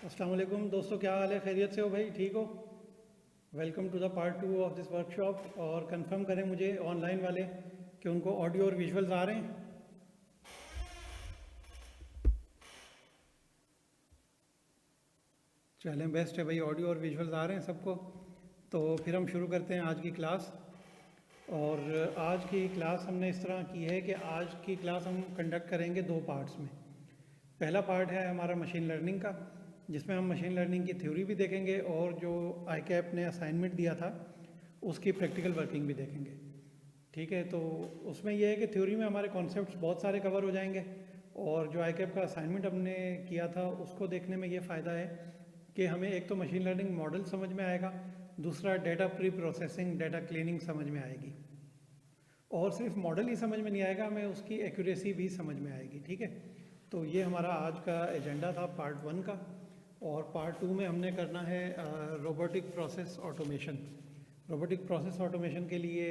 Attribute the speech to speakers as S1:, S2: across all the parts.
S1: अस्सलाम वालेकुम दोस्तों, क्या हाल है? खैरियत से हो भाई? ठीक हो? Welcome to the part 2 of this workshop. और कंफर्म करें मुझे ऑनलाइन वाले कि उनको ऑडियो और विजुअल्स आ रहे हैं। चलें, बेस्ट है भाई, ऑडियो और विजुअल्स आ रहे हैं सबको। तो फिर हम शुरू करते हैं आज की क्लास। और आज की क्लास हमने इस तरह की है कि आज की क्लास हम कंडक्ट करेंगे दो पार्ट्स में। पहला पार्ट है हमारा मशीन लर्निंग का, जिसमें हम मशीन लर्निंग की थ्योरी भी देखेंगे और जो आई कैप ने असाइनमेंट दिया था उसकी प्रैक्टिकल वर्किंग भी देखेंगे। ठीक है, तो उसमें यह है कि थ्योरी में हमारे कॉन्सेप्ट्स बहुत सारे कवर हो जाएंगे और जो आई कैप का असाइनमेंट हमने किया था उसको देखने में ये फ़ायदा है कि हमें एक तो मशीन लर्निंग मॉडल समझ में आएगा, दूसरा data pre processing, data cleaning समझ में आएगी। और सिर्फ मॉडल ही समझ में नहीं आएगा, हमें उसकी एक्यूरेसी भी समझ में आएगी। ठीक है, तो ये हमारा आज का एजेंडा था पार्ट 1 का। और पार्ट 2 में हमने करना है robotic process automation. Robotic process automation के लिए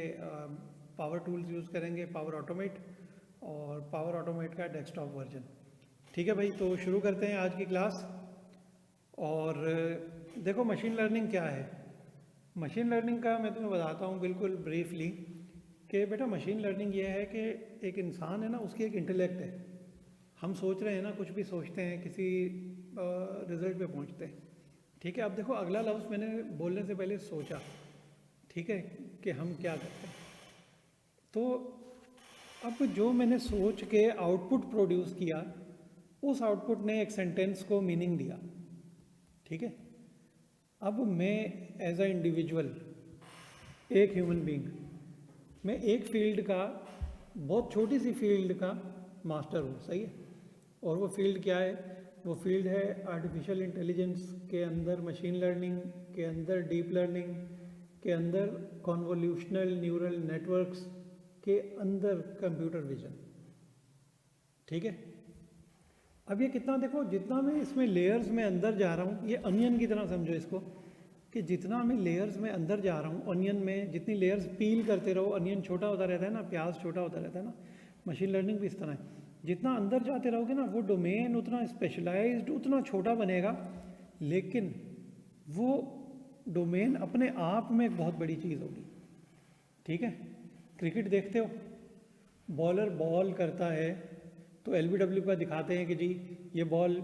S1: पावर टूल्स यूज़ करेंगे, पावर ऑटोमेट और पावर ऑटोमेट का डेस्कटॉप वर्जन। ठीक है भाई, तो शुरू करते हैं आज की क्लास। और देखो मशीन लर्निंग क्या है। मशीन लर्निंग का मैं तुम्हें बताता हूँ बिल्कुल ब्रीफली कि बेटा मशीन लर्निंग ये है कि एक इंसान है ना, उसकी एक इंटेलेक्ट है। हम सोच रहे हैं ना, कुछ भी सोचते हैं, किसी रिजल्ट पे पहुंचते हैं। ठीक है, अब देखो अगला लफ्ज़ मैंने बोलने से पहले सोचा, ठीक है, कि हम क्या करते हैं। तो अब जो मैंने सोच के आउटपुट प्रोड्यूस किया, उस आउटपुट ने एक सेंटेंस को मीनिंग दिया। ठीक है, अब मैं एज अ इंडिविजुअल, एक ह्यूमन बीइंग, मैं एक फील्ड का, बहुत छोटी सी फील्ड का मास्टर हूँ, सही है। और वो फील्ड क्या है? वो फील्ड है आर्टिफिशियल इंटेलिजेंस के अंदर, मशीन लर्निंग के अंदर, डीप लर्निंग के अंदर, कॉन्वोल्यूशनल न्यूरल नेटवर्क्स के अंदर कंप्यूटर विजन। ठीक है, अब ये कितना देखो, जितना मैं इसमें लेयर्स में अंदर जा रहा हूँ, ये अनियन की तरह समझो इसको, कि जितना मैं लेयर्स में अंदर जा रहा हूँ, अनियन में जितनी लेयर्स पील करते रहो, अनियन छोटा होता रहता है ना, प्याज छोटा होता रहता है ना, मशीन लर्निंग भी इस तरह है। जितना अंदर जाते रहोगे ना, वो डोमेन उतना स्पेशलाइज्ड, उतना छोटा बनेगा, लेकिन वो डोमेन अपने आप में एक बहुत बड़ी चीज़ होगी। ठीक है, क्रिकेट देखते हो, बॉलर बॉल करता है तो एलबीडब्ल्यू का दिखाते हैं कि जी ये बॉल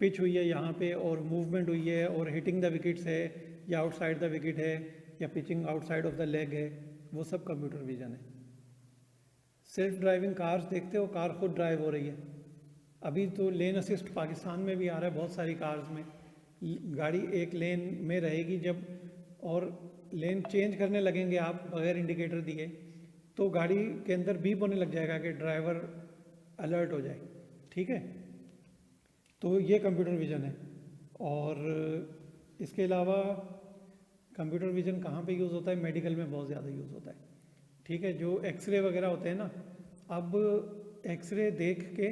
S1: पिच हुई है यहाँ पे और मूवमेंट हुई है और हिटिंग द विकेट्स है या आउटसाइड द विकेट है या pitching outside of the leg है। वो सब कंप्यूटर विजन है। सेल्फ ड्राइविंग कार्स देखते हो, कार खुद ड्राइव हो रही है। अभी तो लेन असिस्ट पाकिस्तान में भी आ रहा है, बहुत सारी कार्स में गाड़ी एक लेन में रहेगी जब, और लेन चेंज करने लगेंगे आप बगैर इंडिकेटर दिए, तो गाड़ी के अंदर बीप होने लग जाएगा कि ड्राइवर अलर्ट हो जाए। ठीक है, तो ये कंप्यूटर विजन है। और इसके अलावा कंप्यूटर विजन कहाँ पे यूज़ होता है? मेडिकल में बहुत ज़्यादा यूज़ होता है। ठीक है, जो एक्सरे वगैरह होते हैं ना, अब एक्सरे देख के,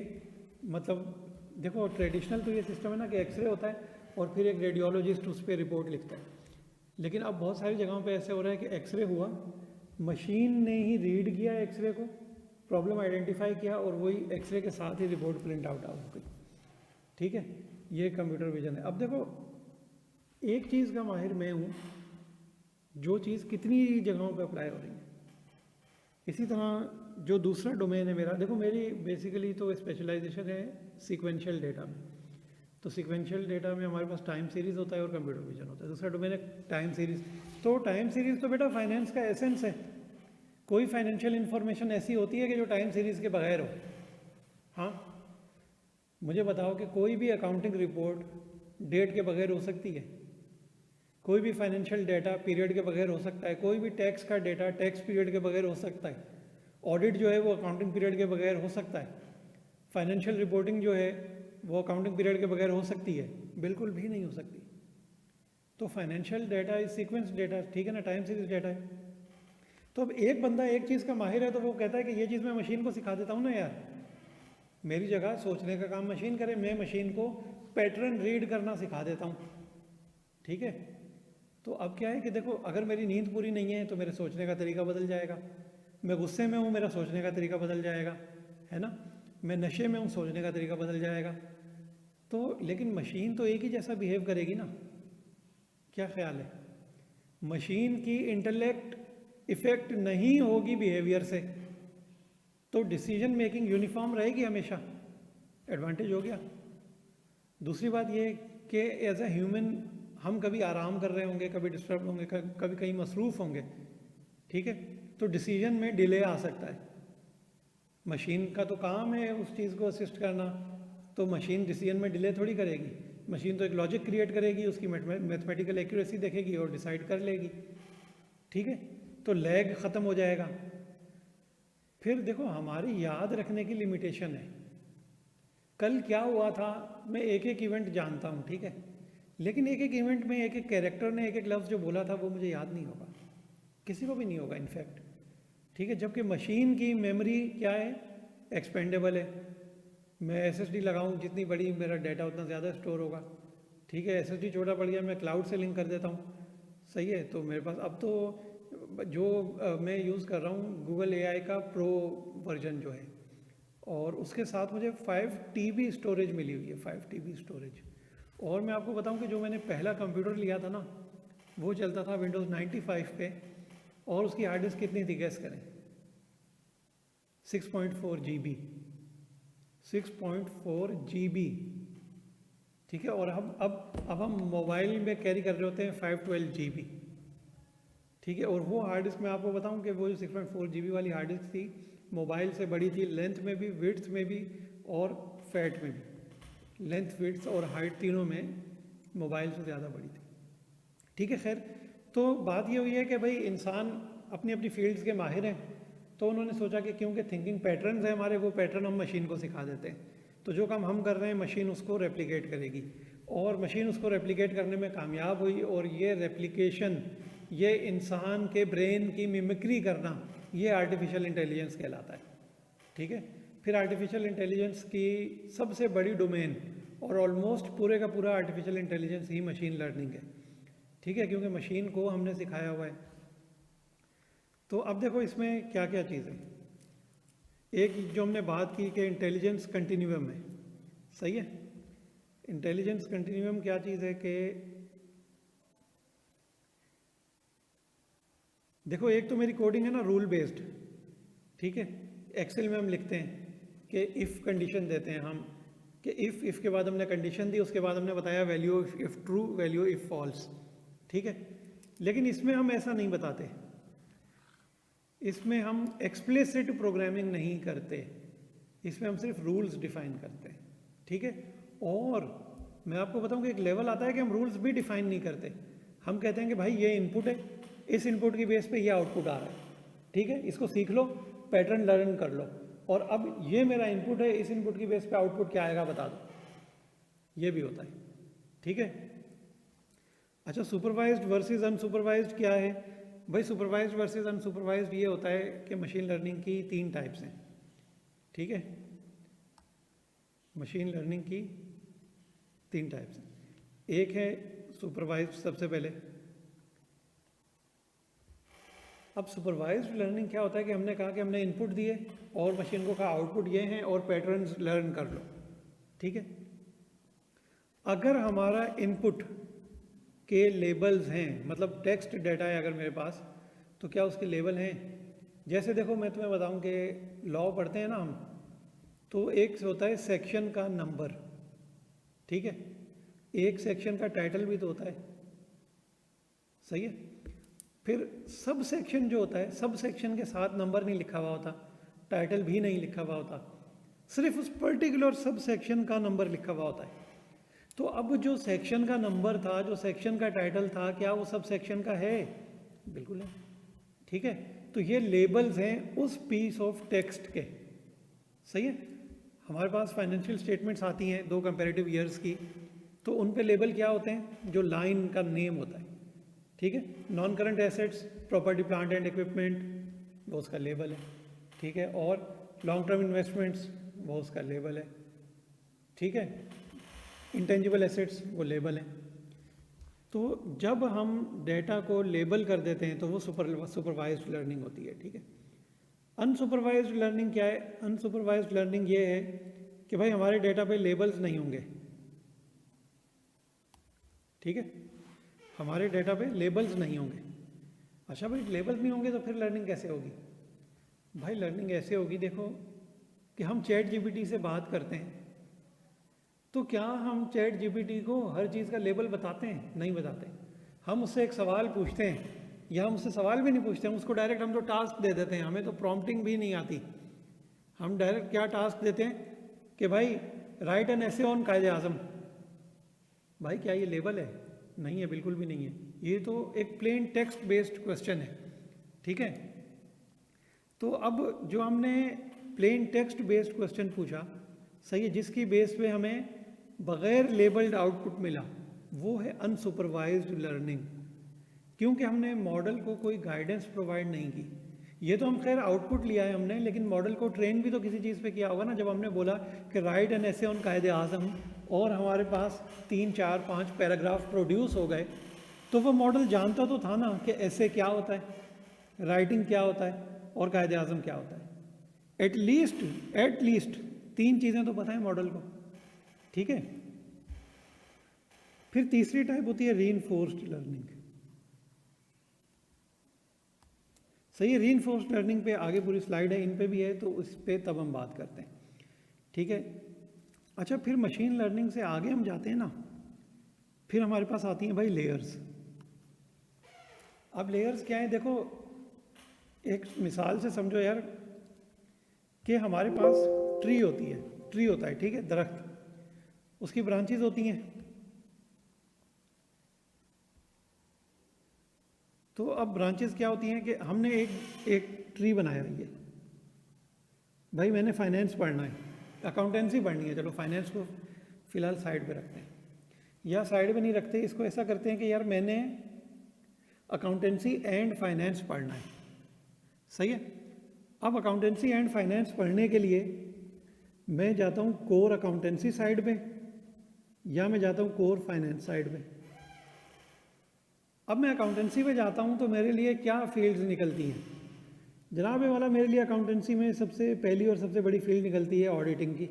S1: मतलब देखो ट्रेडिशनल तो ये सिस्टम है ना कि एक्सरे होता है और फिर एक रेडियोलॉजिस्ट उस पर रिपोर्ट लिखता है। लेकिन अब बहुत सारी जगहों पे ऐसे हो रहा है कि एक्सरे हुआ, मशीन ने ही रीड किया एक्सरे को, प्रॉब्लम आइडेंटिफाई किया और वही एक्सरे के साथ ही रिपोर्ट प्रिंट आउट हो गई। ठीक है, ये कंप्यूटर विजन है। अब देखो एक चीज़ का माहिर मैं हूँ, जो चीज़ कितनी जगहों पे अप्लाई हो रही है। इसी तरह जो दूसरा डोमेन है मेरा, देखो मेरी बेसिकली तो स्पेशलाइजेशन है सीक्वेंशियल डेटा में। तो सीक्वेंशियल डेटा में हमारे पास टाइम सीरीज़ होता है और कंप्यूटर विजन होता है। दूसरा डोमेन है टाइम सीरीज़। तो टाइम सीरीज़ तो बेटा फाइनेंस का एसेंस है। कोई फाइनेंशियल इन्फॉर्मेशन ऐसी होती है कि जो टाइम सीरीज़ के बगैर हो। हाँ, मुझे बताओ कि कोई भी अकाउंटिंग रिपोर्ट डेट के बगैर हो सकती है? कोई भी फाइनेंशियल डाटा पीरियड के बगैर हो सकता है? कोई भी टैक्स का डेटा टैक्स पीरियड के बगैर हो सकता है? ऑडिट जो है वो अकाउंटिंग पीरियड के बगैर हो सकता है? फाइनेंशियल रिपोर्टिंग जो है वो अकाउंटिंग पीरियड के बगैर हो सकती है? बिल्कुल भी नहीं हो सकती। तो financial data is sequence data, ठीक है ना, टाइम सीरीज डाटा है। तो अब एक बंदा एक चीज़ का माहिर है तो वो कहता है कि ये चीज़ मैं मशीन को सिखा देता हूँ ना यार, मेरी जगह सोचने का काम मशीन करे, मैं मशीन को पैटर्न रीड करना सिखा देता हूँ। ठीक है, तो अब क्या है कि देखो अगर मेरी नींद पूरी नहीं है तो मेरे सोचने का तरीका बदल जाएगा। मैं गुस्से में हूँ, मेरा सोचने का तरीका बदल जाएगा, है ना। मैं नशे में हूँ, सोचने का तरीका बदल जाएगा। तो लेकिन मशीन तो एक ही जैसा बिहेव करेगी ना, क्या ख्याल है? मशीन की इंटेलेक्ट इफेक्ट नहीं होगी बिहेवियर से, तो डिसीजन मेकिंग यूनिफॉर्म रहेगी हमेशा, एडवांटेज हो गया। दूसरी बात ये कि एज ए ह्यूमन हम कभी आराम कर रहे होंगे, कभी डिस्टर्ब होंगे, कभी कहीं मसरूफ़ होंगे, ठीक है, तो डिसीजन में डिले आ सकता है। मशीन का तो काम है उस चीज़ को असिस्ट करना, तो मशीन डिसीजन में डिले थोड़ी करेगी। मशीन तो एक लॉजिक क्रिएट करेगी, उसकी मैथमेटिकल एक्यूरेसी देखेगी और डिसाइड कर लेगी, ठीक है, तो लैग ख़त्म हो जाएगा। फिर देखो हमारी याद रखने की लिमिटेशन है। कल क्या हुआ था, मैं एक एक इवेंट जानता हूँ, ठीक है, लेकिन एक एक इवेंट में एक एक कैरेक्टर ने एक एक लफ्ज़ जो बोला था वो मुझे याद नहीं होगा, किसी को भी नहीं होगा इनफैक्ट, ठीक है। जबकि मशीन की मेमोरी क्या है, एक्सपेंडेबल है। मैं एसएसडी लगाऊं जितनी बड़ी मेरा डाटा उतना ज़्यादा स्टोर होगा, ठीक है। एसएसडी छोटा पड़ गया, मैं क्लाउड से लिंक कर देता हूँ, सही है। तो मेरे पास अब तो जो मैं यूज़ कर रहा हूँ गूगल एआई का प्रो वर्जन जो है, और उसके साथ मुझे 5 TB स्टोरेज मिली हुई है, 5 TB स्टोरेज। और मैं आपको बताऊं कि जो मैंने पहला कंप्यूटर लिया था ना, वो चलता था विंडोज़ 95 पे, और उसकी हार्ड डिस्क कितनी थी गैस करें? 6.4 GB, 6.4 GB, ठीक है। और अब हम मोबाइल में कैरी कर रहे होते हैं 512 GB, ठीक है। और वो हार्ड डिस्क मैं आपको बताऊं कि वो जो 6.4 GB वाली हार्ड डिस्क थी, मोबाइल से बड़ी थी, लेंथ में भी, विड्थ में भी और फैट में भी। लेंथ, विड्थ और हाइट तीनों में मोबाइल से ज़्यादा बड़ी थी, ठीक है। खैर, तो बात ये हुई है कि भाई इंसान अपनी अपनी फील्ड्स के माहिर हैं, तो उन्होंने सोचा कि क्योंकि थिंकिंग पैटर्न्स हैं हमारे, वो पैटर्न हम मशीन को सिखा देते हैं। तो जो काम हम कर रहे हैं मशीन उसको रेप्लिकेट करेगी, और मशीन उसको रेप्लिकेट करने में कामयाब हुई। और ये रेप्लिकेशन, ये इंसान के ब्रेन की मिमिक्री करना, ये आर्टिफिशियल इंटेलिजेंस कहलाता है, ठीक है। फिर आर्टिफिशियल इंटेलिजेंस की सबसे बड़ी डोमेन, और ऑलमोस्ट पूरे का पूरा आर्टिफिशियल इंटेलिजेंस ही मशीन लर्निंग है, ठीक है, क्योंकि मशीन को हमने सिखाया हुआ है। तो अब देखो इसमें क्या क्या चीज़ है। एक जो हमने बात की कि इंटेलिजेंस कंटिन्यूम है, सही है। इंटेलिजेंस कंटिन्यूम क्या चीज़ है कि देखो, एक तो मेरी कोडिंग है ना रूल बेस्ड, ठीक है। एक्सेल में हम लिखते हैं कि इफ़ कंडीशन देते हैं हम, कि इफ़ के बाद हमने कंडीशन दी, उसके बाद हमने बताया value if true, value if false, ठीक है। लेकिन इसमें हम ऐसा नहीं बताते, इसमें हम एक्सप्लिसिट प्रोग्रामिंग नहीं करते, इसमें हम सिर्फ रूल्स डिफाइन करते हैं, ठीक है। और मैं आपको बताऊं कि एक लेवल आता है कि हम रूल्स भी डिफाइन नहीं करते, हम कहते हैं कि भाई ये इनपुट है, इस इनपुट की बेस पे ये आउटपुट आ रहा है, ठीक है, इसको सीख लो, पैटर्न लर्न कर लो, और अब ये मेरा इनपुट है, इस इनपुट की बेस पे आउटपुट क्या आएगा बता दो, ये भी होता है, ठीक है। अच्छा, सुपरवाइज्ड वर्सेस अनसुपरवाइज्ड क्या है भाई? सुपरवाइज्ड वर्सेस अनसुपरवाइज्ड ये होता है कि मशीन लर्निंग की 3 टाइप्स हैं, ठीक है। मशीन लर्निंग की 3 टाइप्स हैं। एक है सुपरवाइज्ड, सबसे पहले। अब सुपरवाइज्ड लर्निंग क्या होता है कि हमने कहा कि हमने इनपुट दिए और मशीन को कहा आउटपुट ये हैं और पैटर्न्स लर्न कर लो, ठीक है। अगर हमारा इनपुट के लेबल्स हैं, मतलब टेक्स्ट डाटा है अगर मेरे पास, तो क्या उसके लेबल हैं? जैसे देखो मैं तुम्हें बताऊं कि लॉ पढ़ते हैं ना हम, तो एक होता है सेक्शन का नंबर, ठीक है, एक सेक्शन का टाइटल भी तो होता है, सही है। फिर सब सेक्शन जो होता है, सब सेक्शन के साथ नंबर नहीं लिखा हुआ होता, टाइटल भी नहीं लिखा हुआ होता, सिर्फ उस पर्टिकुलर सब सेक्शन का नंबर लिखा हुआ होता है। तो अब जो सेक्शन का नंबर था, जो सेक्शन का टाइटल था, क्या वो सब सेक्शन का है? बिल्कुल है, ठीक है। तो ये लेबल्स हैं उस पीस ऑफ टेक्स्ट के, सही है। हमारे पास फाइनेंशियल स्टेटमेंट्स आती हैं 2 कंपैरेटिव ईयर्स की, तो उन पे लेबल क्या होते हैं? जो लाइन का नेम होता है, ठीक है। Non current assets, property, plant and equipment, वो उसका लेबल है, ठीक है। और लॉन्ग टर्म इन्वेस्टमेंट्स, वो उसका लेबल है, ठीक है। इंटेंजिबल एसेट्स, वो लेबल हैं। तो जब हम डेटा को लेबल कर देते हैं तो वो सुपरवाइज्ड लर्निंग होती है, ठीक है। अनसुपरवाइज्ड लर्निंग क्या है? अनसुपरवाइज्ड लर्निंग ये है कि भाई हमारे डेटा पे लेबल्स नहीं होंगे, ठीक है, हमारे डेटा पे लेबल्स नहीं होंगे। अच्छा भाई, लेबल्स नहीं होंगे तो फिर लर्निंग कैसे होगी? भाई लर्निंग ऐसे होगी, देखो कि हम चैट जीपीटी से बात करते हैं, तो क्या हम चैट जीपीटी को हर चीज़ का लेबल बताते हैं? नहीं बताते। हम उससे एक सवाल पूछते हैं, या हम उससे सवाल भी नहीं पूछते, हम उसको डायरेक्ट हम तो टास्क दे देते हैं, हमें तो प्रॉम्प्टिंग भी नहीं आती। हम डायरेक्ट क्या टास्क देते हैं कि भाई राइट एन एसे ऑन कायदे आज़म। भाई क्या ये लेबल है? नहीं है, बिल्कुल भी नहीं है। ये तो एक प्लेन टेक्स्ट बेस्ड क्वेश्चन है, ठीक है। तो अब जो हमने प्लेन टेक्स्ट बेस्ड क्वेश्चन पूछा, सही है, जिसकी बेस पे हमें बगैर लेबल्ड आउटपुट मिला, वो है अनसुपरवाइज्ड लर्निंग, क्योंकि हमने मॉडल को कोई गाइडेंस प्रोवाइड नहीं की। ये तो हम खैर आउटपुट लिया है हमने, लेकिन मॉडल को ट्रेन भी तो किसी चीज़ पे किया होगा ना। जब हमने बोला कि राइट एन एसे ऑन कायदे आज़म और हमारे पास 3, 4, 5 पैराग्राफ प्रोड्यूस हो गए, तो वो मॉडल जानता तो था ना कि ऐसे क्या होता है, राइटिंग क्या होता है और कायदे आज़म क्या होता है। एटलीस्ट 3 चीज़ें तो पता है मॉडल को, ठीक है। फिर तीसरी टाइप होती है रीइंफोर्स्ड लर्निंग। सही है, रीइंफोर्स्ड लर्निंग पे आगे पूरी स्लाइड है, इन पे भी है, तो उस पे तब हम बात करते हैं, ठीक है। अच्छा, फिर मशीन लर्निंग से आगे हम जाते हैं ना, फिर हमारे पास आती हैं भाई लेयर्स। अब लेयर्स क्या है? देखो एक मिसाल से समझो यार कि हमारे पास ट्री होता है, ठीक है, दरख्त, उसकी ब्रांचेस होती हैं। तो अब ब्रांचेस क्या होती हैं कि हमने एक ट्री बनाया है। ये भाई मैंने फाइनेंस पढ़ना है, अकाउंटेंसी पढ़नी है, चलो फाइनेंस को फिलहाल साइड पे रखते हैं, या साइड पे नहीं रखते, इसको ऐसा करते हैं कि यार मैंने अकाउंटेंसी एंड फाइनेंस पढ़ना है, सही है। अब अकाउंटेंसी एंड फाइनेंस पढ़ने के लिए मैं जाता हूँ कोर अकाउंटेंसी साइड पे, या मैं जाता हूँ कोर फाइनेंस साइड पे। अब मैं अकाउंटेंसी पे जाता हूँ तो मेरे लिए क्या फील्ड्स निकलती हैं? जनाब ये वाला, मेरे लिए अकाउंटेंसी में सबसे पहली और सबसे बड़ी फील्ड निकलती है ऑडिटिंग की,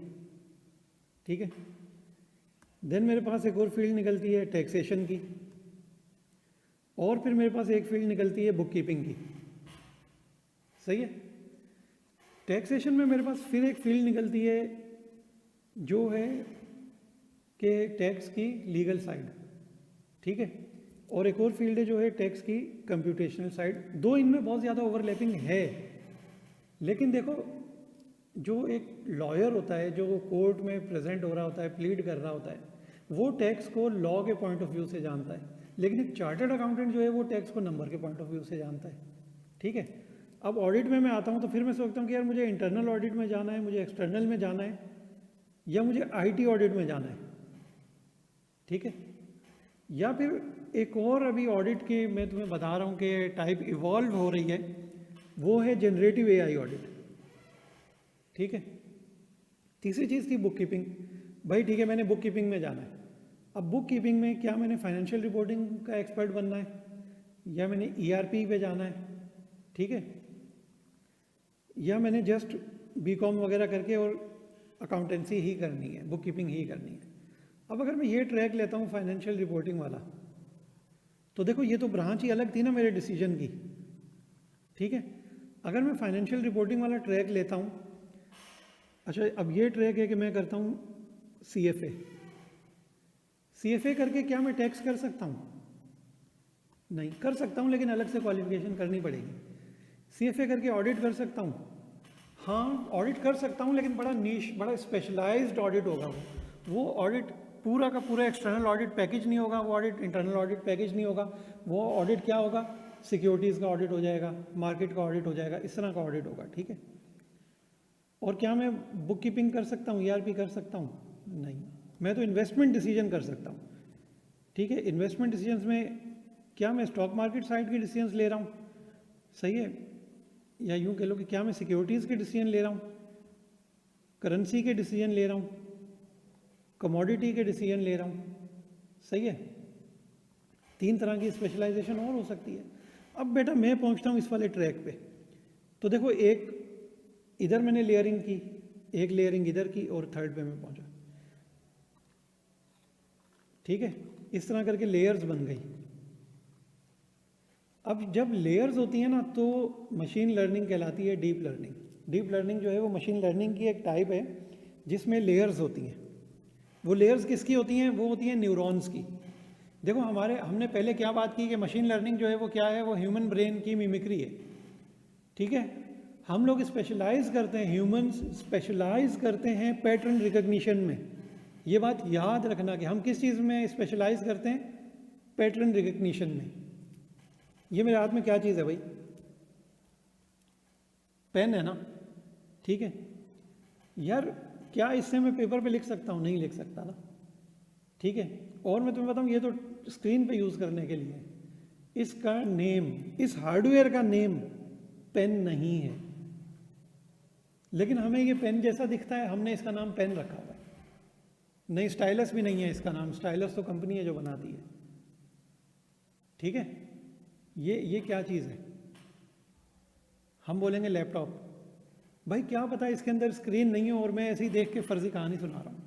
S1: ठीक है। देन मेरे पास एक और फील्ड निकलती है टैक्सेशन की, और फिर मेरे पास एक फील्ड निकलती है बुक कीपिंग की, सही है। टैक्सेशन में मेरे पास फिर एक फील्ड निकलती है जो है कि टैक्स की लीगल साइड, ठीक है, और एक और फील्ड है जो है टैक्स की कंप्यूटेशनल साइड। दो इनमें बहुत ज़्यादा ओवरलैपिंग है, लेकिन देखो जो एक लॉयर होता है, जो कोर्ट में प्रेजेंट हो रहा होता है, प्लीड कर रहा होता है, वो टैक्स को लॉ के पॉइंट ऑफ व्यू से जानता है, लेकिन एक चार्टर्ड अकाउंटेंट जो है वो टैक्स को नंबर के पॉइंट ऑफ व्यू से जानता है, ठीक है। अब ऑडिट में मैं आता हूँ तो फिर मैं सोचता हूँ कि यार मुझे इंटरनल ऑडिट में जाना है, मुझे एक्सटर्नल में जाना है, या मुझे आईटी ऑडिट में जाना है, ठीक है। या फिर एक और अभी ऑडिट की मैं तुम्हें बता रहा हूँ कि टाइप इवॉल्व हो रही है, वो है जनरेटिव एआई ऑडिट, ठीक है। तीसरी चीज़ थी बुक कीपिंग। भाई ठीक है, मैंने बुक कीपिंग में जाना है। अब बुक कीपिंग में क्या मैंने फाइनेंशियल रिपोर्टिंग का एक्सपर्ट बनना है, या मैंने ईआरपी पे जाना है, ठीक है, या मैंने जस्ट बीकॉम वगैरह करके और अकाउंटेंसी ही करनी है, बुक कीपिंग ही करनी है। अब अगर मैं ये ट्रैक लेता हूँ फाइनेंशियल रिपोर्टिंग वाला, तो देखो ये तो ब्रांच ही अलग थी ना मेरे डिसीजन की, ठीक है। अगर मैं फाइनेंशियल रिपोर्टिंग वाला ट्रैक लेता हूँ, अच्छा अब ये ट्रैक है कि मैं करता हूँ सीएफए। सीएफए करके क्या मैं टैक्स कर सकता हूँ? नहीं कर सकता हूँ, लेकिन अलग से क्वालिफिकेशन करनी पड़ेगी। सीएफए करके ऑडिट कर सकता हूँ, हाँ ऑडिट कर सकता हूँ, लेकिन बड़ा नीश, बड़ा स्पेशलाइज्ड ऑडिट होगा वो ऑडिट पूरा का पूरा एक्सटर्नल ऑडिट पैकेज नहीं होगा, वो ऑडिट इंटरनल ऑडिट पैकेज नहीं होगा। वो ऑडिट क्या होगा? सिक्योरिटीज़ का ऑडिट हो जाएगा, मार्केट का ऑडिट हो जाएगा, इस तरह का ऑडिट होगा, ठीक है। और क्या मैं बुक कीपिंग कर सकता हूँ, ईआरपी कर सकता हूँ? नहीं, मैं तो इन्वेस्टमेंट डिसीजन कर सकता हूँ, ठीक है। इन्वेस्टमेंट डिसीजंस में क्या मैं स्टॉक मार्केट साइड के डिसीजंस ले रहा हूँ, सही है, या यूँ कह लो कि क्या मैं सिक्योरिटीज़ के डिसीजन ले रहा हूँ, करेंसी के डिसीजन ले रहा हूँ, कमोडिटी के डिसीजन ले रहा हूँ, सही है। 3 तरह की स्पेशलाइजेशन और हो सकती है। अब बेटा मैं पहुँचता हूँ इस वाले ट्रैक पे, तो देखो एक इधर मैंने लेयरिंग की, एक लेयरिंग इधर की, और थर्ड पे मैं पहुँचा। ठीक है, इस तरह करके लेयर्स बन गई। अब जब लेयर्स होती हैं ना तो मशीन लर्निंग कहलाती है डीप लर्निंग। डीप लर्निंग जो है वो मशीन लर्निंग की एक टाइप है जिसमें लेयर्स होती हैं। वो लेयर्स किसकी होती हैं? वो होती हैं न्यूरॉन्स की। देखो हमने पहले क्या बात की कि मशीन लर्निंग जो है वो क्या है, वो ह्यूमन ब्रेन की मिमिक्री है। ठीक है, हम लोग स्पेशलाइज करते हैं, ह्यूमंस स्पेशलाइज करते हैं पैटर्न रिकग्निशन में। ये बात याद रखना कि हम किस चीज़ में स्पेशलाइज करते हैं? पैटर्न रिकग्निशन में। ये मेरे हाथ में क्या चीज़ है भाई? पेन है ना, ठीक है यार। क्या इससे मैं पेपर पे लिख सकता हूँ? नहीं लिख सकता ना, ठीक है। और मैं तुम्हें बताऊँ, ये तो स्क्रीन पे यूज़ करने के लिए है। इसका नेम, इस हार्डवेयर का नेम पेन नहीं है, लेकिन हमें ये पेन जैसा दिखता है, हमने इसका नाम पेन रखा हुआ है। नहीं, स्टाइलस भी नहीं है इसका नाम। स्टाइलस तो कंपनी है जो बनाती है, ठीक है। ये क्या चीज़ है? हम बोलेंगे लैपटॉप। भाई क्या पता इसके अंदर स्क्रीन नहीं हो और मैं ऐसे ही देख के फर्जी कहानी सुना रहा हूँ,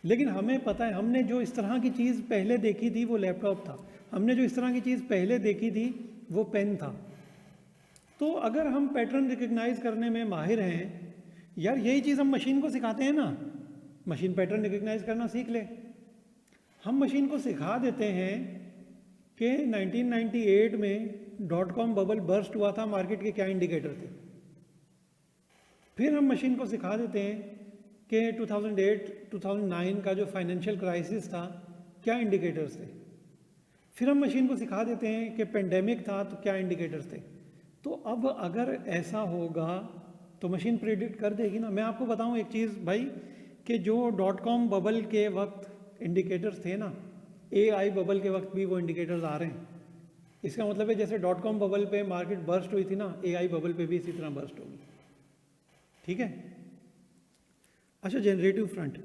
S1: लेकिन हमें पता है हमने जो इस तरह की चीज़ पहले देखी थी वो लैपटॉप था। हमने जो इस तरह की चीज़ पहले देखी थी वो पेन था। तो अगर हम पैटर्न रिकग्नाइज करने में माहिर हैं, यार यही चीज़ हम मशीन को सिखाते हैं ना, मशीन पैटर्न रिकग्नाइज करना सीख ले। हम मशीन को सिखा देते हैं कि 1998 में .com बबल बर्स्ट हुआ था, मार्केट के क्या इंडिकेटर थे। फिर हम मशीन को सिखा देते हैं कि 2008-2009 का जो फाइनेंशियल क्राइसिस था, क्या इंडिकेटर्स थे। फिर हम मशीन को सिखा देते हैं कि पेंडेमिक था तो क्या इंडिकेटर्स थे। तो अब अगर ऐसा होगा तो मशीन प्रिडिक्ट कर देगी ना। मैं आपको बताऊं एक चीज़ भाई, कि जो .com बबल के वक्त इंडिकेटर्स थे ना, AI बबल के वक्त भी वो इंडिकेटर्स आ रहे हैं। इसका मतलब है जैसे .com बबल पे मार्केट बर्स्ट हुई थी ना, AI बबल पे भी इसी तरह बर्स्ट होगी, ठीक है। अच्छा, जनरेटिव फ्रंट।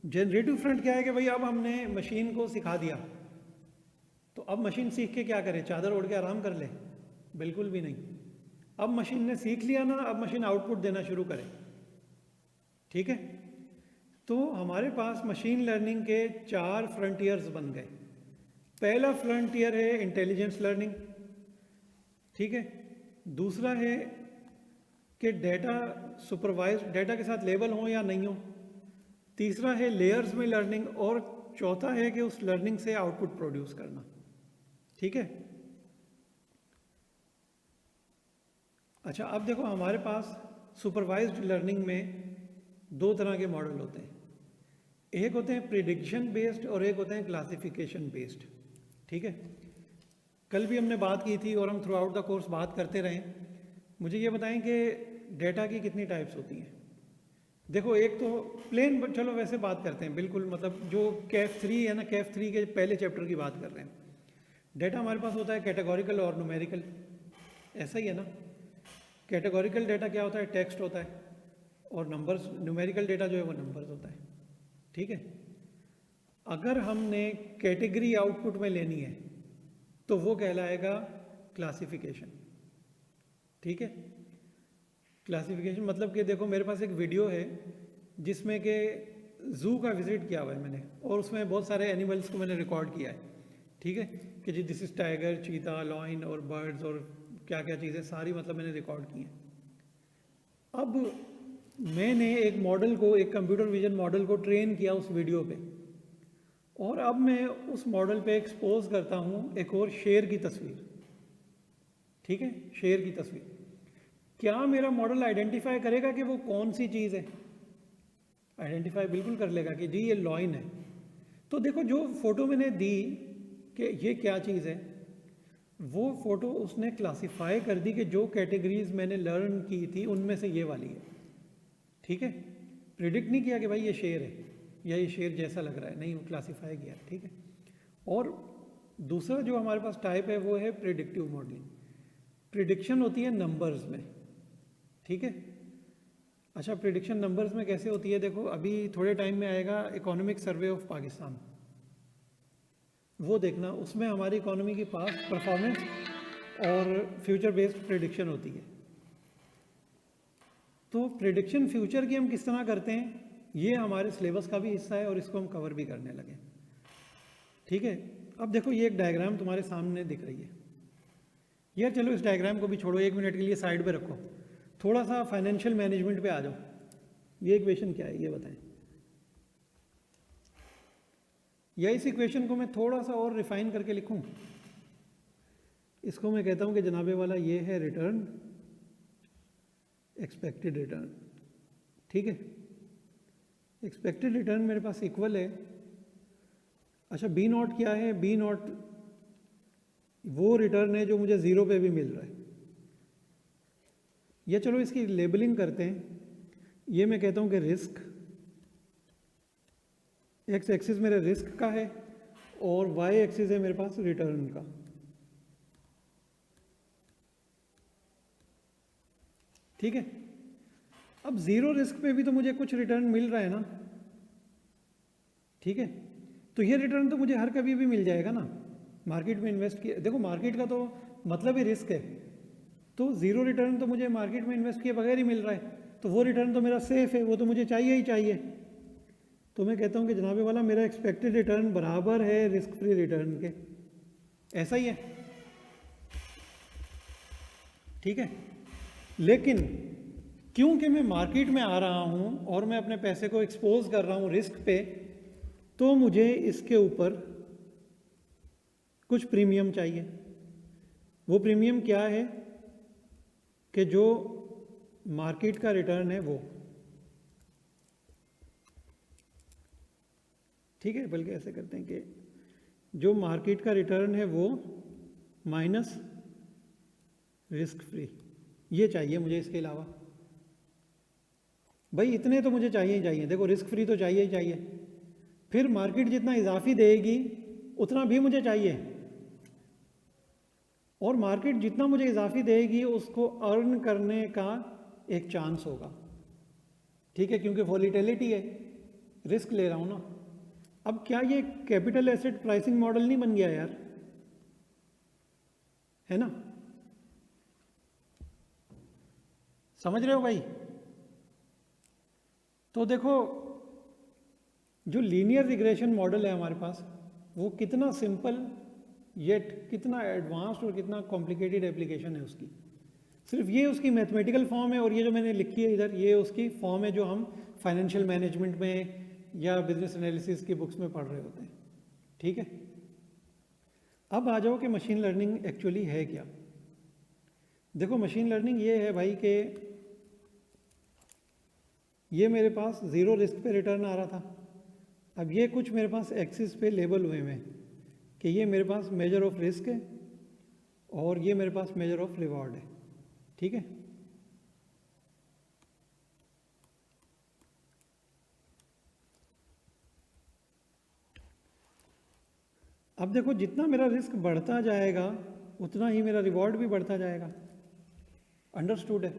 S1: जनरेटिव फ्रंट क्या है कि भाई अब हमने मशीन को सिखा दिया, तो अब मशीन सीख के क्या करे? चादर ओढ़ के आराम कर ले? बिल्कुल भी नहीं। अब मशीन ने सीख लिया ना, अब मशीन आउटपुट देना शुरू करे, ठीक है। तो हमारे पास मशीन लर्निंग के 4 फ्रंटियर्स बन गए। पहला फ्रंटियर है इंटेलिजेंस लर्निंग, ठीक है। दूसरा है कि डेटा सुपरवाइज्ड, डेटा के साथ लेबल हो या नहीं हो। तीसरा है लेयर्स में लर्निंग, और चौथा है कि उस लर्निंग से आउटपुट प्रोड्यूस करना, ठीक है। अच्छा, अब देखो हमारे पास सुपरवाइज्ड लर्निंग में 2 तरह के मॉडल होते हैं। एक होते हैं प्रिडिक्शन बेस्ड और एक होते हैं क्लासिफिकेशन बेस्ड, ठीक है। कल भी हमने बात की थी और हम थ्रू आउट द कोर्स बात करते रहे। मुझे ये बताएं कि डेटा की कितनी टाइप्स होती हैं। देखो एक तो प्लेन, चलो वैसे बात करते हैं बिल्कुल, मतलब जो कैफ 3 है ना, कैफ 3 के पहले चैप्टर की बात कर रहे हैं। डेटा हमारे पास होता है कैटेगोरिकल और न्यूमेरिकल, ऐसा ही है ना। कैटेगोरिकल डेटा क्या होता है? टेक्स्ट होता है, और नंबर्स, न्यूमेरिकल डेटा जो है वो नंबर्स होता है, ठीक है। अगर हमने कैटेगरी आउटपुट में लेनी है तो वो कहलाएगा क्लासिफिकेशन, ठीक है। क्लासिफिकेशन मतलब कि देखो मेरे पास एक वीडियो है जिसमें कि ज़ू का विज़िट किया हुआ है मैंने, और उसमें बहुत सारे एनिमल्स को मैंने रिकॉर्ड किया है, ठीक है, कि जी दिस इज़ टाइगर, चीता, लॉइन और बर्ड्स और क्या क्या चीज़ें सारी मतलब मैंने रिकॉर्ड की हैं। अब मैंने एक मॉडल को, एक कंप्यूटर विजन मॉडल को ट्रेन किया उस वीडियो पे, और अब मैं उस मॉडल पे एक्सपोज करता हूँ एक और शेर की तस्वीर, ठीक है, शेर की तस्वीर। क्या मेरा मॉडल आइडेंटिफाई करेगा कि वो कौन सी चीज़ है? आइडेंटिफाई बिल्कुल कर लेगा कि जी ये लॉइन है। तो देखो जो फोटो मैंने दी कि ये क्या चीज़ है, वो फोटो उसने क्लासिफाई कर दी कि जो कैटेगरीज मैंने लर्न की थी उनमें से ये वाली है, ठीक है। प्रिडिक्ट नहीं किया कि भाई ये शेर है या ये शेर जैसा लग रहा है, नहीं, वो क्लासिफाई किया, ठीक है। और दूसरा जो हमारे पास टाइप है वो है प्रिडिक्टिव मॉडलिंग। प्रिडिक्शन होती है नंबर्स में, ठीक है। अच्छा, प्रिडिक्शन नंबर्स में कैसे होती है? देखो अभी थोड़े टाइम में आएगा इकोनॉमिक सर्वे ऑफ पाकिस्तान, वो देखना, उसमें हमारी इकोनॉमी की पास्ट परफॉर्मेंस और फ्यूचर बेस्ड प्रिडिक्शन होती है। तो प्रिडिक्शन फ्यूचर की हम किस तरह करते हैं, ये हमारे सिलेबस का भी हिस्सा है और इसको हम कवर भी करने लगे। ठीक है। अब देखो ये एक डायग्राम तुम्हारे सामने दिख रही है यार। चलो इस डायग्राम को भी छोड़ो, 1 मिनट के लिए साइड पे रखो, थोड़ा सा फाइनेंशियल मैनेजमेंट पे आ जाओ। ये इक्वेशन क्या है ये बताएं, या इस इक्वेशन को मैं थोड़ा सा और रिफाइन करके लिखूं। इसको मैं कहता हूं कि जनाबे वाला ये है रिटर्न, एक्सपेक्टेड रिटर्न। ठीक है, एक्सपेक्टेड रिटर्न मेरे पास इक्वल है, अच्छा बी नॉट क्या है, बी नॉट वो रिटर्न है जो मुझे 0 पे भी मिल रहा है। या चलो इसकी लेबलिंग करते हैं, ये मैं कहता हूं कि रिस्क, एक्स एक्सिस मेरे रिस्क का है और वाई एक्सिस है मेरे पास रिटर्न का। ठीक है, अब 0 रिस्क पे भी तो मुझे कुछ रिटर्न मिल रहा है ना। ठीक है, तो ये रिटर्न तो मुझे हर कभी भी मिल जाएगा ना। मार्केट में इन्वेस्ट किया, देखो मार्केट का तो मतलब ही रिस्क है, तो 0 रिटर्न तो मुझे मार्केट में इन्वेस्ट किए बगैर ही मिल रहा है, तो वो रिटर्न तो मेरा सेफ है, वो तो मुझे चाहिए ही चाहिए। तो मैं कहता हूं कि जनाबे वाला मेरा एक्सपेक्टेड रिटर्न बराबर है रिस्क फ्री रिटर्न के। ऐसा ही है, ठीक है। लेकिन क्योंकि मैं मार्केट में आ रहा हूं और मैं अपने पैसे को एक्सपोज कर रहा हूं रिस्क पे, तो मुझे इसके ऊपर कुछ प्रीमियम चाहिए। वो प्रीमियम क्या है कि जो मार्केट का रिटर्न है वो, ठीक है, बल्कि ऐसे करते हैं कि जो मार्केट का रिटर्न है वो माइनस रिस्क फ्री, ये चाहिए मुझे। इसके अलावा भाई इतने तो मुझे चाहिए ही चाहिए, देखो रिस्क फ्री तो चाहिए ही चाहिए, फिर मार्केट जितना इजाफी देगी उतना भी मुझे चाहिए, और मार्केट जितना मुझे इजाफी देगी उसको अर्न करने का एक चांस होगा। ठीक है, क्योंकि वॉलीटिलिटी है, रिस्क ले रहा हूं ना। अब क्या ये कैपिटल एसेट प्राइसिंग मॉडल नहीं बन गया यार, है ना? समझ रहे हो भाई? तो देखो जो लीनियर रिग्रेशन मॉडल है हमारे पास, वो कितना सिंपल येट कितना एडवांस्ड और कितना कॉम्प्लिकेटेड एप्लीकेशन है उसकी। सिर्फ ये उसकी मैथमेटिकल फॉर्म है, और ये जो मैंने लिखी है इधर, ये उसकी फॉर्म है जो हम फाइनेंशियल मैनेजमेंट में या बिजनेस एनालिसिस की बुक्स में पढ़ रहे होते हैं। ठीक है, अब आ जाओ कि मशीन लर्निंग एक्चुअली है क्या। देखो मशीन लर्निंग ये है भाई कि ये मेरे पास 0 रिस्क पे रिटर्न आ रहा था, अब ये कुछ मेरे पास एक्सिस पे लेबल हुए हैं कि ये मेरे पास मेजर ऑफ रिस्क है और ये मेरे पास मेजर ऑफ रिवॉर्ड है। ठीक है, अब देखो जितना मेरा रिस्क बढ़ता जाएगा उतना ही मेरा रिवॉर्ड भी बढ़ता जाएगा। अंडरस्टूड है?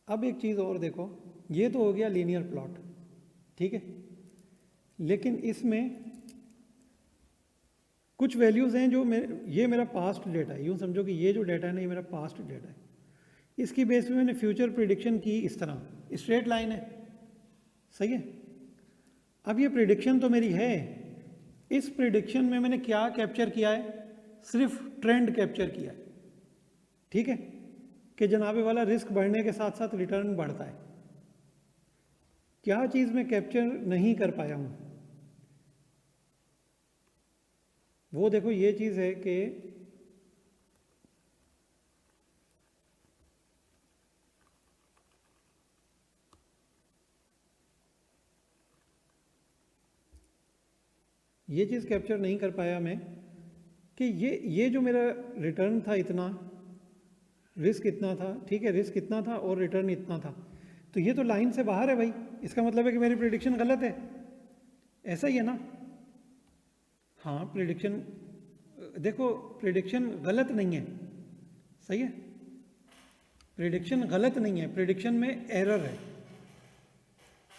S1: अब एक चीज़ और देखो, ये तो हो गया लीनियर प्लॉट, ठीक है, लेकिन इसमें कुछ वैल्यूज़ हैं जो ये मेरा पास्ट डेटा है, यूँ समझो कि ये जो डेटा है ना ये मेरा पास्ट डेटा है। इसकी बेस पे मैंने फ्यूचर प्रिडिक्शन की, इस तरह स्ट्रेट लाइन है, सही है। अब ये प्रिडिक्शन तो मेरी है, इस प्रिडिक्शन में मैंने क्या कैप्चर किया है? सिर्फ ट्रेंड कैप्चर किया है। ठीक है, कि जनाबे वाला रिस्क बढ़ने के साथ साथ रिटर्न बढ़ता है। क्या चीज़ मैं कैप्चर नहीं कर पाया हूँ, वो देखो ये चीज़ है कि ये चीज़ कैप्चर नहीं कर पाया मैं कि ये जो मेरा रिटर्न था इतना, रिस्क इतना था, ठीक है, रिस्क इतना था और रिटर्न इतना था, तो ये तो लाइन से बाहर है भाई। इसका मतलब है कि मेरी प्रिडिक्शन गलत है, ऐसा ही है ना? हाँ, प्रिडिक्शन, देखो प्रिडिक्शन गलत नहीं है, सही है, प्रिडिक्शन गलत नहीं है, प्रिडिक्शन में एरर है।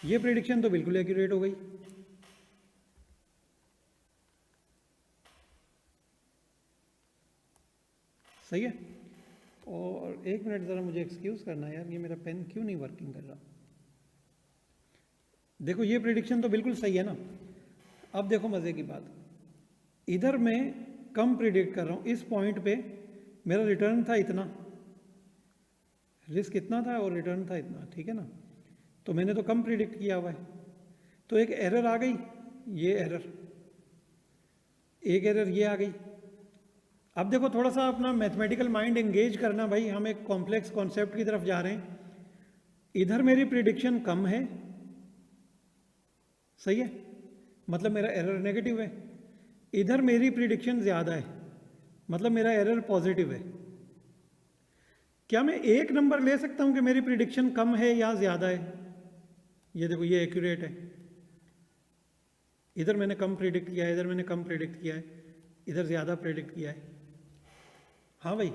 S1: ये प्रिडिक्शन तो बिल्कुल एक्यूरेट हो गई, सही है। और एक मिनट ज़रा मुझे एक्सक्यूज़ करना है यार, ये मेरा पेन क्यों नहीं वर्किंग कर रहा। देखो ये प्रिडिक्शन तो बिल्कुल सही है ना। अब देखो मज़े की बात, इधर मैं कम प्रिडिक्ट कर रहा हूँ, इस पॉइंट पे मेरा रिटर्न था इतना, रिस्क इतना था और रिटर्न था इतना, ठीक है ना, तो मैंने तो कम प्रिडिक्ट किया हुआ है, तो एक एरर आ गई, ये एरर, एक एरर ये आ गई। अब देखो थोड़ा सा अपना मैथमेटिकल माइंड एंगेज करना भाई, हम एक कॉम्प्लेक्स कॉन्सेप्ट की तरफ जा रहे हैं। इधर मेरी प्रिडिक्शन कम है, सही है, मतलब मेरा एरर नेगेटिव है। इधर मेरी प्रिडिक्शन ज़्यादा है, मतलब मेरा एरर पॉजिटिव है। क्या मैं एक नंबर ले सकता हूं कि मेरी प्रिडिक्शन कम है या ज़्यादा है? ये देखो ये एक्यूरेट है, इधर मैंने कम प्रिडिक्ट किया है, इधर मैंने कम प्रिडिक्ट किया है, इधर ज़्यादा प्रिडिक्ट किया है। हाँ भाई,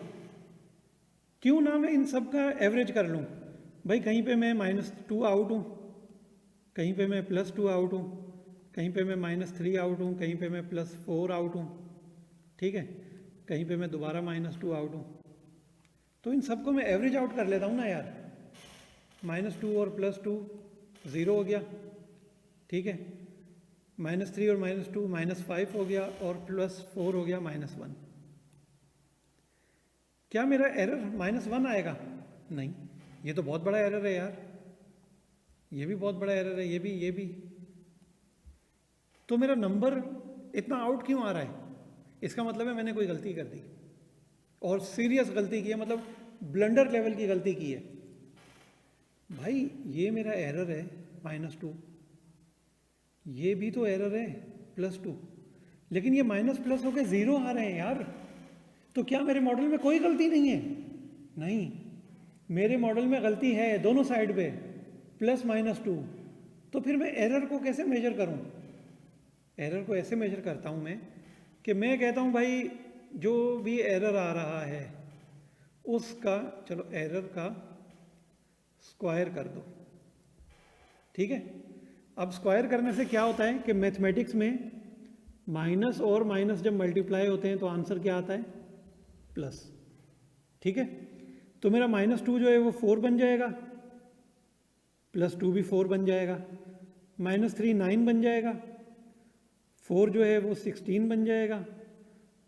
S1: क्यों ना मैं इन सब का एवरेज कर लूँ भाई, कहीं पे मैं -2 आउट हूँ, कहीं पे मैं +2 आउट हूँ, कहीं पे मैं -3 आउट हूँ, कहीं पे मैं +4 आउट हूँ, ठीक है, कहीं पे मैं दोबारा -2 आउट हूँ, तो इन सबको मैं एवरेज आउट कर लेता हूँ ना यार। -2 और +2 0 हो गया, ठीक है, -3 और -2 -5 हो गया, और +4 हो गया -1। क्या मेरा एरर -1 आएगा? नहीं, ये तो बहुत बड़ा एरर है यार, ये भी बहुत बड़ा एरर है, ये भी। तो मेरा नंबर इतना आउट क्यों आ रहा है? इसका मतलब है मैंने कोई गलती कर दी, और सीरियस गलती की है, मतलब ब्लंडर लेवल की गलती की है। भाई ये मेरा एरर है -2, ये भी तो एरर है +2, लेकिन ये माइनस प्लस होकर 0 आ रहे हैं यार। तो क्या मेरे मॉडल में कोई गलती नहीं है? नहीं, मेरे मॉडल में गलती है दोनों साइड पे, +-2। तो फिर मैं एरर को कैसे मेजर करूं? एरर को ऐसे मेजर करता हूं मैं कि मैं कहता हूं भाई जो भी एरर आ रहा है उसका, चलो एरर का स्क्वायर कर दो, ठीक है। अब स्क्वायर करने से क्या होता है कि मैथमेटिक्स में माइनस और माइनस जब मल्टीप्लाई होते हैं तो आंसर क्या आता है? प्लस, ठीक है। तो मेरा -2 जो है वो 4 बन जाएगा, +2 भी 4 बन जाएगा, -3 9 बन जाएगा, 4 जो है वो 16 बन जाएगा,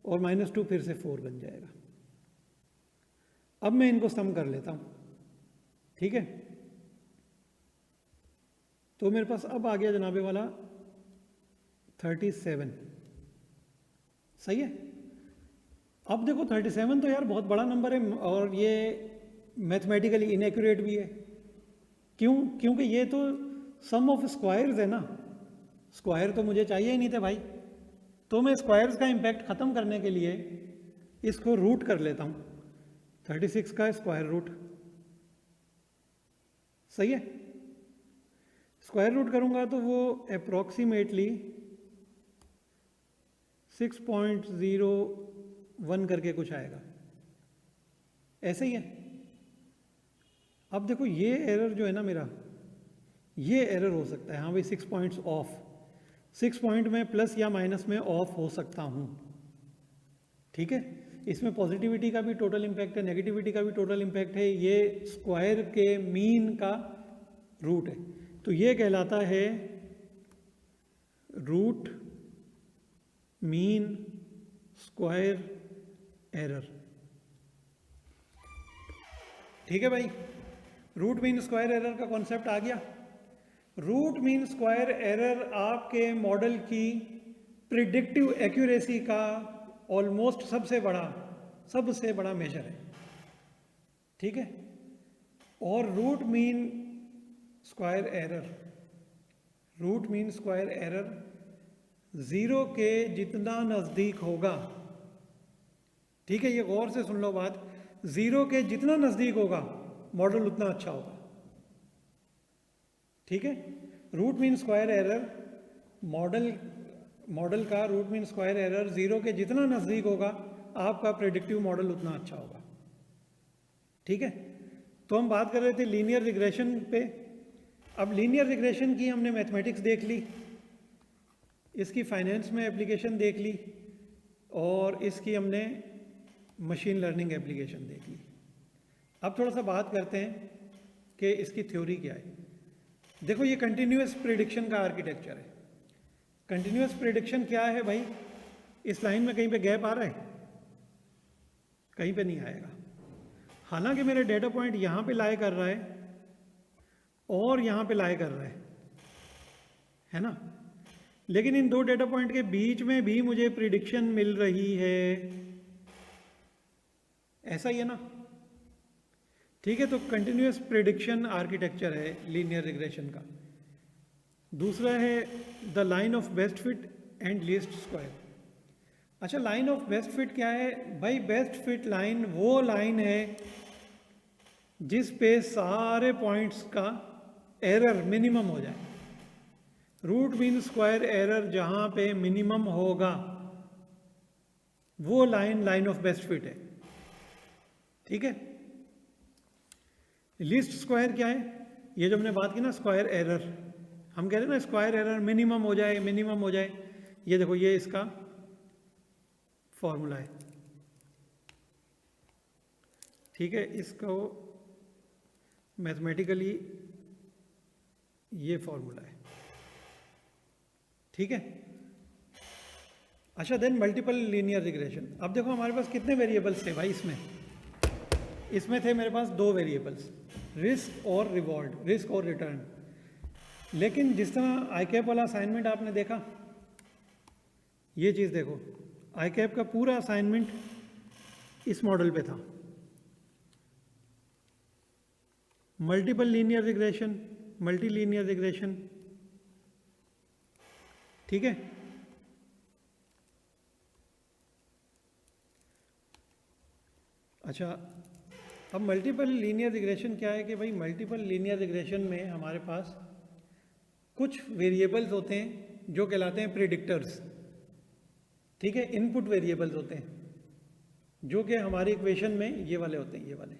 S1: और -2 फिर से 4 बन जाएगा। अब मैं इनको सम कर लेता हूँ, ठीक है। तो मेरे पास अब आ गया जनाबे वाला 37, सही है। अब देखो 37 तो यार बहुत बड़ा नंबर है, और ये मैथमेटिकली इनएक्यूरेट भी है। क्यों? क्योंकि ये तो सम ऑफ स्क्वायर्स है ना, स्क्वायर तो मुझे चाहिए ही नहीं थे भाई। तो मैं स्क्वायर्स का इम्पैक्ट ख़त्म करने के लिए इसको रूट कर लेता हूँ, 36 का स्क्वायर रूट, सही है। स्क्वायर रूट करूँगा तो वो अप्रॉक्सीमेटली 6.01 करके कुछ आएगा, ऐसे ही है। अब देखो ये एरर जो है ना मेरा, ये एरर हो सकता है, हाँ भाई 6 पॉइंट्स ऑफ, 6 पॉइंट में प्लस या माइनस में ऑफ हो सकता हूँ, ठीक है। इसमें पॉजिटिविटी का भी टोटल इम्पैक्ट है, नेगेटिविटी का भी टोटल इम्पैक्ट है, ये स्क्वायर के मीन का रूट है, तो ये कहलाता है रूट मीन स्क्वायर एरर, ठीक है भाई। रूट मीन स्क्वायर एरर का कॉन्सेप्ट आ गया। रूट मीन स्क्वायर एरर आपके मॉडल की प्रिडिक्टिव एक्यूरेसी का ऑलमोस्ट सबसे बड़ा मेजर है, ठीक है। और रूट मीन स्क्वायर एरर 0 के जितना नज़दीक होगा, ठीक है, ये गौर से सुन लो बात, 0 के जितना नज़दीक होगा मॉडल उतना अच्छा होगा, ठीक है। Root mean square error model का रूट मीन स्क्वायर एरर 0 के जितना नज़दीक होगा आपका प्रेडिक्टिव मॉडल उतना अच्छा होगा, ठीक है। तो हम बात कर रहे थे लीनियर रिग्रेशन पे। अब लीनियर रिग्रेशन की हमने मैथमेटिक्स देख ली, इसकी फाइनेंस में एप्लीकेशन देख ली, और इसकी हमने मशीन लर्निंग एप्लीकेशन देख ली। अब थोड़ा सा बात करते हैं कि इसकी थ्योरी क्या है। देखो ये कंटिन्यूअस प्रिडिक्शन का आर्किटेक्चर है। कंटिन्यूअस प्रिडिक्शन क्या है भाई? इस लाइन में कहीं पे गैप आ रहा है? कहीं पे नहीं आएगा। हालांकि मेरे डेटा पॉइंट यहाँ पे लाई कर रहा है और यहाँ पे लाई कर रहा है ना, लेकिन इन दो डेटा पॉइंट के बीच में भी मुझे प्रिडिक्शन मिल रही है, ऐसा ही है ना? ठीक है, तो कंटिन्यूअस प्रिडिक्शन आर्किटेक्चर है लीनियर रिग्रेशन का। दूसरा है the line of best fit and least square. अच्छा, लाइन ऑफ बेस्ट फिट क्या है भाई? बेस्ट फिट लाइन वो लाइन है जिस पे सारे पॉइंट्स का एरर मिनिमम हो जाए। रूट मीन स्क्वायर एरर जहां पे मिनिमम होगा वो लाइन ऑफ बेस्ट फिट है। ठीक है, लीस्ट स्क्वायर क्या है? ये जो हमने बात की ना स्क्वायर एरर, हम कह रहे हैं ना स्क्वायर एरर मिनिमम हो जाए, मिनिमम हो जाए। ये देखो, ये इसका फॉर्मूला है। ठीक है, इसको मैथमेटिकली ये फॉर्मूला है। ठीक है, अच्छा, देन मल्टीपल लीनियर रिग्रेशन। अब देखो हमारे पास कितने वेरिएबल्स थे भाई इसमें थे मेरे पास दो वेरिएबल्स, रिस्क और रिवॉर्ड, रिस्क और रिटर्न। लेकिन जिस तरह आई कैप वाला असाइनमेंट आपने देखा, ये चीज़ देखो, आई कैप का पूरा असाइनमेंट इस मॉडल पे था, multiple linear regression, multi linear regression. ठीक है, अच्छा, अब मल्टीपल लीनियर रिग्रेशन क्या है कि भाई मल्टीपल लीनियर रिग्रेशन में हमारे पास कुछ वेरिएबल्स होते हैं जो कहलाते हैं प्रिडिक्टर्स। ठीक है, इनपुट वेरिएबल्स होते हैं जो कि हमारी इक्वेशन में ये वाले होते हैं, ये वाले,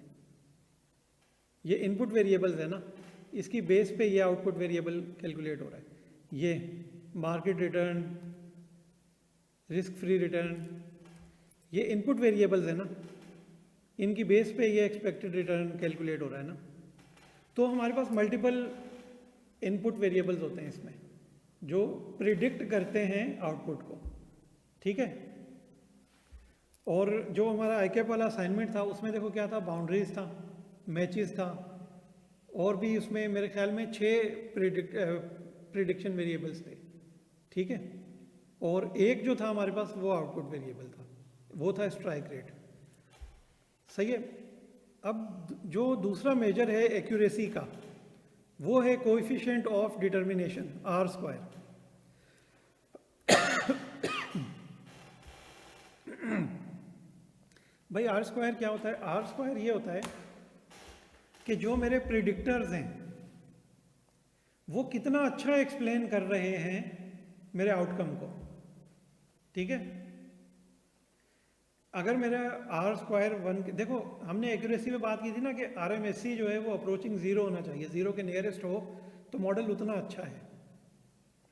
S1: ये इनपुट वेरिएबल्स है ना, इसकी बेस पे ये आउटपुट वेरिएबल कैलकुलेट हो रहा है। ये market return, risk free return, ये इनपुट वेरिएबल्स है ना, इनकी बेस पे ये एक्सपेक्टेड रिटर्न कैलकुलेट हो रहा है ना। तो हमारे पास मल्टीपल इनपुट वेरिएबल्स होते हैं इसमें जो प्रिडिक्ट करते हैं आउटपुट को। ठीक है, और जो हमारा आईकैप वाला असाइनमेंट था उसमें देखो क्या था, बाउंड्रीज था, मैचेस था, और भी उसमें मेरे ख्याल में 6 प्रिडिक्शन वेरिएबल्स थे। ठीक है, और एक जो था हमारे पास वो आउटपुट वेरिएबल था, वो था स्ट्राइक रेट। सही है। अब जो दूसरा मेजर है एक्यूरेसी का, वो है coefficient of determination, R square. भाई आर स्क्वायर क्या होता है? आर स्क्वायर ये होता है कि जो मेरे प्रिडिक्टर्स हैं वो कितना अच्छा एक्सप्लेन कर रहे हैं मेरे आउटकम को। ठीक है, अगर मेरा आर स्क्वायर 1, देखो हमने एक्यूरेसी में बात की थी ना कि RMSE जो है वो अप्रोचिंग 0 होना चाहिए, 0 के नियरेस्ट हो तो मॉडल उतना अच्छा है।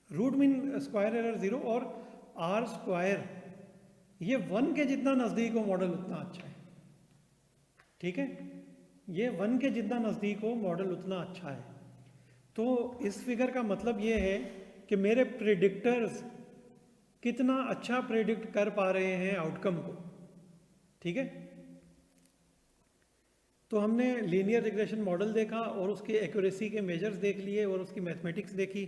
S1: रूट मीन स्क्वायर एरर 0 और आर स्क्वायर ये 1 के जितना नज़दीक हो मॉडल उतना अच्छा है। ठीक है, ये 1 के जितना नज़दीक हो मॉडल उतना अच्छा है। तो इस फिगर का मतलब ये है कि मेरे प्रिडिक्टर्स कितना अच्छा प्रिडिक्ट कर पा रहे हैं आउटकम को। ठीक है, तो हमने लीनियर रिग्रेशन मॉडल देखा और उसके एक्यूरेसी के मेजर्स देख लिए और उसकी मैथमेटिक्स देखी,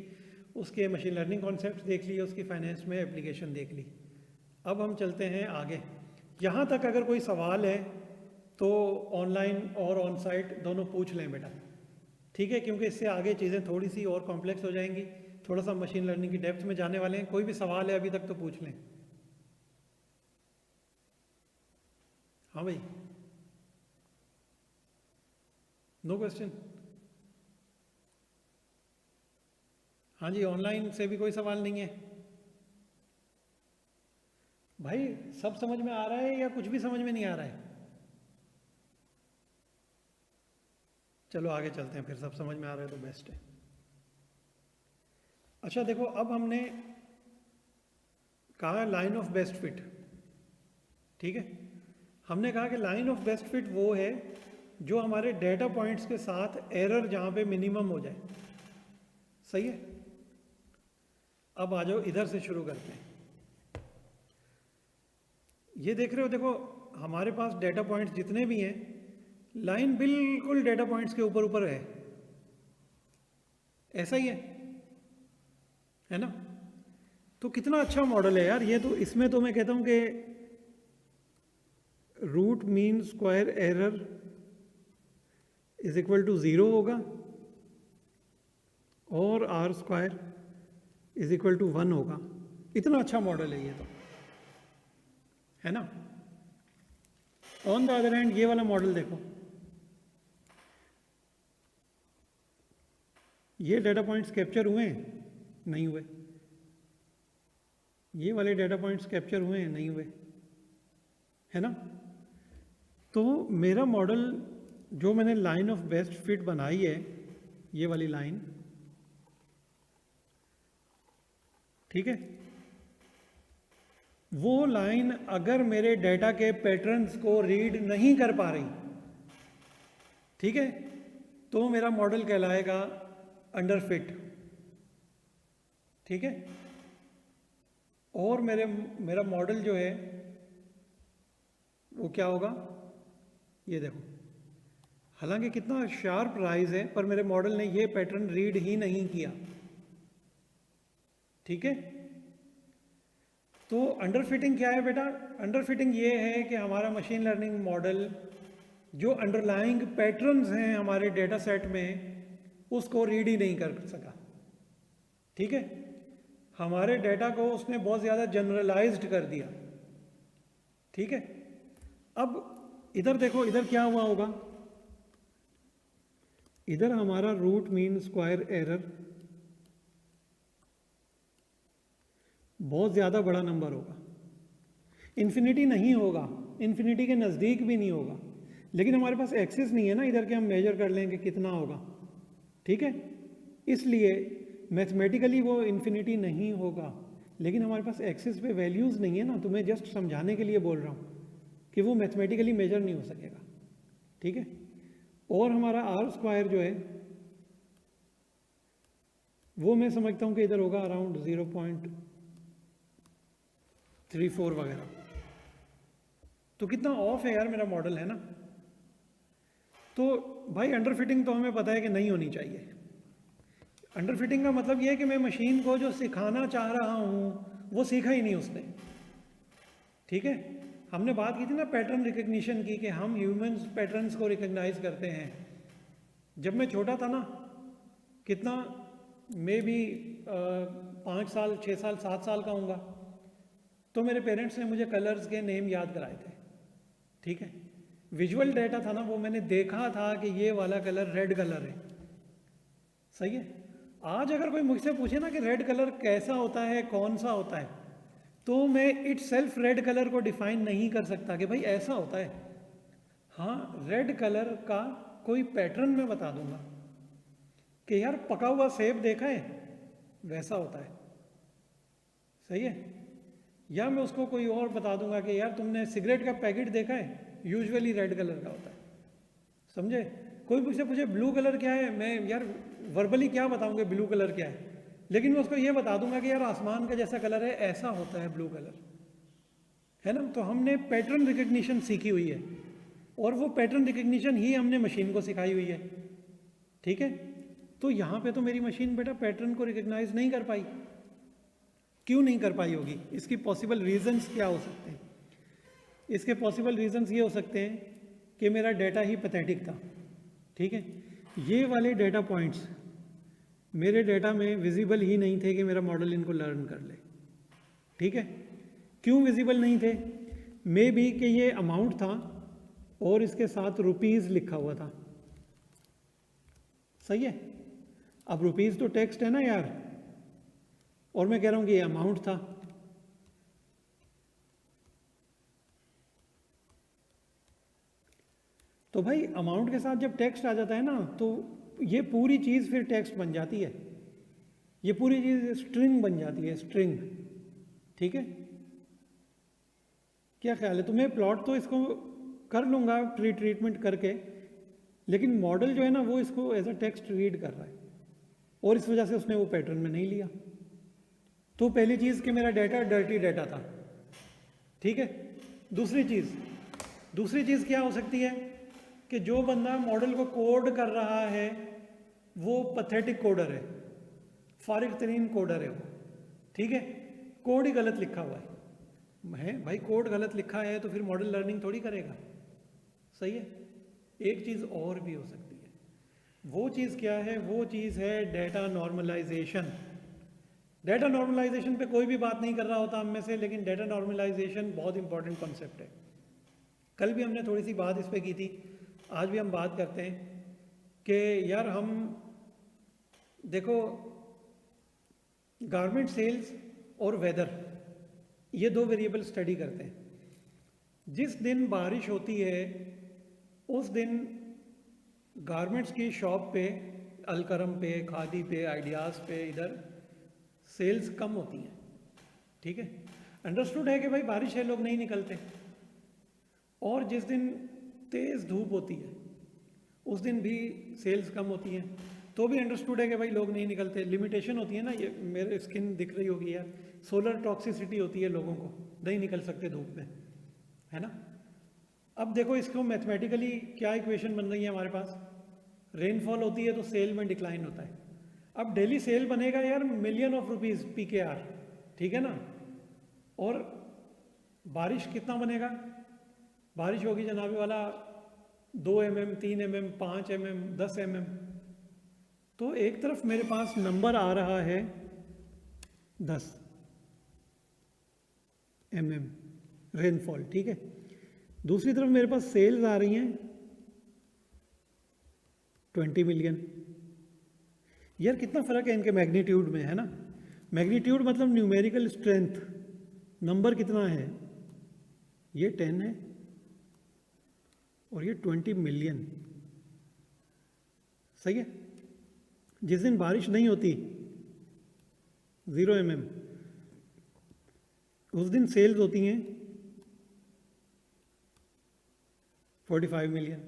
S1: उसके मशीन लर्निंग कॉन्सेप्ट्स देख लिए, उसकी फाइनेंस में एप्लीकेशन देख ली। अब हम चलते हैं आगे। यहाँ तक अगर कोई सवाल है तो ऑनलाइन और ऑन साइट दोनों पूछ लें बेटा। ठीक है, क्योंकि इससे आगे चीज़ें थोड़ी सी और कॉम्प्लेक्स हो जाएंगी, थोड़ा सा मशीन लर्निंग की डेप्थ में जाने वाले हैं। कोई भी सवाल है अभी तक तो पूछ लें। हाँ भाई, नो क्वेश्चन? हाँ जी, ऑनलाइन से भी कोई सवाल नहीं है भाई? सब समझ में आ रहा है या कुछ भी समझ में नहीं आ रहा है? चलो आगे चलते हैं, फिर सब समझ में आ रहा है तो बेस्ट है। अच्छा देखो, अब हमने कहा लाइन ऑफ बेस्ट फिट। ठीक है, हमने कहा कि लाइन ऑफ बेस्ट फिट वो है जो हमारे डेटा पॉइंट्स के साथ एरर जहां पे मिनिमम हो जाए। सही है। अब आ जाओ इधर से शुरू करते हैं। ये देख रहे हो, देखो हमारे पास डेटा पॉइंट्स जितने भी हैं, लाइन बिल्कुल डेटा पॉइंट्स के ऊपर ऊपर है, ऐसा ही है ना। तो कितना अच्छा मॉडल है यार ये। तो इसमें तो मैं कहता हूं कि root mean square error is equal to 0 होगा और R square is equal to 1 होगा। इतना अच्छा मॉडल है ये तो, है ना। ऑन द अदर हैंड ये वाला मॉडल देखो, ये डेटा पॉइंट्स कैप्चर हुए हैं, नहीं हुए। ये वाले डेटा पॉइंट्स कैप्चर हुए हैं, नहीं हुए, है ना। तो मेरा मॉडल जो मैंने लाइन ऑफ बेस्ट फिट बनाई है, ये वाली लाइन, ठीक है, वो लाइन अगर मेरे डेटा के पैटर्न्स को रीड नहीं कर पा रही, ठीक है, तो मेरा मॉडल कहलाएगा अंडर फिट, ठीक है। और मेरा मॉडल जो है वो क्या होगा, ये देखो, हालांकि कितना शार्प राइज है, पर मेरे मॉडल ने ये पैटर्न रीड ही नहीं किया, ठीक है। तो अंडर फिटिंग क्या है बेटा? अंडर फिटिंग ये है कि हमारा मशीन लर्निंग मॉडल जो अंडरलाइंग पैटर्न्स हैं हमारे डेटा सेट में, उसको रीड ही नहीं कर सका, ठीक है। हमारे डेटा को उसने बहुत ज़्यादा जनरलाइज्ड कर दिया, ठीक है। अब इधर देखो, इधर क्या हुआ होगा, इधर हमारा रूट मीन स्क्वायर एरर बहुत ज़्यादा बड़ा नंबर होगा, इन्फिनिटी नहीं होगा, इन्फिनिटी के नज़दीक भी नहीं होगा, लेकिन हमारे पास एक्सेस नहीं है ना इधर के हम मेजर कर लेंगे कितना होगा, ठीक है। इसलिए मैथमेटिकली वो इन्फिनिटी नहीं होगा, लेकिन हमारे पास एक्सेस पे वैल्यूज़ नहीं है ना, तो मैं जस्ट समझाने के लिए बोल रहा हूँ कि वो मैथमेटिकली मेजर नहीं हो सकेगा, ठीक है। और हमारा आर स्क्वायर जो है वो मैं समझता हूँ कि इधर होगा अराउंड 0.34 वगैरह। तो कितना ऑफ है यार मेरा मॉडल, है ना। तो भाई अंडर फिटिंग तो हमें पता है कि नहीं होनी चाहिए। अंडर फिटिंग का मतलब ये है कि मैं मशीन को जो सिखाना चाह रहा हूँ वो सीखा ही नहीं उसने, ठीक है। हमने बात की थी ना पैटर्न रिकग्निशन की, कि हम ह्यूमंस पैटर्न्स को रिकग्नाइज करते हैं। जब मैं छोटा था ना, कितना मैं भी 5 साल 6 साल 7 साल का हूँगा, तो मेरे पेरेंट्स ने मुझे कलर्स के नेम याद कराए थे, ठीक है। विजुअल डेटा था ना, वो मैंने देखा था कि ये वाला कलर रेड कलर है, सही है। आज अगर कोई मुझसे पूछे ना कि रेड कलर कैसा होता है, कौन सा होता है, तो मैं इट सेल्फ रेड कलर को डिफाइन नहीं कर सकता कि भाई ऐसा होता है। हाँ, रेड कलर का कोई पैटर्न मैं बता दूंगा कि यार पका हुआ सेब देखा है, वैसा होता है, सही है। या मैं उसको कोई और बता दूंगा कि यार तुमने सिगरेट का पैकेट देखा है, यूजुअली रेड कलर का होता है, समझे। कोई मुझसे पूछे ब्लू कलर क्या है, मैं यार वर्बली क्या बताऊंगा ब्लू कलर क्या है, लेकिन मैं उसको ये बता दूंगा कि यार आसमान का जैसा कलर है, ऐसा होता है ब्लू कलर, है ना। तो हमने पैटर्न रिकग्निशन सीखी हुई है, और वो पैटर्न रिकग्निशन ही हमने मशीन को सिखाई हुई है, ठीक है। तो यहाँ पे तो मेरी मशीन बेटा पैटर्न को रिकग्नाइज नहीं कर पाई। क्यों नहीं कर पाई होगी? इसकी पॉसिबल रीजंस क्या हो सकते हैं? इसके पॉसिबल रीजंस ये हो सकते हैं कि मेरा डेटा ही पैथेटिक था, ठीक है। ये वाले डेटा पॉइंट्स मेरे डेटा में विजिबल ही नहीं थे कि मेरा मॉडल इनको लर्न कर ले, ठीक है। क्यों विजिबल नहीं थे? मे बी कि ये अमाउंट था और इसके साथ रुपीज़ लिखा हुआ था, सही है। अब रुपीज़ तो टेक्स्ट है ना यार, और मैं कह रहा हूँ कि ये अमाउंट था। तो भाई अमाउंट के साथ जब टेक्स्ट आ जाता है ना, तो ये पूरी चीज़ फिर टेक्स्ट बन जाती है, ये पूरी चीज़ स्ट्रिंग बन जाती है, स्ट्रिंग, ठीक है। क्या ख्याल है तुम्हें? प्लॉट तो इसको कर लूँगा प्री ट्रीटमेंट करके, लेकिन मॉडल जो है ना वो इसको एज अ टेक्स्ट रीड कर रहा है, और इस वजह से उसने वो पैटर्न में नहीं लिया, तो पहली चीज़ कि मेरा डाटा डर्टी डाटा था, ठीक है। दूसरी चीज़ क्या हो सकती है कि जो बंदा मॉडल को कोड कर रहा है वो पैथेटिक कोडर है, फारिग तरीन कोडर है वो, ठीक है। कोड ही गलत लिखा हुआ है भाई, कोड गलत लिखा है तो फिर मॉडल लर्निंग थोड़ी करेगा, सही है। एक चीज़ और भी हो सकती है, वो चीज़ क्या है, वो चीज़ है डाटा नॉर्मलाइजेशन। डाटा नॉर्मलाइजेशन पे कोई भी बात नहीं कर रहा होता हम में से, लेकिन डाटा नॉर्मलाइजेशन बहुत इंपॉर्टेंट कॉन्सेप्ट है। कल भी हमने थोड़ी सी बात इस पे की थी, आज भी हम बात करते हैं कि यार हम देखो गारमेंट सेल्स और वेदर, ये दो वेरिएबल स्टडी करते हैं। जिस दिन बारिश होती है उस दिन गारमेंट्स की शॉप पे, अलकरम पे, खादी पे, आइडियाज़ पे, इधर सेल्स कम होती हैं, ठीक है। अंडरस्टूड है कि भाई बारिश है, लोग नहीं निकलते। और जिस दिन तेज़ धूप होती है उस दिन भी सेल्स कम होती हैं, तो भी अंडरस्टूड है कि भाई लोग नहीं निकलते। लिमिटेशन होती है ना, ये मेरे स्किन दिख रही होगी यार, सोलर टॉक्सिसिटी होती है लोगों को, नहीं निकल सकते धूप में, है ना। अब देखो इसको मैथमेटिकली क्या इक्वेशन बन रही है हमारे पास, रेनफॉल होती है तो सेल में डिक्लाइन होता है। अब डेली सेल बनेगा यार मिलियन ऑफ रुपीज़ PKR, ठीक है ना। और बारिश कितना बनेगा, बारिश होगी जनाबे वाला 2 mm, 3 mm, 5 mm, 10 mm। तो एक तरफ मेरे पास नंबर आ रहा है 10 mm रेनफॉल, ठीक है। दूसरी तरफ मेरे पास सेल्स आ रही हैं 20 मिलियन। यार कितना फ़र्क है इनके मैग्नीट्यूड में, है ना। मैग्नीट्यूड मतलब न्यूमेरिकल स्ट्रेंथ, नंबर कितना है, ये 10 है और ये 20 मिलियन, सही है। जिस दिन बारिश नहीं होती 0 mm, उस दिन सेल्स होती हैं 45 मिलियन,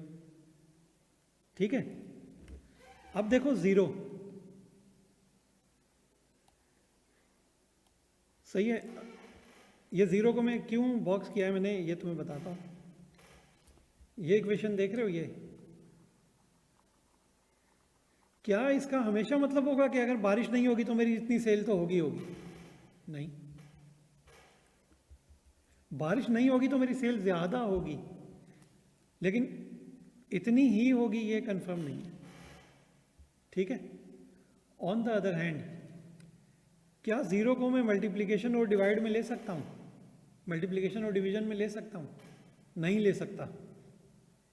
S1: ठीक है। अब देखो 0, सही है। ये 0 को मैं क्यों बॉक्स किया है मैंने, ये तुम्हें बताता हूँ। ये इक्वेशन देख रहे हो, ये क्या इसका हमेशा मतलब होगा कि अगर बारिश नहीं होगी तो मेरी इतनी सेल तो होगी? नहीं, बारिश नहीं होगी तो मेरी सेल ज़्यादा होगी, लेकिन इतनी ही होगी ये कंफर्म नहीं है, ठीक है। ऑन द अदर हैंड, क्या 0 को मैं मल्टीप्लिकेशन और डिवाइड में ले सकता हूँ, मल्टीप्लिकेशन और डिवीजन में ले सकता हूँ? नहीं ले सकता।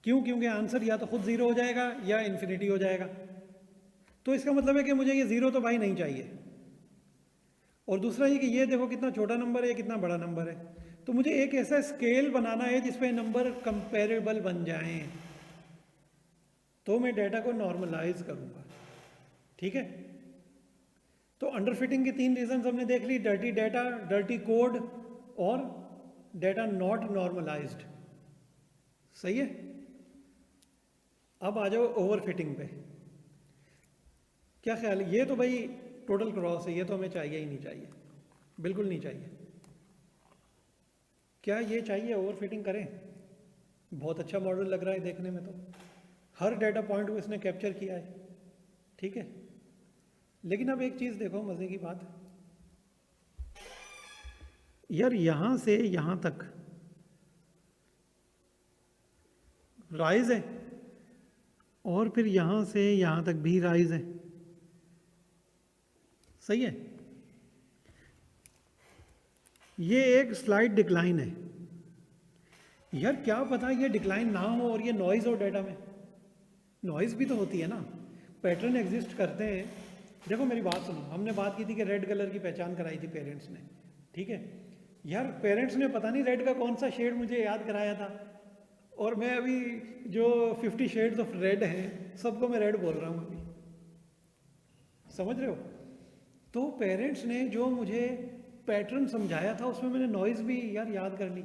S1: क्यों? क्योंकि आंसर या तो खुद 0 हो जाएगा या इन्फिनिटी हो जाएगा। तो इसका मतलब है कि मुझे ये 0 तो भाई नहीं चाहिए। और दूसरा ये कि ये देखो कितना छोटा नंबर है, कितना बड़ा नंबर है। तो मुझे एक ऐसा स्केल बनाना है जिसपे नंबर कंपेरेबल बन जाएं, तो मैं डाटा को नॉर्मलाइज करूँगा, ठीक है। तो अंडरफिटिंग की 3 रीजंस हमने देख ली, डर्टी डाटा, डर्टी कोड और डाटा नॉट नॉर्मलाइज्ड, सही है। अब आ जाओ ओवरफिटिंग पे, क्या ख्याल है? ये तो भाई टोटल क्रॉस है, ये तो हमें चाहिए ही नहीं, चाहिए बिल्कुल नहीं चाहिए। क्या ये चाहिए ओवरफिटिंग करें? बहुत अच्छा मॉडल लग रहा है देखने में, तो हर डाटा पॉइंट को इसने कैप्चर किया है, ठीक है। लेकिन अब एक चीज़ देखो, मज़े की बात यार, यहां से यहां तक राइज है और फिर यहां से यहां तक भी राइज है, सही है। ये एक स्लाइड डिक्लाइन है। यार क्या पता ये डिक्लाइन ना हो और ये नॉइज हो डाटा में। नॉइज भी तो होती है ना, पैटर्न एग्जिस्ट करते हैं। देखो मेरी बात सुनो, हमने बात की थी कि रेड कलर की पहचान कराई थी पेरेंट्स ने, ठीक है। यार पेरेंट्स ने पता नहीं रेड का कौन सा शेड मुझे याद कराया था, और मैं अभी जो 50 शेड्स ऑफ रेड हैं सबको मैं रेड बोल रहा हूँ अभी, समझ रहे हो। तो पेरेंट्स ने जो मुझे पैटर्न समझाया था उसमें मैंने नॉइज भी यार याद कर ली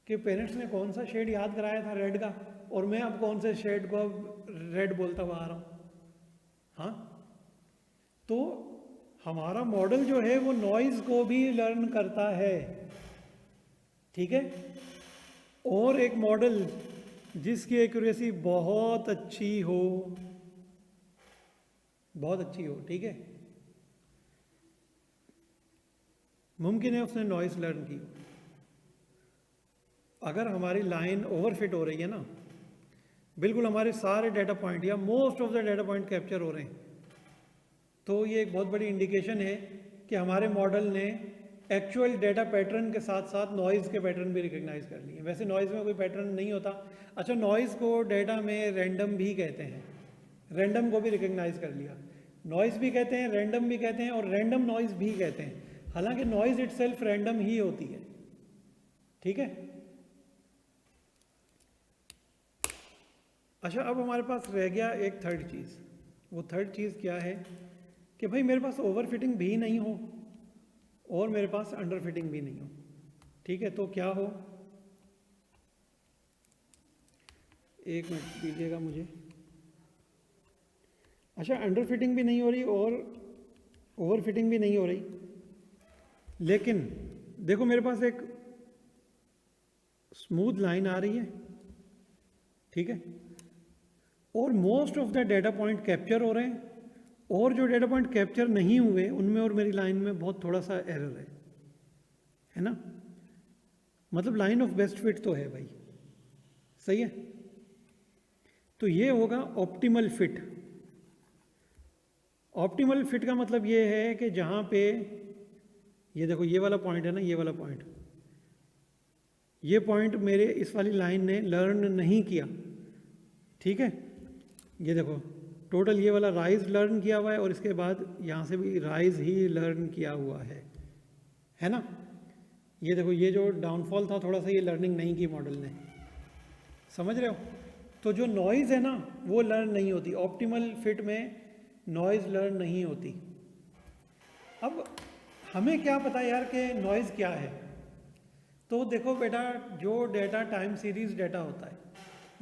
S1: कि पेरेंट्स ने कौन सा शेड याद कराया था रेड का, और मैं अब कौन से शेड को अब रेड बोलता हुआ आ रहा हूँ। हाँ, तो हमारा मॉडल जो है वो नॉइज़ को भी लर्न करता है, ठीक है। और एक मॉडल जिसकी एक्यूरेसी बहुत अच्छी हो, बहुत अच्छी हो, ठीक है, मुमकिन है उसने नॉइज़ लर्न की। अगर हमारी लाइन ओवरफिट हो रही है ना, बिल्कुल हमारे सारे डाटा पॉइंट या most of the data point capture हो रहे हैं, तो ये एक बहुत बड़ी इंडिकेशन है कि हमारे मॉडल ने एक्चुअल डेटा पैटर्न के साथ साथ नॉइज़ के पैटर्न भी रिकग्नाइज कर लिए। वैसे नॉइज़ में कोई पैटर्न नहीं होता। अच्छा, नॉइज़ को डेटा में रैंडम भी कहते हैं, रैंडम को भी रिकग्नाइज कर लिया। नॉइज़ भी कहते हैं, रैंडम भी कहते हैं और रैंडम नॉइज़ भी कहते हैं, हालांकि नॉइज़ इटसेल्फ रैंडम ही होती है, ठीक है। अच्छा, अब हमारे पास रह गया एक थर्ड चीज़। वो थर्ड चीज़ क्या है कि भाई मेरे पास ओवर फिटिंग भी नहीं हो और मेरे पास अंडर फिटिंग भी नहीं हो, ठीक है। तो क्या हो, एक मिनट दीजिएगा मुझे। अच्छा, अंडर फिटिंग भी नहीं हो रही और ओवर फिटिंग भी नहीं हो रही, लेकिन देखो मेरे पास एक स्मूथ लाइन आ रही है, ठीक है, और most of the data point capture हो रहे हैं, और जो डेटा पॉइंट कैप्चर नहीं हुए उनमें और मेरी लाइन में बहुत थोड़ा सा एरर है ना। मतलब लाइन ऑफ बेस्ट फिट तो है भाई, सही है। तो ये होगा ऑप्टिमल फिट। ऑप्टिमल फिट का मतलब ये है कि जहाँ पे ये देखो ये वाला पॉइंट है ना, ये वाला पॉइंट, ये पॉइंट मेरे इस वाली लाइन ने लर्न नहीं किया, ठीक है। ये देखो टोटल ये वाला राइज लर्न किया हुआ है और इसके बाद यहाँ से भी राइज ही लर्न किया हुआ है ना। ये देखो ये जो डाउनफॉल था थोड़ा सा, ये लर्निंग नहीं की मॉडल ने, समझ रहे हो। तो जो नॉइज़ है ना वो लर्न नहीं होती, ऑप्टिमल फिट में नॉइज़ लर्न नहीं होती। अब हमें क्या पता यार कि नॉइज़ क्या है। तो देखो बेटा, जो डेटा टाइम सीरीज डेटा होता है,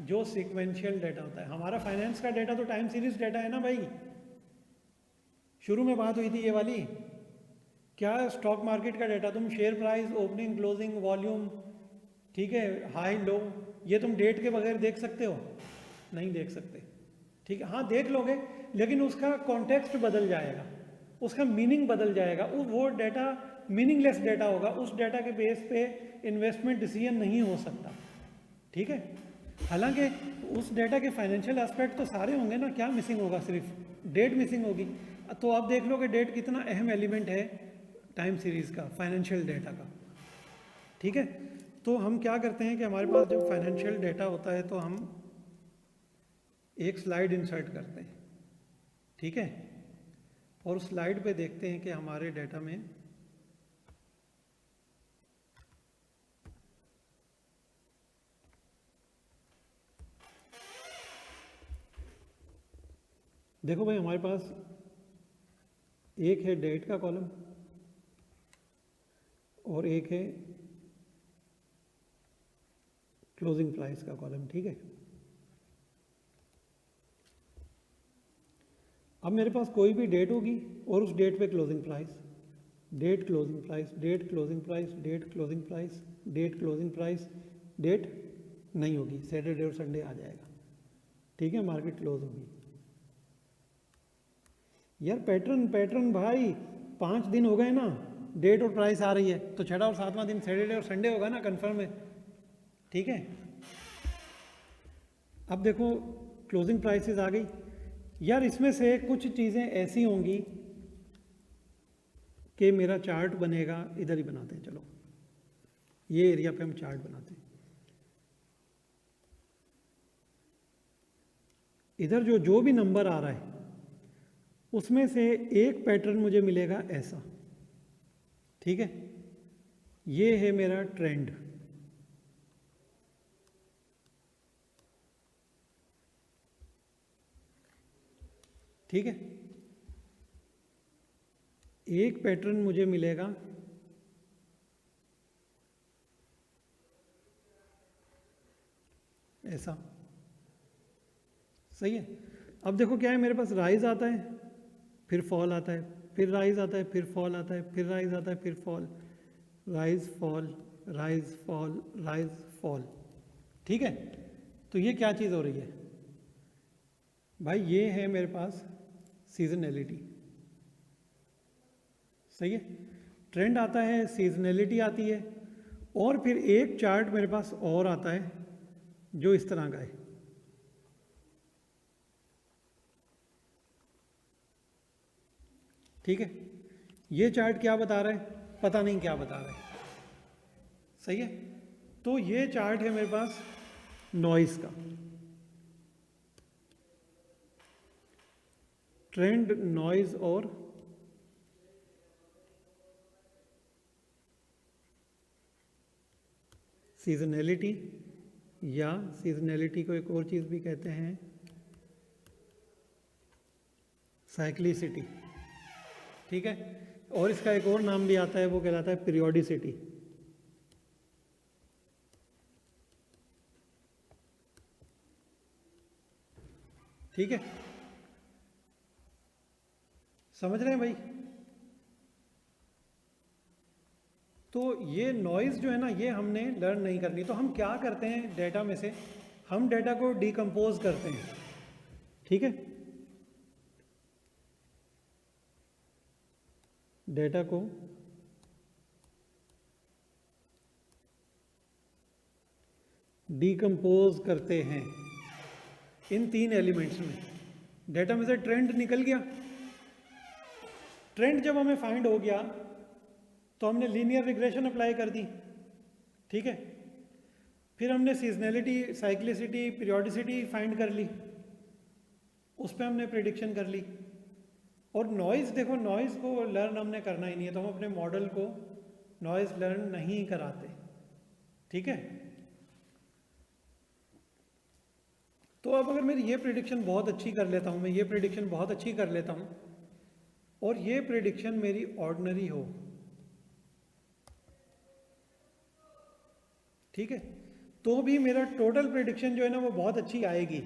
S1: जो सीक्वेंशियल डेटा होता है, हमारा फाइनेंस का डेटा तो टाइम सीरीज डेटा है ना भाई। शुरू में बात हुई थी ये वाली, क्या स्टॉक मार्केट का डेटा, तुम share price, opening, closing, volume, ठीक है, हाई लो, ये तुम डेट के बगैर देख सकते हो? नहीं देख सकते, ठीक है। हाँ देख लोगे, लेकिन उसका कॉन्टेक्स्ट बदल जाएगा, उसका मीनिंग बदल जाएगा, वो डेटा मीनिंगलेस डेटा होगा, उस डेटा के बेस पे इन्वेस्टमेंट डिसीजन नहीं हो सकता, ठीक है। हालांकि उस डेटा के फाइनेंशियल एस्पेक्ट तो सारे होंगे ना, क्या मिसिंग होगा, सिर्फ डेट मिसिंग होगी। तो आप देख लो कि डेट कितना अहम एलिमेंट है टाइम सीरीज का, फाइनेंशियल डेटा का, ठीक है। तो हम क्या करते हैं कि हमारे पास जब फाइनेंशियल डेटा होता है तो हम एक स्लाइड इंसर्ट करते हैं, ठीक है, और उस स्लाइड पे देखते हैं कि हमारे डेटा में देखो भाई हमारे पास एक है डेट का कॉलम और एक है क्लोजिंग प्राइस का कॉलम, ठीक है। अब मेरे पास कोई भी डेट होगी और उस डेट पे closing price, date closing price, date closing price, date closing price, date closing price, date नहीं होगी, सैटरडे और संडे आ जाएगा, ठीक है, मार्केट क्लोज होगी। यार पैटर्न भाई, 5 दिन हो गए ना, डेट और प्राइस आ रही है, तो छठा और सातवां दिन सैटरडे और संडे होगा ना, कंफर्म है, ठीक है। अब देखो क्लोजिंग प्राइसेस आ गई। यार इसमें से कुछ चीज़ें ऐसी होंगी कि मेरा चार्ट बनेगा, इधर ही बनाते हैं, चलो ये एरिया पे हम चार्ट बनाते हैं। इधर जो भी नंबर आ रहा है उसमें से एक पैटर्न मुझे मिलेगा ऐसा, ठीक है, ये है मेरा ट्रेंड, ठीक है। एक पैटर्न मुझे मिलेगा ऐसा, सही है। अब देखो क्या है, मेरे पास राइज आता है, फिर फॉल आता है, फिर राइज आता है, फिर फॉल आता है, फिर राइज आता है, फिर fall, rise fall, rise fall, rise fall. ठीक है, तो ये क्या चीज़ हो रही है भाई? ये है मेरे पास सीजनैलिटी। सही है, ट्रेंड आता है, सीजनैलिटी आती है, और फिर एक चार्ट मेरे पास और आता है जो इस तरह का है। ठीक है, ये चार्ट क्या बता रहा है? पता नहीं क्या बता रहा है। सही है, तो ये चार्ट है मेरे पास नॉइस का, ट्रेंड, नॉइज और सीजनैलिटी, या सीजनैलिटी को एक और चीज़ भी कहते हैं साइक्लिसिटी। ठीक है, और इसका एक और नाम भी आता है, वो कहलाता है पीरियोडिसिटी। ठीक है, समझ रहे हैं भाई? तो ये नॉइज जो है ना, ये हमने लर्न नहीं करनी। तो हम क्या करते हैं डेटा में से? हम डेटा को डिकम्पोज करते हैं। ठीक है, डेटा को डिकम्पोज करते हैं इन 3 एलिमेंट्स में। डेटा में से ट्रेंड निकल गया, ट्रेंड जब हमें फाइंड हो गया तो हमने लीनियर रिग्रेशन अप्लाई कर दी। ठीक है, फिर हमने सीजनैलिटी, साइक्लिसिटी, पीरियोडिसिटी फाइंड कर ली, उस पर हमने प्रिडिक्शन कर ली। और नॉइज़, देखो नॉइज़ को लर्न हमने करना ही नहीं है, तो हम अपने मॉडल को नॉइज़ लर्न नहीं कराते। ठीक है, तो अब अगर मेरी ये प्रिडिक्शन बहुत अच्छी कर लेता हूँ, मैं ये प्रिडिक्शन बहुत अच्छी कर लेता हूँ, और ये प्रिडिक्शन मेरी ऑर्डिनरी हो, ठीक है, तो भी मेरा टोटल प्रिडिक्शन जो है ना वो बहुत अच्छी आएगी।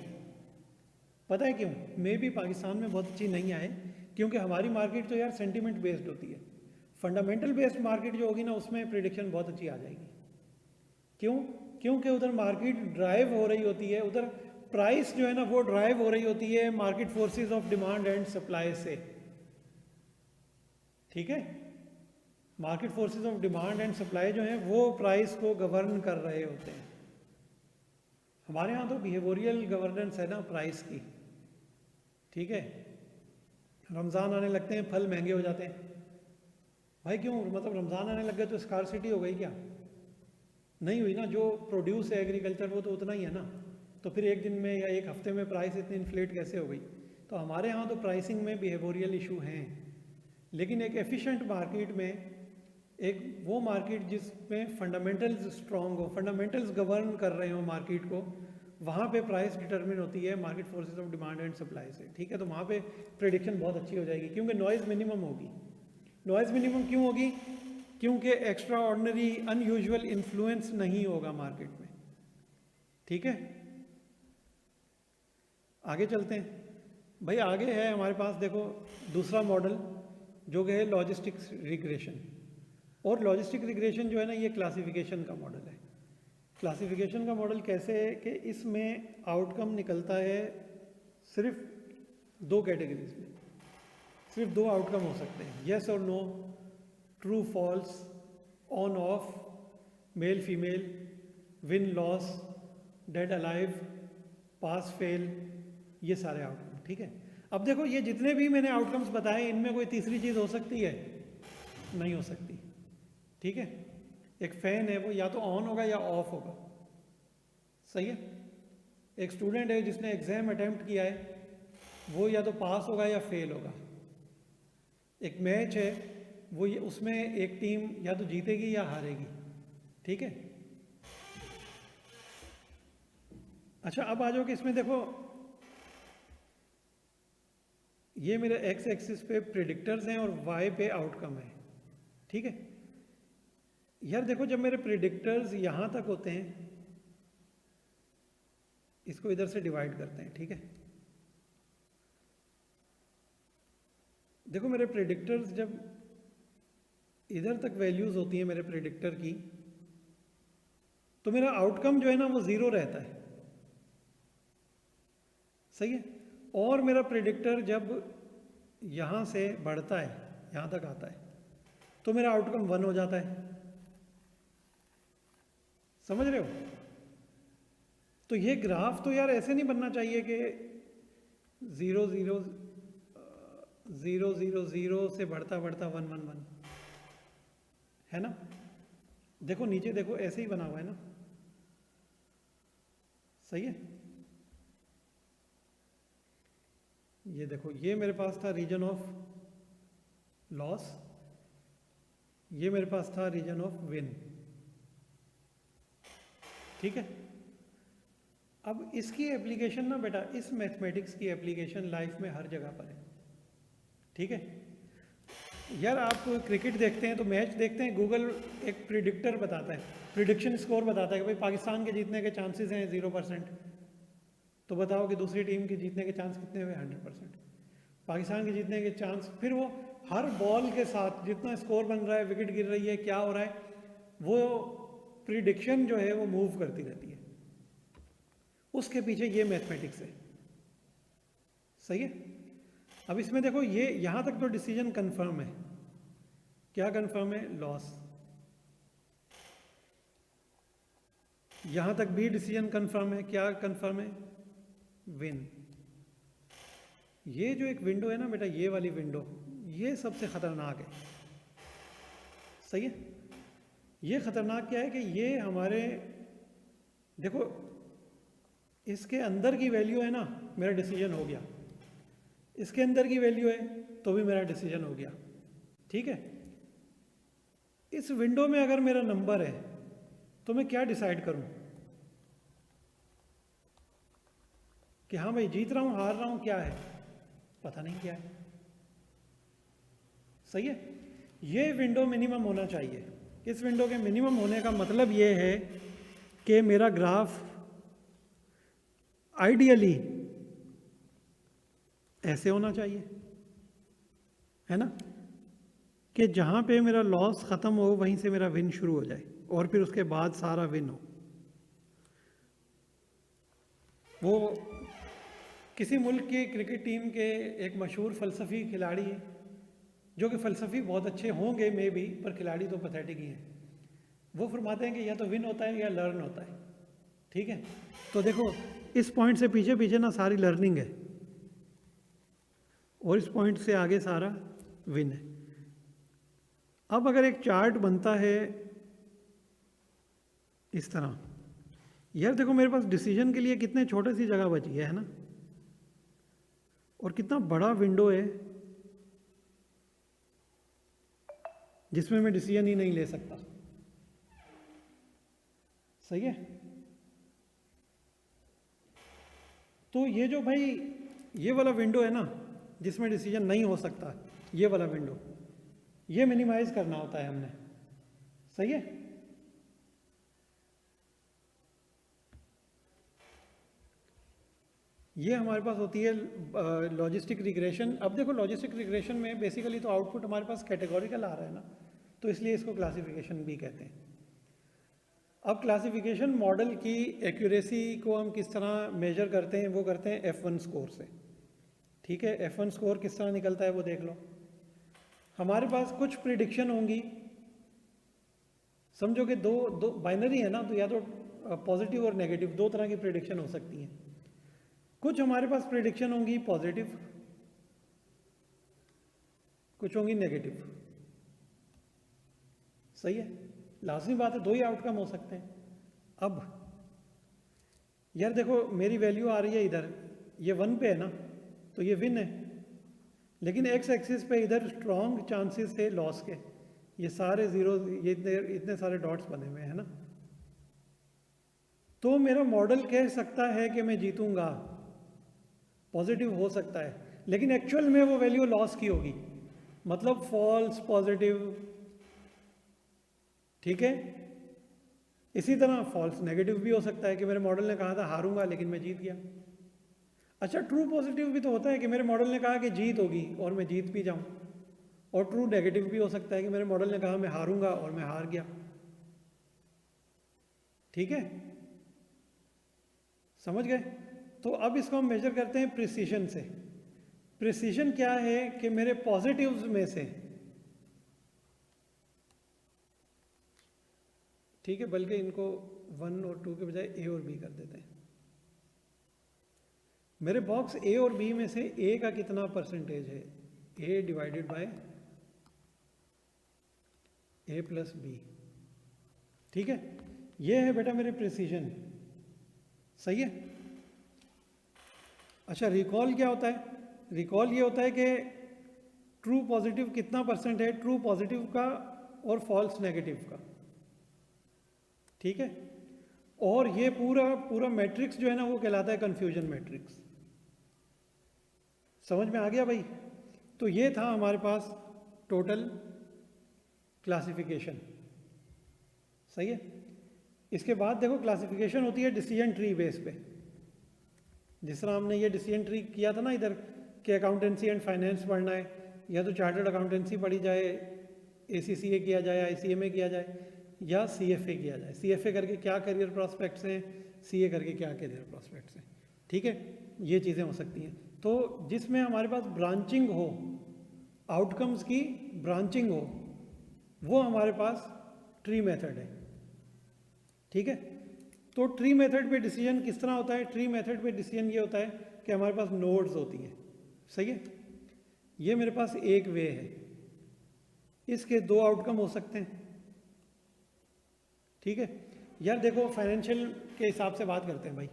S1: पता है क्यों? मे भी पाकिस्तान में बहुत अच्छी नहीं आए, क्योंकि हमारी मार्केट तो यार सेंटीमेंट बेस्ड होती है। फंडामेंटल बेस्ड मार्केट जो होगी ना, उसमें प्रिडिक्शन बहुत अच्छी आ जाएगी। क्यों? क्योंकि उधर मार्केट ड्राइव हो रही होती है, उधर प्राइस जो है ना वो ड्राइव हो रही होती है market forces of demand and supply से। ठीक है, market forces of demand and supply जो है वो प्राइस को गवर्न कर रहे होते हैं। हमारे यहाँ तो बिहेवियरल गवर्नेंस है ना प्राइस की। ठीक है, रमज़ान आने लगते हैं, फल महंगे हो जाते हैं। भाई क्यों? मतलब रमज़ान आने लग गए तो स्कार्सिटी हो गई क्या? नहीं हुई ना, जो प्रोड्यूस है एग्रीकल्चर वो तो उतना ही है ना, तो फिर एक दिन में या एक हफ्ते में प्राइस इतनी इन्फ्लेट कैसे हो गई? तो हमारे यहाँ तो प्राइसिंग में बिहेवियरल इशू हैं, लेकिन एक एफिशिएंट मार्केट में, एक वो मार्केट जिसमें फंडामेंटल्स स्ट्रॉन्ग हो, फंडामेंटल्स गवर्न कर रहे हो मार्केट को, वहाँ पे प्राइस डिटरमिन होती है market forces of demand and supply से। ठीक है, तो वहाँ पे प्रेडिक्शन बहुत अच्छी हो जाएगी, क्योंकि नॉइज़ मिनिमम होगी। नॉइज़ मिनिमम क्यों होगी? क्योंकि एक्स्ट्रा ऑर्डिनरी अनयूजुअल इन्फ्लुएंस नहीं होगा मार्केट में। ठीक है, आगे चलते हैं भाई। आगे है हमारे पास, देखो दूसरा मॉडल जो कि है लॉजिस्टिक्स रिग्रेशन। और लॉजिस्टिक रिग्रेशन जो है ना, ये क्लासिफिकेशन का मॉडल है। क्लासिफिकेशन का मॉडल कैसे है कि इसमें आउटकम निकलता है सिर्फ 2 कैटेगरीज में, सिर्फ 2 आउटकम हो सकते हैं, येस और no, true false, on off, male female, win loss, dead alive, pass fail, ये सारे आउटकम। ठीक है, अब देखो ये जितने भी मैंने आउटकम्स बताए, इनमें कोई तीसरी चीज़ हो सकती है? नहीं हो सकती। ठीक है, एक फैन है वो या तो ऑन होगा या ऑफ होगा। सही है, एक स्टूडेंट है जिसने एग्जाम अटेम्प्ट किया है, वो या तो पास होगा या फेल होगा। एक मैच है, वो उसमें एक टीम या तो जीतेगी या हारेगी। ठीक है, अच्छा अब आ जाओ कि इसमें देखो, ये मेरे एक्स एक्सिस पे प्रिडिक्टर्स हैं और वाई पे आउटकम है। ठीक है यार, देखो जब मेरे प्रिडिक्टर्स यहाँ तक होते हैं, इसको इधर से डिवाइड करते हैं। ठीक है, देखो मेरे प्रेडिक्टर्स जब इधर तक वैल्यूज होती हैं मेरे प्रेडिक्टर की, तो मेरा आउटकम जो है ना वो 0 रहता है, सही है। और मेरा प्रेडिक्टर जब यहाँ से बढ़ता है, यहाँ तक आता है, तो मेरा आउटकम 1 हो जाता है। समझ रहे हो? तो ये ग्राफ तो यार ऐसे नहीं बनना चाहिए कि 0 0 0 0 0 से बढ़ता बढ़ता 1 1 1, है ना। देखो नीचे देखो, ऐसे ही बना हुआ है ना, सही है। ये देखो, ये मेरे पास था रीजन ऑफ लॉस, ये मेरे पास था रीजन ऑफ विन, ठीक है। अब इसकी एप्लीकेशन ना बेटा, इस मैथमेटिक्स की एप्लीकेशन लाइफ में हर जगह पर है, ठीक है। यार आप क्रिकेट देखते हैं तो मैच देखते हैं, गूगल एक प्रिडिक्टर बताता है, प्रिडिक्शन स्कोर बताता है कि भाई पाकिस्तान के जीतने के चांसेस हैं 0%, तो बताओ कि दूसरी टीम के जीतने के चांस कितने हुए? 100%। पाकिस्तान के जीतने के चांस, फिर वो हर बॉल के साथ जितना स्कोर बन रहा है, विकेट गिर रही है, क्या हो रहा है, वो प्रिडिक्शन जो है वो मूव करती रहती है। उसके पीछे ये मैथमेटिक्स है, सही है। अब इसमें देखो, ये यहां तक तो डिसीजन कंफर्म है। क्या कंफर्म है? लॉस। यहां तक भी डिसीजन कंफर्म है। क्या कंफर्म है? विन। ये जो एक विंडो है ना बेटा, ये वाली विंडो, ये सबसे खतरनाक है, सही है। ये खतरनाक क्या है कि ये हमारे, देखो इसके अंदर की वैल्यू है ना, मेरा डिसीजन हो गया, इसके अंदर की वैल्यू है तो भी मेरा डिसीजन हो गया, ठीक है। इस विंडो में अगर मेरा नंबर है तो मैं क्या डिसाइड करूं कि हाँ भाई जीत रहा हूं, हार रहा हूं, क्या है, पता नहीं क्या है, सही है। ये विंडो मिनिमम होना चाहिए। इस विंडो के मिनिमम होने का मतलब ये है कि मेरा ग्राफ आइडियली ऐसे होना चाहिए, है ना, कि जहां पे मेरा लॉस खत्म हो वहीं से मेरा विन शुरू हो जाए और फिर उसके बाद सारा विन हो। वो किसी मुल्क की क्रिकेट टीम के एक मशहूर फ़लसफ़ी खिलाड़ी है, जो कि फ़लसफ़ी बहुत अच्छे होंगे मे बी, पर खिलाड़ी तो पैथेटिक ही हैं। वो फरमाते हैं कि या तो विन होता है या लर्न होता है, ठीक है। तो देखो इस पॉइंट से पीछे पीछे ना सारी लर्निंग है और इस पॉइंट से आगे सारा विन है। अब अगर एक चार्ट बनता है इस तरह, यार देखो मेरे पास डिसीजन के लिए कितने छोटे सी जगह बची है ना, और कितना बड़ा विंडो है जिसमें मैं डिसीजन ही नहीं ले सकता, सही है। तो ये जो भाई ये वाला विंडो है ना जिसमें डिसीजन नहीं हो सकता, ये वाला विंडो, ये मिनिमाइज करना होता है हमने, सही है। ये हमारे पास होती है लॉजिस्टिक रिग्रेशन। अब देखो लॉजिस्टिक रिग्रेशन में बेसिकली तो आउटपुट हमारे पास कैटेगोरिकल आ रहा है ना, तो इसलिए इसको क्लासिफिकेशन भी कहते हैं। अब क्लासिफिकेशन मॉडल की एक्यूरेसी को हम किस तरह मेजर करते हैं, वो करते हैं F1 स्कोर से, ठीक है। F1 स्कोर किस तरह निकलता है वो देख लो। हमारे पास कुछ प्रिडिक्शन होंगी, समझो कि दो बाइनरी है ना, तो या तो पॉजिटिव और नेगेटिव, दो तरह की प्रिडिक्शन हो सकती हैं। कुछ हमारे पास प्रिडिक्शन होंगी पॉजिटिव, कुछ होंगी नेगेटिव, सही है। लाजमी बात है दो ही आउटकम हो सकते हैं। अब यार देखो मेरी वैल्यू आ रही है इधर, ये 1 पे है ना, तो ये विन है, लेकिन एक्स एक्सिस पे इधर स्ट्रॉन्ग चांसेस थे लॉस के, ये सारे जीरो, ये इतने सारे डॉट्स बने हुए हैं ना, तो मेरा मॉडल कह सकता है कि मैं जीतूंगा, पॉजिटिव हो सकता है, लेकिन एक्चुअल में वो वैल्यू लॉस की होगी, मतलब फॉल्स पॉजिटिव, ठीक है। इसी तरह फॉल्स नेगेटिव भी हो सकता है कि मेरे मॉडल ने कहा था हारूंगा लेकिन मैं जीत गया। अच्छा, ट्रू पॉजिटिव भी तो होता है कि मेरे मॉडल ने कहा कि जीत होगी और मैं जीत भी जाऊं, और ट्रू नेगेटिव भी हो सकता है कि मेरे मॉडल ने कहा मैं हारूंगा और मैं हार गया। ठीक है, समझ गए? तो अब इसको हम मेजर करते हैं प्रिसीशन से। प्रिसीशन क्या है कि मेरे पॉजिटिव्स में से, ठीक है, बल्कि इनको 1 और 2 के बजाय ए और बी कर देते हैं। मेरे बॉक्स ए और बी में से ए का कितना परसेंटेज है, A divided by A plus B. ठीक है, ये है बेटा मेरे प्रिसीजन। सही है। अच्छा, रिकॉल क्या होता है? रिकॉल ये होता है कि ट्रू पॉजिटिव कितना परसेंट है ट्रू पॉजिटिव का और फॉल्स नेगेटिव का। ठीक है, और ये पूरा पूरा मैट्रिक्स जो है ना वो कहलाता है कंफ्यूजन मैट्रिक्स। समझ में आ गया भाई? तो ये था हमारे पास टोटल क्लासिफिकेशन। सही है। इसके बाद देखो क्लासिफिकेशन होती है डिसीजन ट्री बेस पे। जिस तरह हमने ये डिसीजन ट्री किया था ना इधर कि अकाउंटेंसी एंड फाइनेंस पढ़ना है, या तो चार्टर्ड अकाउंटेंसी पढ़ी जाए, ACCA किया जाए, ICMA किया जाए, या CFA किया जाए। CFA करके क्या करियर प्रॉस्पेक्ट्स हैं, CA करके क्या करियर प्रॉस्पेक्ट्स हैं। ठीक है, ये चीज़ें हो सकती हैं। तो जिसमें हमारे पास ब्रांचिंग हो, आउटकम्स की ब्रांचिंग हो, वो हमारे पास ट्री मेथड है। ठीक है, तो ट्री मेथड पे डिसीजन किस तरह होता है? ट्री मेथड पे डिसीजन ये होता है कि हमारे पास नोड्स होती हैं। सही है, ये मेरे पास एक वे है, इसके 2 आउटकम हो सकते हैं। ठीक है यार, देखो फाइनेंशियल के हिसाब से बात करते हैं भाई।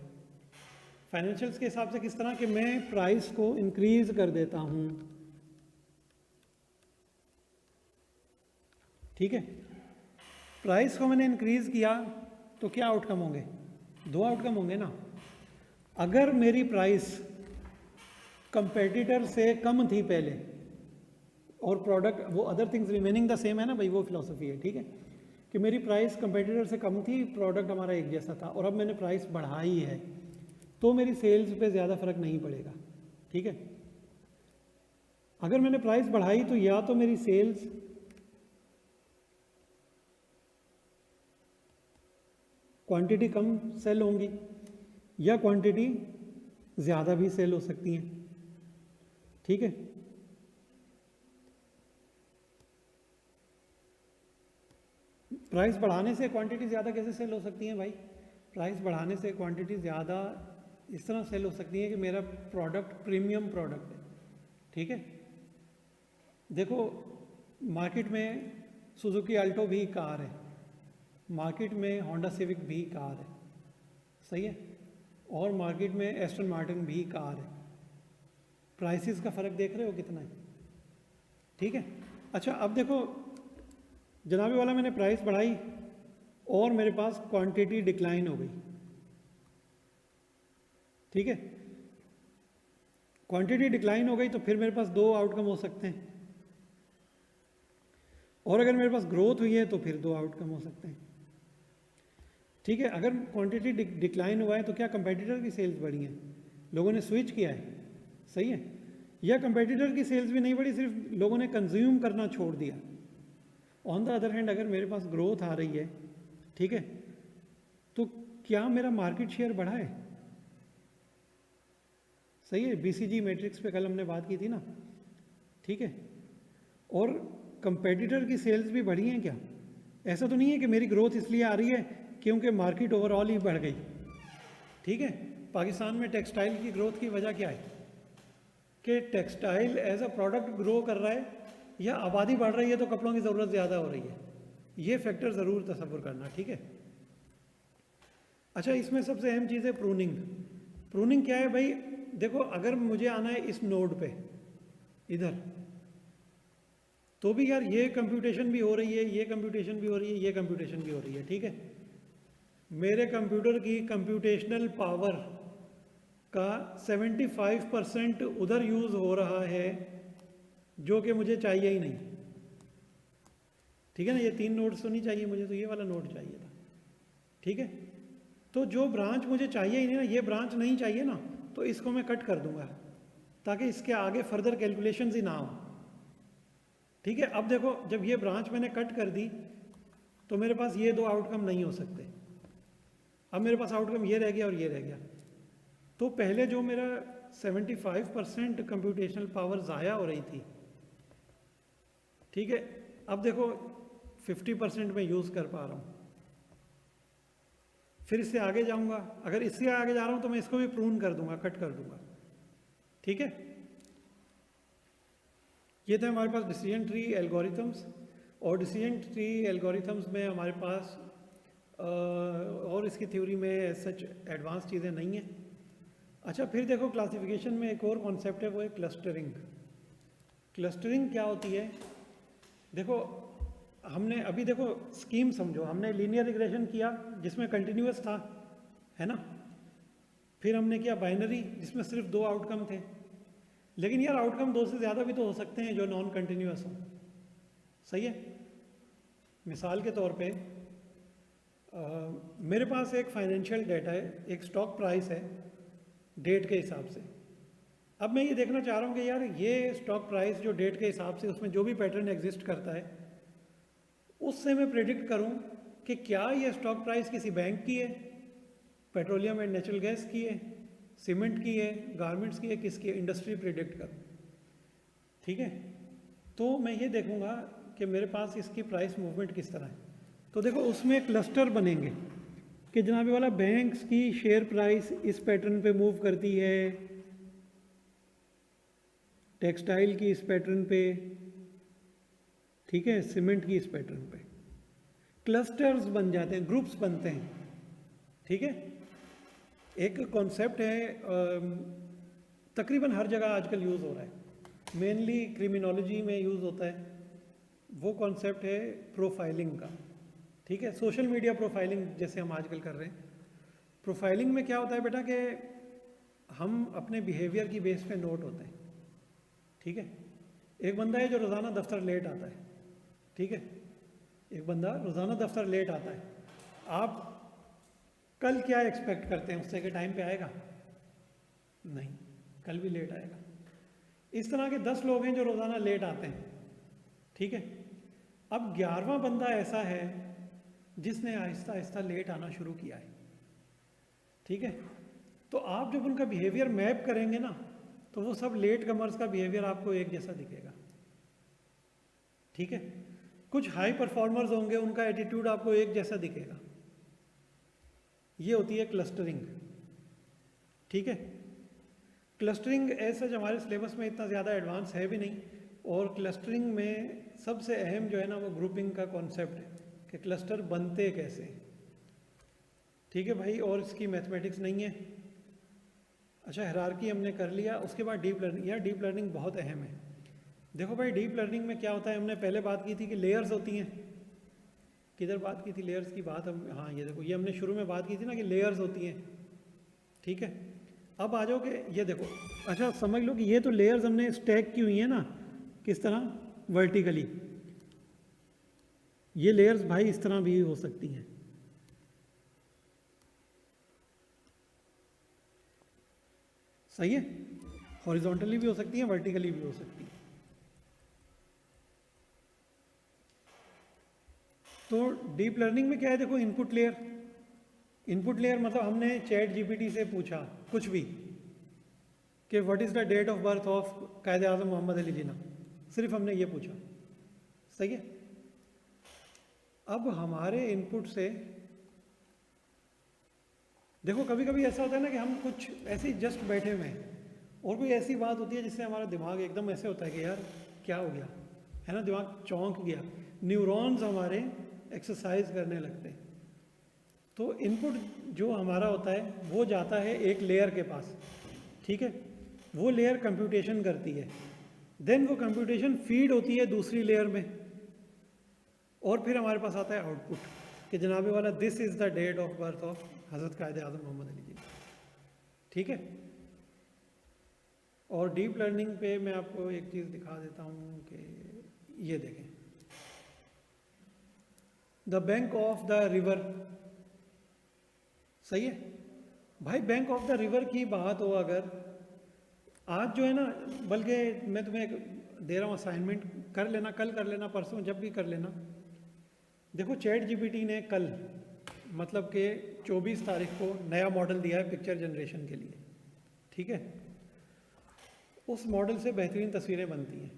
S1: फाइनेंशियल्स के हिसाब से किस तरह कि मैं प्राइस को इंक्रीज कर देता हूं। ठीक है, प्राइस को मैंने इंक्रीज किया तो क्या आउटकम होंगे? 2 आउटकम होंगे ना। अगर मेरी प्राइस कंपेटिटर से कम थी पहले और प्रोडक्ट, वो other things remaining the same है ना भाई, वो फिलॉसफी है। ठीक है, कि मेरी प्राइस कंपेटिटर से कम थी, प्रोडक्ट हमारा एक जैसा था, और अब मैंने प्राइस बढ़ाई है, तो मेरी सेल्स पे ज़्यादा फर्क नहीं पड़ेगा। ठीक है, अगर मैंने प्राइस बढ़ाई तो या तो मेरी सेल्स क्वांटिटी कम सेल होंगी या क्वांटिटी ज़्यादा भी सेल हो सकती हैं। ठीक है, प्राइस बढ़ाने से क्वांटिटी ज़्यादा कैसे सेल हो सकती है भाई? प्राइस बढ़ाने से क्वांटिटी ज़्यादा इस तरह सेल हो सकती है कि मेरा प्रोडक्ट प्रीमियम प्रोडक्ट है। ठीक है, देखो मार्केट में सुजुकी अल्टो भी कार है, मार्केट में होंडा सिविक भी कार है। सही है, और मार्केट में एस्टन मार्टिन भी कार है। प्राइसेस का फ़र्क देख रहे हो कितना है? ठीक है, अच्छा अब देखो जनाबी वाला, मैंने प्राइस बढ़ाई और मेरे पास क्वांटिटी डिक्लाइन हो गई। ठीक है, क्वांटिटी डिक्लाइन हो गई तो फिर मेरे पास 2 आउटकम हो सकते हैं, और अगर मेरे पास ग्रोथ हुई है तो फिर 2 आउटकम हो सकते हैं। ठीक है, अगर क्वांटिटी डिक्लाइन हुआ है तो क्या कंपेटिटर की सेल्स बढ़ी हैं, लोगों ने स्विच किया है? सही है, या कंपेटिटर की सेल्स भी नहीं बढ़ी, सिर्फ लोगों ने कंज्यूम करना छोड़ दिया। ऑन द अदर हैंड अगर मेरे पास ग्रोथ आ रही है, ठीक है, तो क्या मेरा मार्केट शेयर बढ़ा है? सही है, BCG मैट्रिक्स पे कल हमने बात की थी ना। ठीक है, और कंपेटिटर की सेल्स भी बढ़ी हैं क्या? ऐसा तो नहीं है कि मेरी ग्रोथ इसलिए आ रही है क्योंकि मार्केट ओवरऑल ही बढ़ गई। ठीक है, पाकिस्तान में टेक्सटाइल की ग्रोथ की वजह क्या है कि textile as a product grow कर रहा है, या आबादी बढ़ रही है तो कपड़ों की ज़रूरत ज़्यादा हो रही है। ये फैक्टर ज़रूर तसव्वुर करना। ठीक है, अच्छा इसमें सबसे अहम चीज़ है प्रूनिंग। प्रूनिंग क्या है भाई? देखो अगर मुझे आना है इस नोड पे इधर, तो भी यार ये कंप्यूटेशन भी हो रही है, ये कंप्यूटेशन भी हो रही है, ये कंप्यूटेशन भी हो रही है। ठीक है, मेरे कंप्यूटर की कंप्यूटेशनल पावर का 75% उधर यूज़ हो रहा है जो कि मुझे चाहिए ही नहीं। ठीक है ना, ये 3 नोड्स तो नहीं चाहिए मुझे, तो ये वाला नोड चाहिए था। ठीक है, तो जो ब्रांच मुझे चाहिए ही नहीं ना, ये ब्रांच नहीं चाहिए ना, तो इसको मैं कट कर दूंगा ताकि इसके आगे फर्दर कैलकुलेशंस ही ना हो। ठीक है, अब देखो जब ये ब्रांच मैंने कट कर दी तो मेरे पास ये दो आउटकम नहीं हो सकते। अब मेरे पास आउटकम ये रह गया और ये रह गया। तो पहले जो मेरा 75% कंप्यूटेशनल पावर ज़ाया हो रही थी, ठीक है, अब देखो 50% मैं यूज़ कर पा रहा हूँ। फिर इससे आगे जाऊंगा, अगर इससे आगे जा रहा हूँ तो मैं इसको भी प्रून कर दूंगा, कट कर दूंगा। ठीक है, ये थे हमारे पास डिसीजन ट्री एल्गोरिथम्स। और डिसीजन ट्री एल्गोरिथम्स में हमारे पास और इसकी थ्योरी में सच एडवांस चीज़ें नहीं हैं। अच्छा, फिर देखो क्लासिफिकेशन में एक और कॉन्सेप्ट है, वो है क्लस्टरिंग। क्लस्टरिंग क्या होती है? देखो हमने अभी देखो स्कीम समझो, हमने लीनियर रिग्रेशन किया जिसमें कंटिन्यूअस था, है ना। फिर हमने किया बाइनरी जिसमें सिर्फ दो आउटकम थे। लेकिन यार आउटकम दो से ज़्यादा भी तो हो सकते हैं जो नॉन कंटिन्यूअस हो, सही है। मिसाल के तौर पे मेरे पास एक फाइनेंशियल डेटा है, एक स्टॉक प्राइस है डेट के हिसाब से। अब मैं ये देखना चाह रहा हूँ कि यार ये स्टॉक प्राइस जो डेट के हिसाब से उसमें जो भी पैटर्न एग्जिस्ट करता है उससे मैं प्रेडिक्ट करूं कि क्या ये स्टॉक प्राइस किसी बैंक की है, पेट्रोलियम एंड नेचुरल गैस की है, सीमेंट की है, गारमेंट्स की है, किसकी है, इंडस्ट्री प्रेडिक्ट करूं। ठीक है, तो मैं ये देखूंगा कि मेरे पास इसकी प्राइस मूवमेंट किस तरह है। तो देखो उसमें क्लस्टर बनेंगे कि जनाब वाला बैंक्स की शेयर प्राइस इस पैटर्न पे मूव करती है, टेक्सटाइल की इस पैटर्न पे, ठीक है, सीमेंट की इस पैटर्न पे। क्लस्टर्स बन जाते हैं, ग्रुप्स बनते हैं। ठीक है, एक कॉन्सेप्ट है तकरीबन हर जगह आजकल यूज़ हो रहा है, मेनली क्रिमिनोलॉजी में यूज़ होता है। वो कॉन्सेप्ट है प्रोफाइलिंग का। ठीक है, सोशल मीडिया प्रोफाइलिंग जैसे हम आजकल कर रहे हैं। प्रोफाइलिंग में क्या होता है बेटा कि हम अपने बिहेवियर की बेस पे नोट होते हैं। ठीक है, एक बंदा है जो रोज़ाना दफ्तर लेट आता है, ठीक है, एक बंदा रोज़ाना दफ्तर लेट आता है। आप कल क्या एक्सपेक्ट करते हैं उससे कि टाइम पे आएगा? नहीं, कल भी लेट आएगा। इस तरह के 10 लोग हैं जो रोज़ाना लेट आते हैं। ठीक है, अब 11वां बंदा ऐसा है जिसने आहिस्ता आहिस्ता लेट आना शुरू किया है। ठीक है, तो आप जब उनका बिहेवियर मैप करेंगे ना तो वो सब लेट कमर्स का बिहेवियर आपको एक जैसा दिखेगा। ठीक है, कुछ हाई परफॉर्मर्स होंगे, उनका एटीट्यूड आपको एक जैसा दिखेगा। ये होती है क्लस्टरिंग। ठीक है, क्लस्टरिंग ऐसा जो हमारे सिलेबस में इतना ज़्यादा एडवांस है भी नहीं, और क्लस्टरिंग में सबसे अहम जो है ना वो ग्रुपिंग का कॉन्सेप्ट है कि क्लस्टर बनते कैसे। ठीक है भाई, और इसकी मैथमेटिक्स नहीं है। अच्छा, हायरार्की हमने कर लिया, उसके बाद डीप लर्निंग। यार डीप लर्निंग बहुत अहम है। देखो भाई डीप लर्निंग में क्या होता है, हमने पहले बात की थी कि लेयर्स होती हैं। किधर बात की थी लेयर्स की बात? हम हाँ ये देखो, ये हमने शुरू में बात की थी ना कि लेयर्स होती हैं। ठीक है, अब आ जाओ कि ये देखो, अच्छा समझ लो कि ये तो लेयर्स हमने स्टैक की हुई है ना, किस तरह, वर्टिकली। ये लेयर्स भाई इस तरह भी हो सकती हैं। सही है, हॉरिजॉन्टली भी हो सकती हैं, वर्टिकली भी हो सकती हैं। तो डीप लर्निंग में क्या है, देखो इनपुट लेयर। इनपुट लेयर मतलब हमने चैट जीपीटी से पूछा कुछ भी कि what is the date of birth of Quaid-e Azam Mohammad Ali Jinnah, सिर्फ हमने ये पूछा। सही है, अब हमारे इनपुट से देखो कभी कभी ऐसा होता है ना कि हम कुछ ऐसे ही जस्ट बैठे हुए हैं और कोई ऐसी बात होती है जिससे हमारा दिमाग एकदम ऐसे होता है कि यार क्या हो गया, है ना, दिमाग चौंक गया, न्यूरॉन्स हमारे एक्सरसाइज करने लगते हैं। तो इनपुट जो हमारा होता है वो जाता है एक लेयर के पास। ठीक है, वो लेयर कंप्यूटेशन करती है, देन वो कंप्यूटेशन फीड होती है दूसरी लेयर में, और फिर हमारे पास आता है आउटपुट कि जनाबे वाला this is the date of birth of Hazrat Quaid-e Azam Mohammad Ali जी। ठीक है, और डीप लर्निंग पे मैं आपको एक चीज़ दिखा देता हूँ कि ये देखें, the bank of the river. सही है भाई, बैंक ऑफ द रिवर की बात हो अगर, आज जो है ना, बल्कि मैं तुम्हें एक दे रहा हूँ असाइनमेंट, कर लेना, कल कर लेना, परसों, जब भी कर लेना। देखो चैट जीपीटी ने कल मतलब कि 24 तारीख को नया मॉडल दिया है पिक्चर जनरेशन के लिए, ठीक है। उस मॉडल से बेहतरीन तस्वीरें बनती हैं।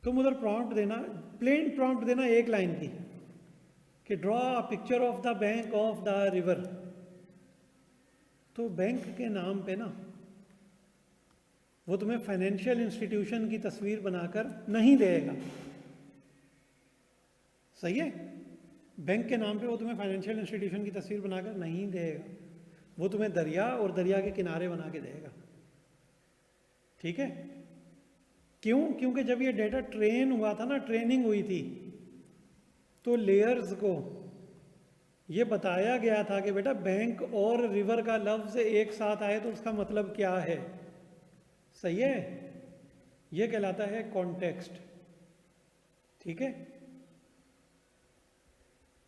S1: तुम उधर प्रॉम्प्ट देना, प्लेन प्रॉम्प्ट देना एक लाइन की, कि draw a picture of the bank of the river. तो बैंक के नाम पे ना वो तुम्हें फाइनेंशियल इंस्टीट्यूशन की तस्वीर बनाकर नहीं देगा, सही है। बैंक के नाम पे वो तुम्हें फाइनेंशियल इंस्टीट्यूशन की तस्वीर बनाकर नहीं देगा, वो तुम्हें दरिया और दरिया के किनारे बना के देगा, ठीक है। क्यों? क्योंकि जब ये डेटा ट्रेन हुआ था ना, ट्रेनिंग हुई थी, तो लेयर्स को ये बताया गया था कि बेटा बैंक और रिवर का लफ्ज एक साथ आए तो उसका मतलब क्या है, सही है। ये कहलाता है कॉन्टेक्स्ट, ठीक है।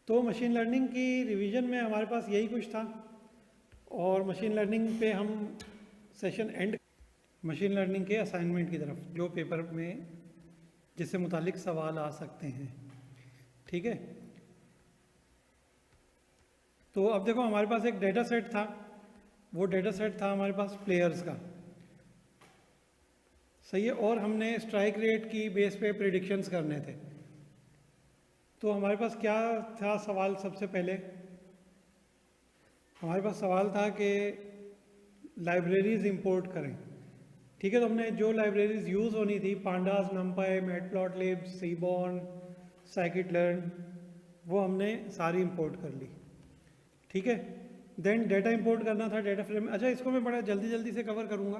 S1: तो मशीन लर्निंग की रिवीजन में हमारे पास यही कुछ था, और मशीन लर्निंग पे हम सेशन एंड, मशीन लर्निंग के असाइनमेंट की तरफ जो पेपर में जिससे मुतालिक सवाल आ सकते हैं, ठीक है। तो अब देखो हमारे पास एक डेटा सेट था, वो डेटा सेट था हमारे पास प्लेयर्स का, सही है, और हमने स्ट्राइक रेट की बेस पे प्रिडिक्शंस करने थे। तो हमारे पास क्या था सवाल? सबसे पहले हमारे पास सवाल था कि लाइब्रेरीज इंपोर्ट करें, ठीक है। तो हमने जो लाइब्रेरीज यूज़ होनी थी, pandas, NumPy, Matplotlib, seaborn, scikit-learn, वो हमने सारी इंपोर्ट कर ली, ठीक है। देन डेटा इंपोर्ट करना था, डेटा फ्रेम। अच्छा, इसको मैं बड़ा जल्दी जल्दी से कवर करूँगा,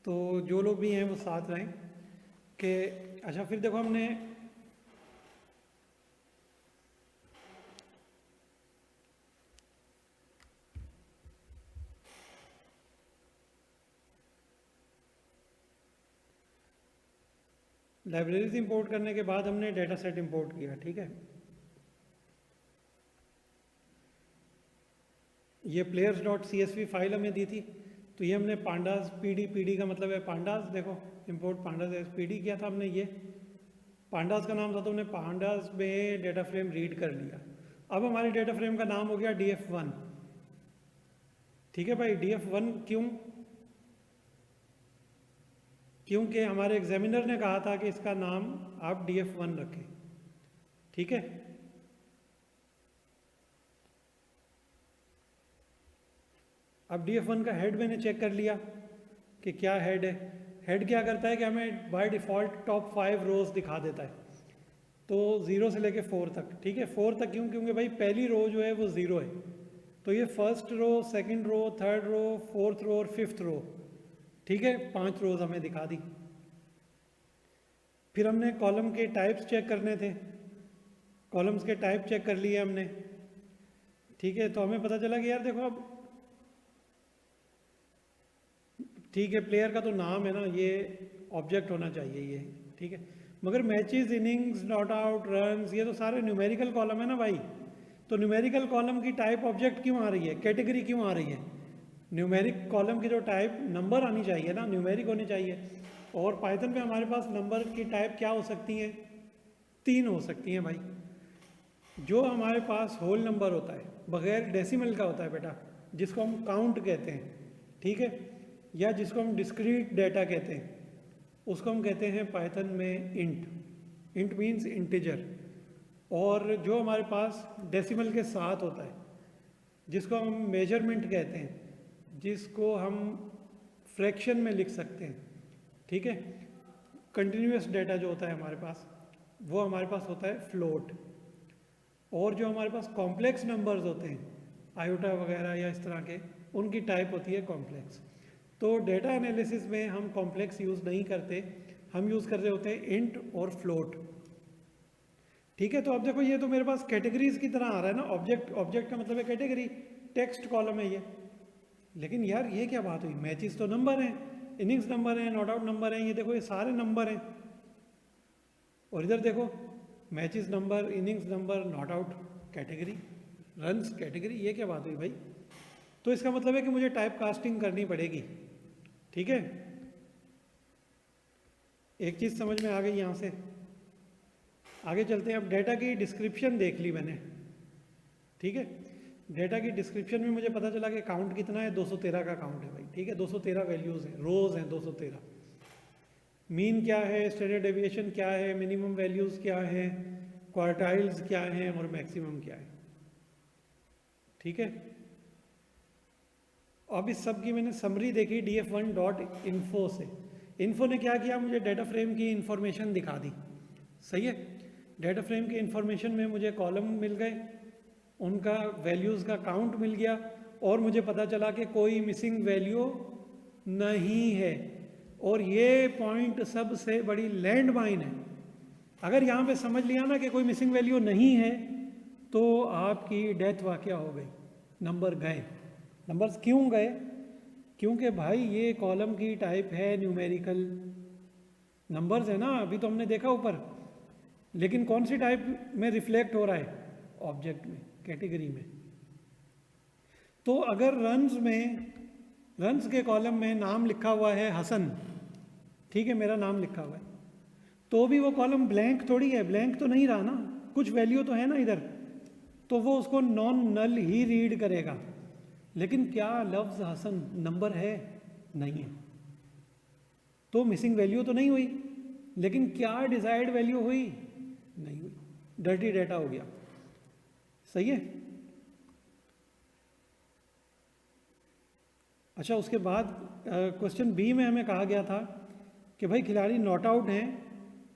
S1: तो जो लोग भी हैं वो साथ रहें कि अच्छा। फिर देखो हमने लाइब्रेरीज इंपोर्ट करने के बाद हमने डेटा सेट इंपोर्ट किया, ठीक है। ये players.csv फाइल हमें दी थी, तो ये हमने पांडास पीडी का मतलब है पांडास, देखो इंपोर्ट पांडास पीडी किया था हमने, ये पांडास का नाम था, तो हमने पांडास में डेटा फ्रेम रीड कर लिया। अब हमारे डेटा फ्रेम का नाम हो गया df1, ठीक है भाई। df1 क्यों? क्योंकि हमारे एग्जामिनर ने कहा था कि इसका नाम आप df1 रखें, ठीक है। अब df1 का हेड मैंने चेक कर लिया कि क्या हेड है। हेड क्या करता है कि हमें बाय डिफ़ॉल्ट टॉप 5 रोज दिखा देता है, तो 0 से लेके 4 तक, ठीक है। 4 तक क्यों? क्योंकि भाई पहली रो जो है वो 0 है, तो ये first row, second row, third row, fourth row और फिफ्थ रो, ठीक है, 5 रोज हमें दिखा दी। फिर हमने कॉलम के टाइप्स चेक करने थे, कॉलम्स के टाइप चेक कर लिए हमने, ठीक है। तो हमें पता चला कि यार देखो, अब ठीक है, प्लेयर का तो नाम है ना, ये ऑब्जेक्ट होना चाहिए ये, ठीक है। मगर matches, innings, not out, runs, ये तो सारे न्यूमेरिकल कॉलम है ना भाई। तो न्यूमेरिकल कॉलम की टाइप ऑब्जेक्ट क्यों आ रही है, कैटेगरी क्यों आ रही है? न्यूमेरिक कॉलम की जो टाइप नंबर आनी चाहिए ना, न्यूमेरिक होनी चाहिए। और पाइथन में हमारे पास नंबर की टाइप क्या हो सकती हैं? 3 हो सकती हैं भाई। जो हमारे पास होल नंबर होता है, बगैर डेसिमल का होता है बेटा, जिसको हम काउंट कहते हैं, ठीक है, या जिसको हम डिस्क्रीट डेटा कहते हैं, उसको हम कहते हैं पाइथन में इंट। Int means integer. और जो हमारे पास डेसिमल के साथ होता है, जिसको हम मेजरमेंट कहते हैं, जिसको हम फ्रैक्शन में लिख सकते हैं, ठीक है। कंटिन्यूस डेटा जो होता है हमारे पास, वो हमारे पास होता है फ्लोट। और जो हमारे पास कॉम्प्लेक्स नंबर्स होते हैं, आयोटा वगैरह या इस तरह के, उनकी टाइप होती है कॉम्प्लेक्स। तो डेटा एनालिसिस में हम कॉम्प्लेक्स यूज़ नहीं करते, हम यूज़ कर रहे होते हैं इंट और फ्लोट, ठीक है। तो अब देखो, ये तो मेरे पास कैटेगरीज की तरह आ रहा है ना, ऑब्जेक्ट, ऑब्जेक्ट का मतलब है कैटेगरी, टेक्स्ट कॉलम है ये। लेकिन यार ये क्या बात हुई, मैचेस तो नंबर हैं, इनिंग्स नंबर हैं, नॉट आउट नंबर हैं, ये देखो ये सारे नंबर हैं। और इधर देखो, matches number, innings number, not out category, runs category, ये क्या बात हुई भाई? तो इसका मतलब है कि मुझे टाइप कास्टिंग करनी पड़ेगी, ठीक है। एक चीज़ समझ में आ गई यहाँ से, आगे चलते हैं। अब डेटा की डिस्क्रिप्शन देख ली मैंने, ठीक है। डेटा की डिस्क्रिप्शन में मुझे पता चला कि काउंट कितना है, 213 का काउंट है भाई, ठीक है। 213 वैल्यूज़ हैं, रोज़ हैं 213। मीन क्या है, स्टैंडर्ड डेविएशन क्या है, मिनिमम वैल्यूज़ क्या है, क्वार्टाइल्स क्या हैं और मैक्सिमम क्या है, ठीक है। अब इस सब की मैंने समरी देखी df1.info से। इन्फो ने क्या किया, मुझे डेटा फ्रेम की इंफॉर्मेशन दिखा दी, सही है। डेटा फ्रेम की इंफॉर्मेशन में मुझे कॉलम मिल गए, उनका वैल्यूज़ का काउंट मिल गया, और मुझे पता चला कि कोई मिसिंग वैल्यू नहीं है। और ये पॉइंट सबसे बड़ी लैंडमाइन है। अगर यहाँ पे समझ लिया ना कि कोई मिसिंग वैल्यू नहीं है, तो आपकी डेथ वाकया हो गई, नंबर गए। नंबर्स क्यों गए? क्योंकि भाई ये कॉलम की टाइप है न्यूमेरिकल, नंबर्स है ना, अभी तो हमने देखा ऊपर, लेकिन कौन सी टाइप में रिफ्लेक्ट हो रहा है? ऑब्जेक्ट में, कैटेगरी में। तो अगर रन्स के कॉलम में नाम लिखा हुआ है हसन, ठीक है, मेरा नाम लिखा हुआ है, तो भी वो कॉलम ब्लैंक थोड़ी है, ब्लैंक तो नहीं रहा ना, कुछ वैल्यू तो है ना इधर, तो वो उसको नॉन नल ही रीड करेगा। लेकिन क्या लफ्ज़ हसन नंबर है? नहीं है, तो मिसिंग वैल्यू तो नहीं हुई। लेकिन क्या डिजायर्ड वैल्यू हुई? नहीं हुई, डर्टी डेटा हो गया, सही है। अच्छा, उसके बाद क्वेश्चन बी में हमें कहा गया था कि भाई खिलाड़ी नॉट आउट हैं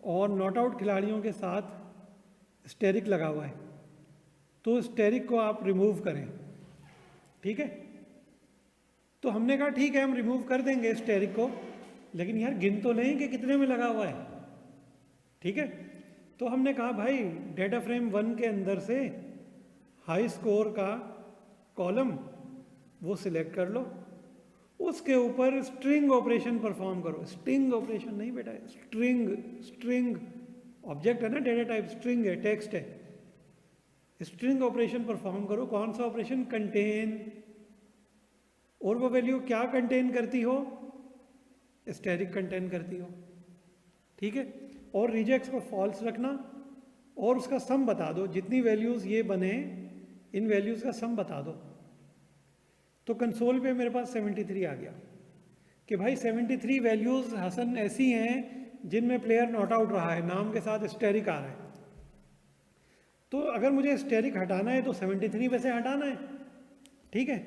S1: और नॉट आउट खिलाड़ियों के साथ स्टेरिक लगा हुआ है, तो स्टेरिक को आप रिमूव करें, ठीक है। तो हमने कहा ठीक है, हम रिमूव कर देंगे स्टेरिक को, लेकिन यार गिन तो लें कि कितने में लगा हुआ है, ठीक है। तो हमने कहा भाई डेटा फ्रेम 1 के अंदर से हाई स्कोर का कॉलम वो सिलेक्ट कर लो, उसके ऊपर स्ट्रिंग ऑपरेशन परफॉर्म करो। स्ट्रिंग ऑपरेशन नहीं बेटा, स्ट्रिंग ऑब्जेक्ट है ना, डेटा टाइप स्ट्रिंग है, टेक्स्ट है, स्ट्रिंग ऑपरेशन परफॉर्म करो। कौन सा ऑपरेशन? कंटेन। और वो वैल्यू क्या कंटेन करती हो? स्टैटिक कंटेन करती हो, ठीक है। और रिजेक्ट्स को फॉल्स रखना और उसका सम बता दो, जितनी वैल्यूज ये बने इन वैल्यूज का सम बता दो। तो कंसोल पे मेरे पास 73 आ गया कि भाई 73 वैल्यूज हसन ऐसी हैं जिनमें प्लेयर नॉट आउट रहा है, नाम के साथ स्टेरिक आ रहा है। तो अगर मुझे स्टेरिक हटाना है तो 73 में से हटाना है, ठीक है।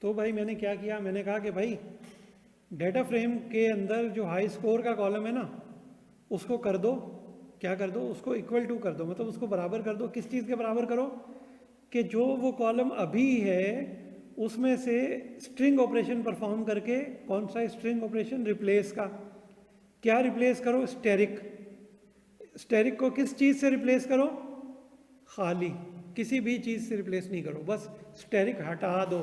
S1: तो भाई मैंने क्या किया, मैंने कहा कि भाई डेटा फ्रेम के अंदर जो हाई स्कोर का कॉलम है ना, उसको कर दो, क्या कर दो, उसको इक्वल टू कर दो, मतलब उसको बराबर कर दो। किस चीज़ के बराबर करो? कि जो वो कॉलम अभी है उसमें से स्ट्रिंग ऑपरेशन परफॉर्म करके, कौन सा स्ट्रिंग ऑपरेशन? रिप्लेस का। क्या रिप्लेस करो? स्टेरिक। स्टेरिक को किस चीज़ से रिप्लेस करो? खाली, किसी भी चीज़ से रिप्लेस नहीं करो, बस स्टेरिक हटा दो।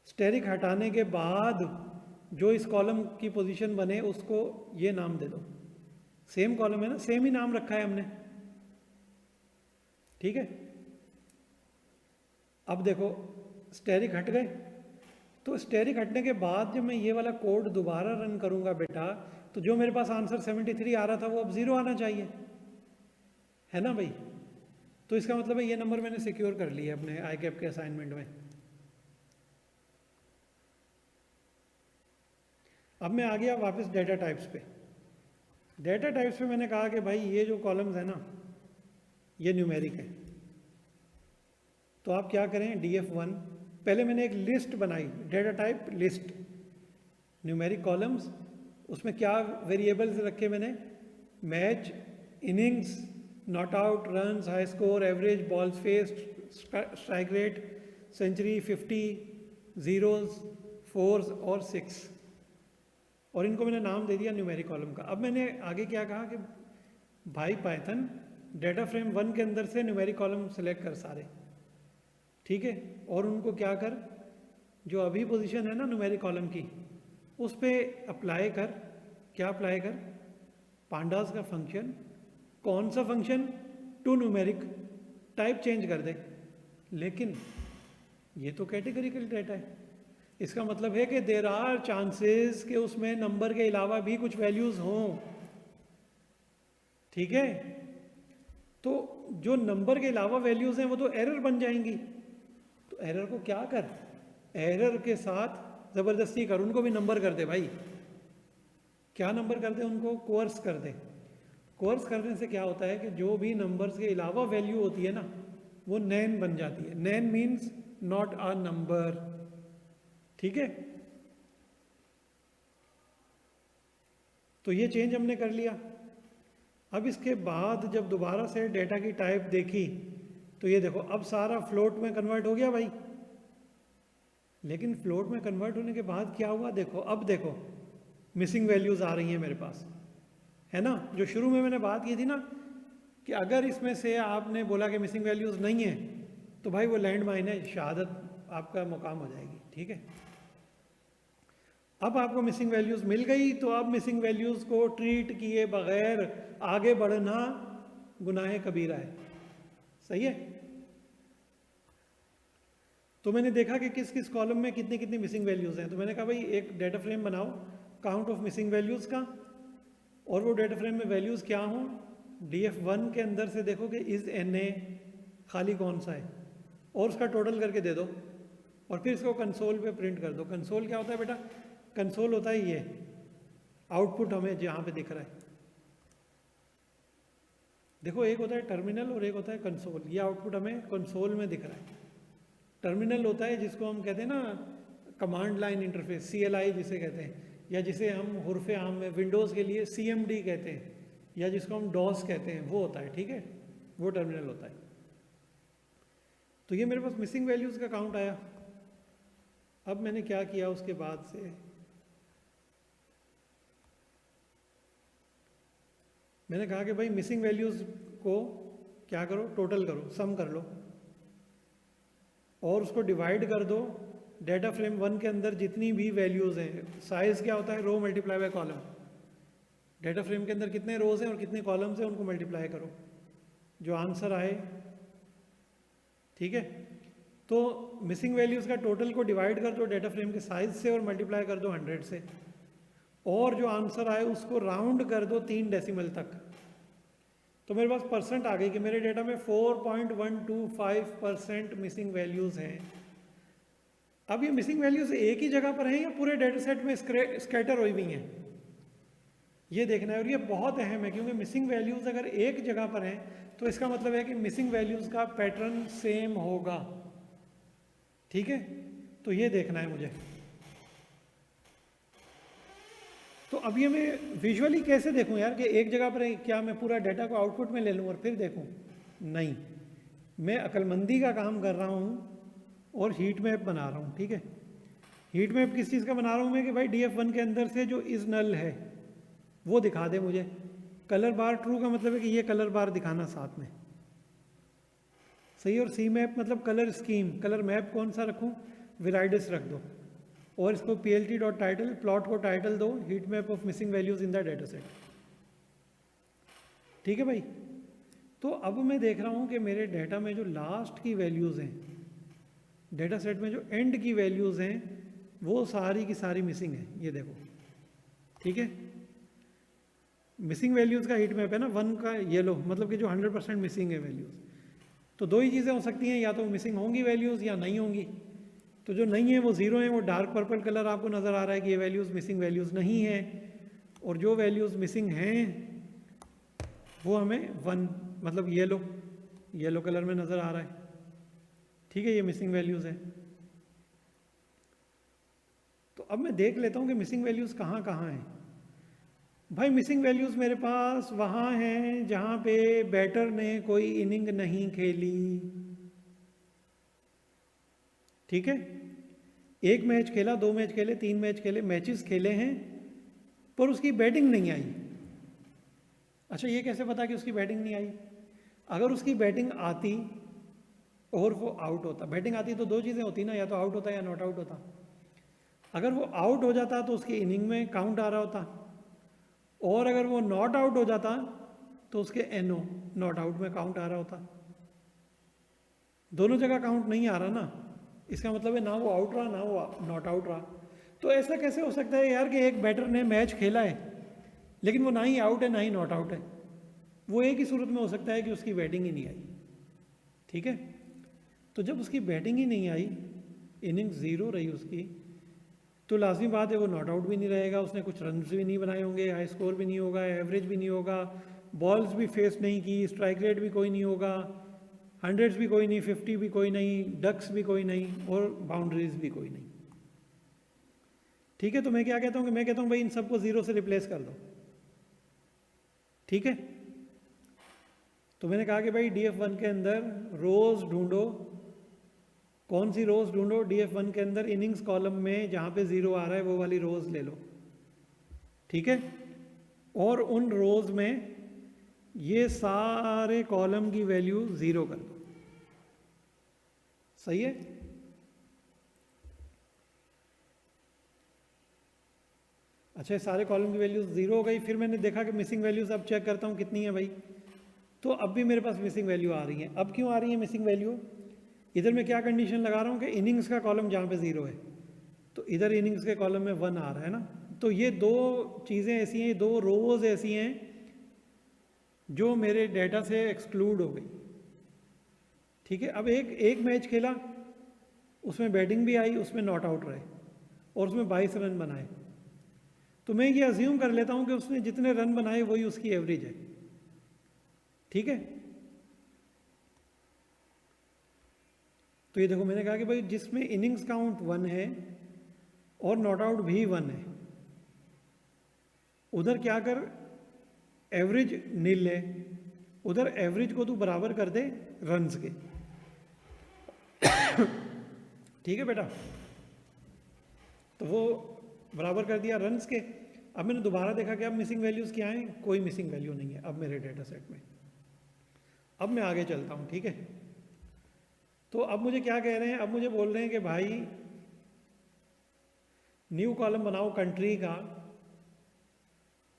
S1: स्टेरिक हटाने के बाद जो इस कॉलम की पोजीशन बने उसको ये नाम दे दो। सेम कॉलम है ना, सेम ही नाम रखा है हमने, ठीक है। अब देखो स्टेरिक हट गए, तो स्टेरिक हटने के बाद जब मैं ये वाला कोड दोबारा रन करूंगा बेटा, तो जो मेरे पास आंसर 73 आ रहा था वो अब 0 आना चाहिए, है ना भाई। तो इसका मतलब है ये नंबर मैंने सिक्योर कर लिया अपने आई कैप के असाइनमेंट में। अब मैं आ गया वापस डेटा टाइप्स पे। डेटा टाइप्स पे मैंने कहा कि भाई ये जो कॉलम्स है ना, ये न्यूमेरिक है। तो आप क्या करें, df1, पहले मैंने एक लिस्ट बनाई, data type list, numeric columns, उसमें क्या वेरिएबल्स रखे मैंने? Match, innings, not out, runs, high score, average, balls faced, strike rate, century, 50, zeros, fours और 6, और इनको मैंने नाम दे दिया न्यूमेरिक कॉलम का। अब मैंने आगे क्या कहा कि भाई पाइथन डेटा फ्रेम 1 के अंदर से न्यूमेरिक कॉलम सेलेक्ट कर सारे, ठीक है, और उनको क्या कर, जो अभी पोजीशन है ना न्यूमेरिक कॉलम की, उस पर अप्लाई कर। क्या अप्लाई कर? पांडास का फंक्शन। कौन सा function? To numeric, type change कर दे। लेकिन ये तो कैटेगरिकल डेटा है, इसका मतलब है कि देर आर चांसेस कि उसमें नंबर के अलावा भी कुछ वैल्यूज हों, ठीक है। तो जो नंबर के अलावा वैल्यूज हैं वो तो एरर बन जाएंगी। तो एरर को क्या कर, एरर के साथ ज़बरदस्ती कर, उनको भी नंबर कर दे भाई। क्या नंबर कर दे उनको? कोर्स कर दे। कोर्स करने से क्या होता है कि जो भी नंबर्स के अलावा वैल्यू होती है ना वो नैन बन जाती है। नैन मीन्स नॉट अ नंबर, ठीक है। तो ये चेंज हमने कर लिया। अब इसके बाद जब दोबारा से डेटा की टाइप देखी तो ये देखो अब सारा फ्लोट में कन्वर्ट हो गया भाई। लेकिन फ्लोट में कन्वर्ट होने के बाद क्या हुआ देखो, अब देखो मिसिंग वैल्यूज आ रही हैं मेरे पास, है ना। जो शुरू में मैंने बात की थी ना कि अगर इसमें से आपने बोला कि मिसिंग वैल्यूज नहीं है तो भाई वो लैंड माइन है, शहादत आपका मुकाम हो जाएगी, ठीक है। अब आपको मिसिंग वैल्यूज मिल गई तो अब मिसिंग वैल्यूज को ट्रीट किए बगैर आगे बढ़ना गुनाह कबीरा है, सही है। तो मैंने देखा कि किस किस कॉलम में कितनी कितनी मिसिंग वैल्यूज हैं। तो मैंने कहा भाई एक डाटा फ्रेम बनाओ काउंट ऑफ मिसिंग वैल्यूज का, और वो डाटा फ्रेम में वैल्यूज क्या हों। DF1 के अंदर से देखो कि इज NA खाली कौन सा है और उसका टोटल करके दे दो, और फिर इसको कंसोल पे प्रिंट कर दो। कंसोल क्या होता है बेटा? कंसोल होता है ये आउटपुट हमें जहाँ पे दिख रहा है। देखो एक होता है टर्मिनल और एक होता है कंसोल। ये आउटपुट हमें कंसोल में दिख रहा है। टर्मिनल होता है जिसको हम कहते हैं ना कमांड लाइन इंटरफेस, CLI जिसे कहते हैं, या जिसे हम हुर्फ़े आम में विंडोज़ के लिए CMD कहते हैं, या जिसको हम DOS कहते हैं, वो होता है, ठीक है। वो टर्मिनल होता है। तो ये मेरे पास मिसिंग वैल्यूज़ का काउंट आया। अब मैंने क्या किया उसके बाद से, मैंने कहा कि भाई मिसिंग वैल्यूज़ को क्या करो, टोटल करो, सम कर लो और उसको डिवाइड कर दो डेटा फ्रेम 1 के अंदर जितनी भी वैल्यूज़ हैं। साइज़ क्या होता है? Row multiply by column. Data frame के अंदर कितने रोज़ हैं और कितने कॉलम्स हैं उनको मल्टीप्लाई करो, जो आंसर आए, ठीक है। तो मिसिंग वैल्यूज़ का टोटल को डिवाइड कर दो डेटा फ्रेम के साइज़ से और मल्टीप्लाई कर दो 100 से, और जो आंसर आए उसको राउंड कर दो 3 डेसिमल तक। तो मेरे पास परसेंट आ गई कि मेरे डेटा में 4.125% मिसिंग वैल्यूज़ हैं। अब ये मिसिंग वैल्यूज़ एक ही जगह पर हैं या पूरे डेटा सेट में स्कैटर हुई हुई हैं, ये देखना है। और ये बहुत अहम है क्योंकि मिसिंग वैल्यूज़ अगर एक जगह पर हैं तो इसका मतलब है कि मिसिंग वैल्यूज़ का पैटर्न सेम होगा, ठीक है। तो ये देखना है मुझे। तो अब ये मैं विजुअली कैसे देखूं यार कि एक जगह पर है? क्या मैं पूरा डाटा को आउटपुट में ले लूं और फिर देखूं? नहीं, मैं अक्लमंदी का काम कर रहा हूं और हीट मैप बना रहा हूं, ठीक है। हीट मैप किस चीज़ का बना रहा हूं मैं कि भाई DF1 के अंदर से जो इज नल है वो दिखा दे मुझे। कलर बार ट्रू का मतलब है कि ये कलर बार दिखाना साथ में, सही। और सी मैप मतलब कलर स्कीम, कलर मैप कौन सा रखूं? विराइडस रख दो, और इसको plt.title, प्लॉट को टाइटल दो heat map of missing values in the data set, ठीक है भाई। तो अब मैं देख रहा हूं कि मेरे डेटा में जो लास्ट की वैल्यूज हैं, डेटा सेट में जो एंड की वैल्यूज हैं वो सारी की सारी मिसिंग है, ये देखो, ठीक है। मिसिंग वैल्यूज का हीट मैप है ना 1 का येलो, मतलब कि जो 100% मिसिंग है वैल्यूज। तो दो ही चीज़ें हो सकती हैं, या तो मिसिंग होंगी वैल्यूज या नहीं होंगी। तो जो नहीं है वो 0 है, वो डार्क पर्पल कलर आपको नज़र आ रहा है कि ये वैल्यूज़ मिसिंग वैल्यूज़ नहीं है। और जो वैल्यूज़ मिसिंग हैं वो हमें 1 मतलब येलो कलर में नज़र आ रहा है, ठीक है। ये मिसिंग वैल्यूज़ है। तो अब मैं देख लेता हूँ कि मिसिंग वैल्यूज़ कहाँ कहाँ हैं। भाई मिसिंग वैल्यूज़ मेरे पास वहाँ हैं जहाँ पे बैटर ने कोई इनिंग नहीं खेली, ठीक है। 1 मैच खेला, 2 मैच खेले, 3 मैच खेले, मैचेस खेले हैं पर उसकी बैटिंग नहीं आई। अच्छा, ये कैसे पता कि उसकी बैटिंग नहीं आई? अगर उसकी बैटिंग आती और वो आउट होता, बैटिंग आती तो दो चीज़ें होती ना, या तो आउट होता या नॉट आउट होता। अगर वो आउट हो जाता तो उसकी इनिंग में काउंट आ रहा होता, और अगर वो नॉट आउट हो जाता तो उसके NO नॉट आउट में काउंट आ रहा होता। दोनों जगह काउंट नहीं आ रहा ना, इसका मतलब है ना वो आउट रहा ना वो नॉट आउट रहा। तो ऐसा कैसे हो सकता है यार कि एक बैटर ने मैच खेला है लेकिन वो ना ही आउट है ना ही नॉट आउट है? वो एक ही सूरत में हो सकता है कि उसकी बैटिंग ही नहीं आई। ठीक है, तो जब उसकी बैटिंग ही नहीं आई, इनिंग ज़ीरो रही उसकी, तो लाजमी बात है वो नॉट आउट भी नहीं रहेगा, उसने कुछ रन भी नहीं बनाए होंगे, हाई स्कोर भी नहीं होगा, एवरेज भी नहीं होगा, बॉल्स भी फेस नहीं की, स्ट्राइक रेट भी कोई नहीं होगा, हंड्रेड्स भी कोई नहीं, 50 भी कोई नहीं, डक्स भी कोई नहीं और बाउंड्रीज भी कोई नहीं। ठीक है, तो मैं क्या कहता हूँ कि मैं कहता हूँ भाई इन सबको ज़ीरो से रिप्लेस कर दो। ठीक है, तो मैंने कहा कि भाई DF1 के अंदर रोज़ ढूंढो। कौन सी रोज़ ढूंढो? DF1 के अंदर इनिंग्स कॉलम में जहाँ पे ज़ीरो आ रहा है वो वाली रोज़ ले लो। ठीक है, और उन रोज़ में ये सारे कॉलम की वैल्यू ज़ीरो कर दो। सही है? अच्छा, सारे कॉलम की वैल्यूज ज़ीरो हो गई। फिर मैंने देखा कि मिसिंग वैल्यूज़ अब चेक करता हूँ कितनी है भाई। तो अब भी मेरे पास मिसिंग वैल्यू आ रही है। अब क्यों आ रही है मिसिंग वैल्यू? इधर मैं क्या कंडीशन लगा रहा हूँ कि इनिंग्स का कॉलम जहाँ पे ज़ीरो है, तो इधर इनिंग्स के कॉलम में 1 आ रहा है ना। तो ये दो चीज़ें ऐसी हैं, दो रोज़ ऐसी हैं जो मेरे डेटा से एक्सक्लूड हो गई। ठीक है, अब एक मैच खेला, उसमें बैटिंग भी आई, उसमें नॉट आउट रहे और उसमें 22 रन बनाए, तो मैं ये अज्यूम कर लेता हूं कि उसने जितने रन बनाए वही उसकी एवरेज है। ठीक है, तो ये देखो मैंने कहा कि भाई जिसमें इनिंग्स काउंट 1 है और नॉट आउट भी 1 है, उधर क्या कर, एवरेज नील है, उधर एवरेज को तू बराबर कर दे रन्स के। ठीक है बेटा, तो वो बराबर कर दिया रन्स के। अब मैंने दोबारा देखा कि अब मिसिंग वैल्यूज़ क्या हैं, कोई मिसिंग वैल्यू नहीं है अब मेरे डेटा सेट में। अब मैं आगे चलता हूँ। ठीक है, तो अब मुझे क्या कह रहे हैं, अब मुझे बोल रहे हैं कि भाई न्यू कॉलम बनाओ कंट्री का,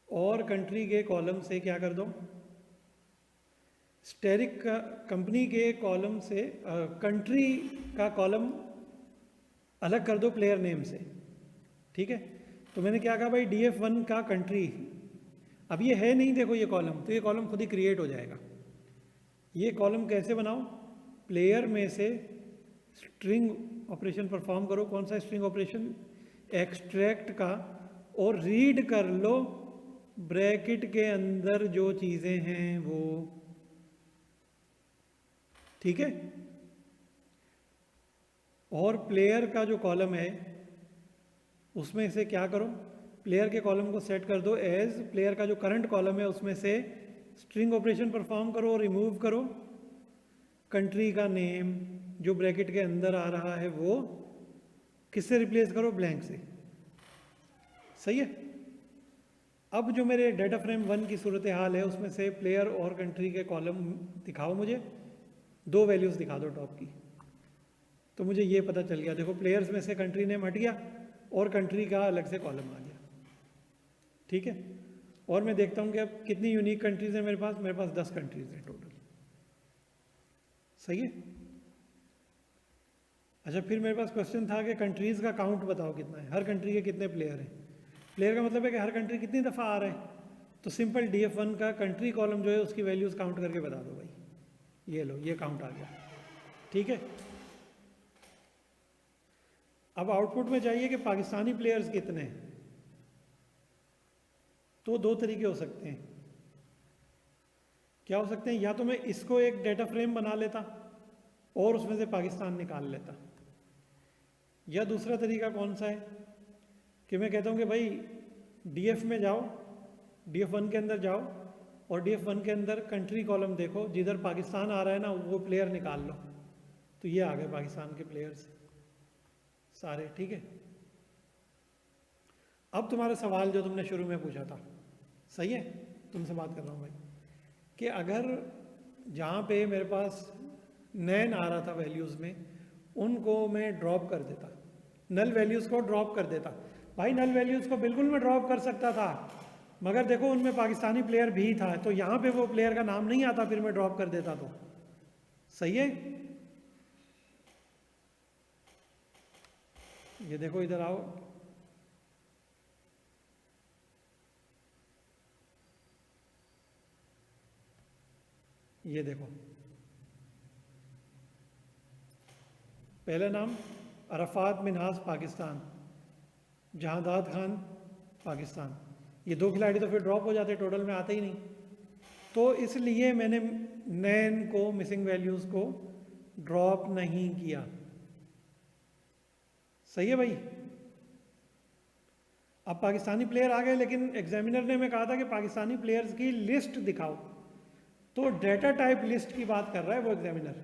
S1: और कंट्री के कॉलम से क्या कर दो, स्टेरिक का कंपनी के कॉलम से कंट्री का कॉलम अलग कर दो प्लेयर नेम से। ठीक है, तो मैंने क्या कहा भाई DF1 का कंट्री, अब ये है नहीं देखो ये कॉलम, तो ये कॉलम खुद ही क्रिएट हो जाएगा। ये कॉलम कैसे बनाओ, प्लेयर में से स्ट्रिंग ऑपरेशन परफॉर्म करो। कौन सा स्ट्रिंग ऑपरेशन? एक्सट्रैक्ट का, और रीड कर लो ब्रैकेट के अंदर जो चीजें हैं वो। ठीक है, और प्लेयर का जो कॉलम है उसमें से क्या करो, प्लेयर के कॉलम को सेट कर दो एज प्लेयर का जो करंट कॉलम है उसमें से स्ट्रिंग ऑपरेशन परफॉर्म करो, रिमूव करो कंट्री का नेम जो ब्रैकेट के अंदर आ रहा है वो किससे रिप्लेस करो, ब्लैंक से। सही है, अब जो मेरे डेटा फ्रेम 1 की सूरत हाल है उसमें से प्लेयर और कंट्री के कॉलम दिखाओ, मुझे 2 वैल्यूज दिखा दो टॉप की। तो मुझे ये पता चल गया, देखो प्लेयर्स में से कंट्री नेम हट गया और कंट्री का अलग से कॉलम आ गया। ठीक है, और मैं देखता हूँ कि अब कितनी यूनिक कंट्रीज है मेरे पास 10 कंट्रीज है टोटल। सही है, अच्छा फिर मेरे पास क्वेश्चन था कि कंट्रीज का काउंट बताओ कितना है, हर कंट्री के कितने प्लेयर हैं। प्लेयर का मतलब है कि हर कंट्री कितनी दफ़ा आ रहा है, तो सिंपल DF1 का कंट्री कॉलम जो है उसकी वैल्यूज़ काउंट करके बता दो भाई। ये लो, ये काउंट आ गया। ठीक है, अब आउटपुट में चाहिए कि पाकिस्तानी प्लेयर्स कितने हैं, तो 2 तरीके हो सकते हैं। क्या हो सकते हैं, या तो मैं इसको एक डेटा फ्रेम बना लेता और उसमें से पाकिस्तान निकाल लेता, या दूसरा तरीका कौन सा है कि मैं कहता हूँ कि भाई DF में जाओ, DF1 के अंदर जाओ और DF1 के अंदर कंट्री कॉलम देखो, जिधर पाकिस्तान आ रहा है ना वो प्लेयर निकाल लो, तो ये आ गए पाकिस्तान के प्लेयर्स सारे। ठीक है, अब तुम्हारा सवाल जो तुमने शुरू में पूछा था, सही है, तुमसे बात कर रहा हूँ भाई, कि अगर जहाँ पे मेरे पास नैन आ रहा था वैल्यूज़ में, उनको मैं ड्रॉप कर देता, नल वैल्यूज़ को ड्रॉप कर देता। भाई नल वैल्यूज़ को बिल्कुल मैं ड्रॉप कर सकता था, मगर देखो उनमें पाकिस्तानी प्लेयर भी था, तो यहाँ पे वो प्लेयर का नाम नहीं आता, फिर मैं ड्रॉप कर देता तो। सही है, ये देखो इधर आओ, ये देखो पहला नाम अरफात मिनहाज पाकिस्तान, जहादाद खान पाकिस्तान। ये दो खिलाड़ी तो फिर ड्रॉप हो जाते, टोटल में आते ही नहीं, तो इसलिए मैंने नैन को, मिसिंग वैल्यूज को ड्रॉप नहीं किया। सही है भाई। अब पाकिस्तानी प्लेयर आ गए, लेकिन एग्जामिनर ने मैं कहा था कि पाकिस्तानी प्लेयर्स की लिस्ट दिखाओ, तो डेटा टाइप लिस्ट की बात कर रहा है वो एग्जामिनर।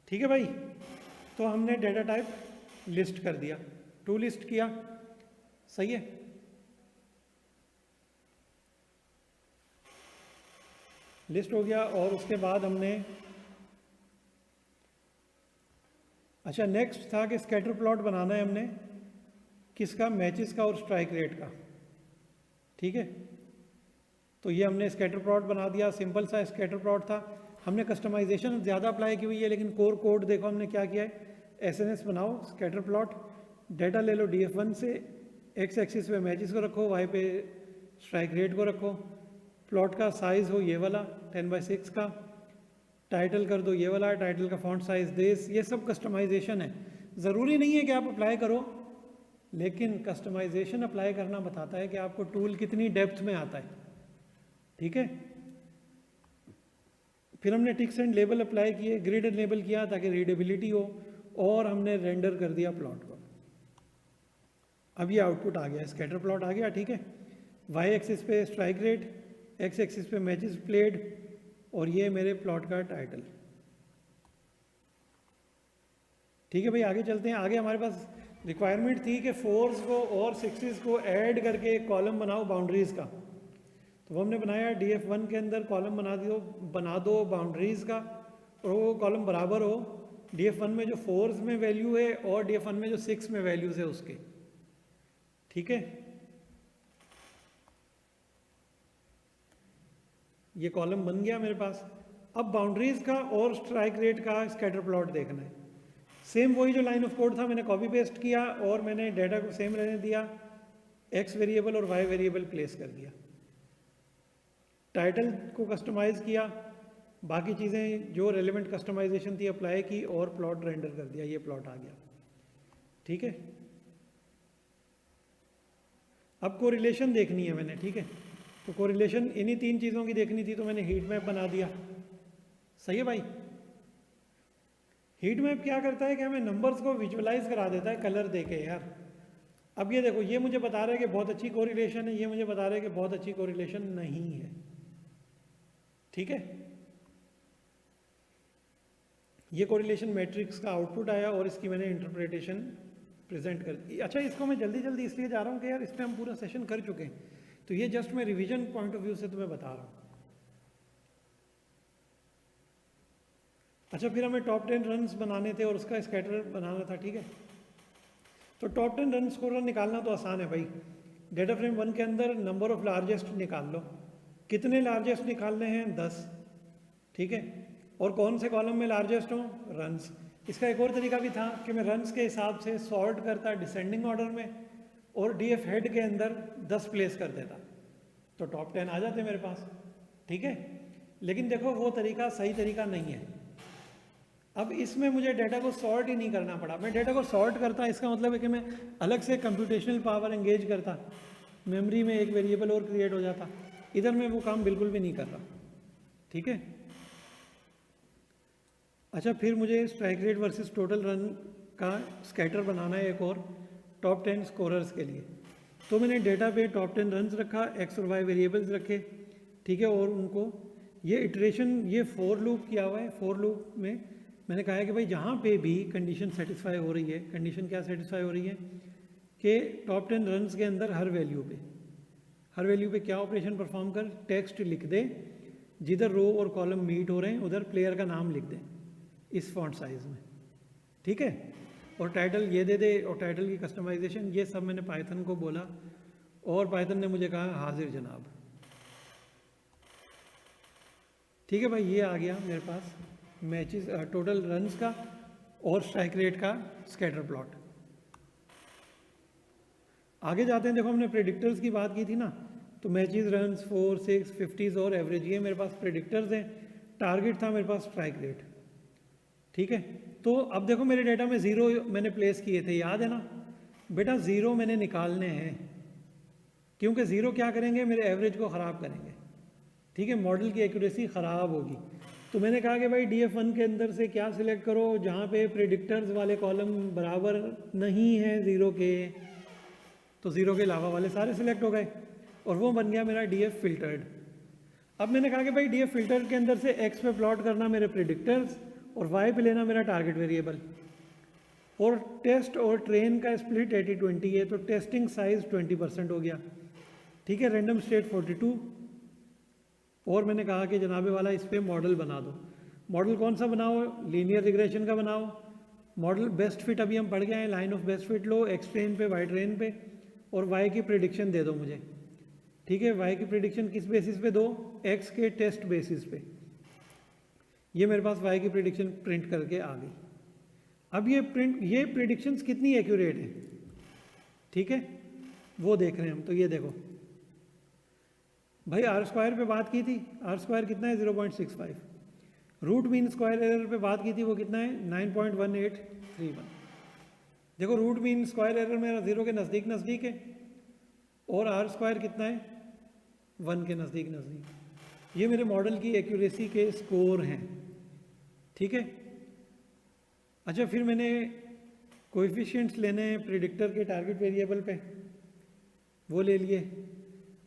S1: ठीक है भाई, तो हमने डेटा टाइप लिस्ट कर दिया, टू लिस्ट किया। सही है। लिस्ट हो गया, और उसके बाद हमने, अच्छा नेक्स्ट था कि स्कैटर प्लॉट बनाना है हमने, किसका, मैचेस का और स्ट्राइक रेट का। ठीक है, तो ये हमने स्कैटर प्लॉट बना दिया, सिंपल सा स्कैटर प्लॉट था। हमने कस्टमाइजेशन ज़्यादा अप्लाई की हुई है, लेकिन कोर कोड देखो हमने क्या किया है, एसएनएस बनाओ स्कैटर प्लॉट, डेटा ले लो DF1 से, एक्स एक्सिस पे मैचेस को रखो, वाई पे स्ट्राइक रेट को रखो, प्लॉट का साइज़ हो ये वाला 10/6 का, टाइटल कर दो ये वाला, टाइटल का फॉन्ट साइज देश। ये सब कस्टमाइजेशन है, ज़रूरी नहीं है कि आप अप्लाई करो, लेकिन कस्टमाइजेशन अप्लाई करना बताता है कि आपको टूल कितनी डेप्थ में आता है। ठीक है, फिर हमने टिक्स एंड लेबल अप्लाई किए, ग्रिड एनेबल किया ताकि रीडेबिलिटी हो, और हमने रेंडर कर दिया प्लॉट को। अब ये आउटपुट आ गया, स्कैटर प्लॉट आ गया। ठीक है, वाई एक्सिस पे स्ट्राइक रेट, एक्स एक्सिस पे मैचेस प्लेड, और ये मेरे प्लॉट का टाइटल। ठीक है भाई, आगे चलते हैं। आगे हमारे पास रिक्वायरमेंट थी कि फोर्स को और सिक्सेस को ऐड करके एक कॉलम बनाओ बाउंड्रीज का, तो वो हमने बनाया। DF1 के अंदर कॉलम बना दो बाउंड्रीज का, और वो कॉलम बराबर हो DF1 में जो फोर्स में वैल्यू है और DF1 में जो 6 में वैल्यूज है उसके। ठीक है, ये कॉलम बन गया मेरे पास। अब बाउंड्रीज का और स्ट्राइक रेट का स्कैटर प्लॉट देखना है। सेम वही जो लाइन ऑफ कोड था मैंने कॉपी पेस्ट किया, और मैंने डेटा को सेम रहने दिया, एक्स वेरिएबल और वाई वेरिएबल प्लेस कर दिया। टाइटल को कस्टमाइज किया, बाकी चीज़ें जो रेलेवेंट कस्टमाइजेशन थी अप्लाई की, और प्लॉट रेंडर कर दिया। ये प्लॉट आ गया। ठीक है, अब कोरिलेशन देखनी है मैंने। ठीक है, तो कोरिलेशन इन्हीं 3 चीज़ों की देखनी थी, तो मैंने हीट मैप बना दिया। सही है भाई। हीट मैप क्या करता है कि हमें नंबर्स को विजुअलाइज करा देता है कलर देके यार। अब ये देखो, ये मुझे बता रहा है कि बहुत अच्छी कोरिलेशन है, ये मुझे बता रहा है कि बहुत अच्छी कोरिलेशन नहीं है। ठीक है, ये कोरिलेशन मैट्रिक्स का आउटपुट आया, और इसकी मैंने इंटरप्रिटेशन प्रेजेंट कर दी। अच्छा, इसको मैं जल्दी जल्दी इसलिए जा रहा हूँ कि यार इस पर हम पूरा सेशन कर चुके हैं, तो ये जस्ट मैं रिवीजन पॉइंट ऑफ व्यू से तुम्हें बता रहा हूँ। अच्छा, फिर हमें टॉप 10 रन्स बनाने थे और उसका स्कैटर बनाना था। ठीक है, तो टॉप 10 रन स्कोरर निकालना तो आसान है भाई। डेटा फ्रेम 1 के अंदर नंबर ऑफ लार्जेस्ट निकाल लो। कितने लार्जेस्ट निकालने हैं? 10। ठीक है, और कौन से कॉलम में लार्जेस्ट हो? रन्स। इसका एक और तरीका भी था कि मैं रन्स के हिसाब से सॉर्ट करता डिसेंडिंग ऑर्डर में, और DF हेड के अंदर 10 प्लेस कर देता, तो टॉप 10 आ जाते मेरे पास। ठीक है, लेकिन देखो वो तरीका सही तरीका नहीं है। अब इसमें मुझे डेटा को सॉर्ट ही नहीं करना पड़ा। मैं डेटा को सॉर्ट करता, इसका मतलब है कि मैं अलग से कंप्यूटेशनल पावर एंगेज करता, मेमोरी में एक वेरिएबल और क्रिएट हो जाता। इधर मैं वो काम बिल्कुल भी नहीं कर रहा। ठीक है, अच्छा, फिर मुझे strike rate versus total run का स्कैटर बनाना है एक और टॉप 10 स्कोरर्स के लिए। तो मैंने डेटा पे टॉप 10 रन्स रखा, एक्स और वाई वेरिएबल्स रखे। ठीक है, और उनको ये इटरेशन, ये फॉर लूप किया हुआ है। फॉर लूप में मैंने कहा है कि भाई जहाँ पे भी कंडीशन सेटिस्फाई हो रही है, कंडीशन क्या सेटिस्फाई हो रही है कि टॉप 10 रन्स के अंदर हर वैल्यू पे क्या ऑपरेशन परफॉर्म कर, टेक्स्ट लिख दे, जिधर रो और कॉलम मीट हो रहे हैं उधर प्लेयर का नाम लिख दे इस फॉन्ट साइज में। ठीक है, और टाइटल ये दे दे, और टाइटल की कस्टमाइजेशन ये सब मैंने पाइथन को बोला, और पाइथन ने मुझे कहा हाजिर जनाब। ठीक है भाई, ये आ गया मेरे पास मैचेस, टोटल रन्स का और स्ट्राइक रेट का स्कैटर प्लॉट। आगे जाते हैं, देखो हमने प्रेडिक्टर्स की बात की थी ना, तो मैचेस, रन्स, 4, 6, 50s और एवरेज, ये मेरे पास प्रेडिक्टर्स हैं। टारगेट था मेरे पास स्ट्राइक रेट, ठीक है। तो अब देखो मेरे डेटा में ज़ीरो मैंने प्लेस किए थे, याद है ना बेटा, ज़ीरो मैंने निकालने हैं, क्योंकि ज़ीरो क्या करेंगे, मेरे एवरेज को ख़राब करेंगे, ठीक है, मॉडल की एक्यूरेसी ख़राब होगी। तो मैंने कहा कि भाई DF1 के अंदर से क्या सिलेक्ट करो, जहाँ पे प्रेडिक्टर्स वाले कॉलम बराबर नहीं है ज़ीरो के, तो ज़ीरो के अलावा वाले सारे सिलेक्ट हो गए, और वो बन गया मेरा DF फिल्टर्ड। अब मैंने कहा कि भाई DF फिल्टर के अंदर से X पे प्लॉट करना मेरे प्रेडिक्टर्स और Y पे लेना मेरा टारगेट वेरिएबल, और टेस्ट और ट्रेन का स्प्लिट 80-20 है, तो टेस्टिंग साइज 20% हो गया, ठीक है। रैंडम स्टेट 42, और मैंने कहा कि जनाबे वाला इस पर मॉडल बना दो। मॉडल कौन सा बनाओ, लीनियर रिग्रेशन का बनाओ। मॉडल बेस्ट फिट अभी हम पढ़ गए हैं, line of best fit low, X train पे, Y ट्रेन पे, और Y की प्रेडिक्शन दे दो मुझे, ठीक है। Y की प्रेडिक्शन किस बेसिस पे दो, X के टेस्ट बेसिस पे। ये मेरे पास Y की प्रेडिक्शन प्रिंट करके आ गई। अब ये प्रेडिक्शंस कितनी एक्यूरेट है, ठीक है, वो देख रहे हैं हम। तो ये देखो भाई, R स्क्वायर पे बात की थी, R स्क्वायर कितना है 0.65, रूट मीन स्क्वायर एरर पे बात की थी, वो कितना है 9.1831। देखो रूट मीन स्क्वायर एरर मेरा 0 के नज़दीक नज़दीक है, और R स्क्वायर कितना है 1 के नज़दीक नज़दीक। ये मेरे मॉडल की एक्यूरेसी के स्कोर हैं, ठीक है। अच्छा, फिर मैंने कोएफिशिएंट्स लेने हैं प्रेडिक्टर के टारगेट वेरिएबल पे, वो ले लिए,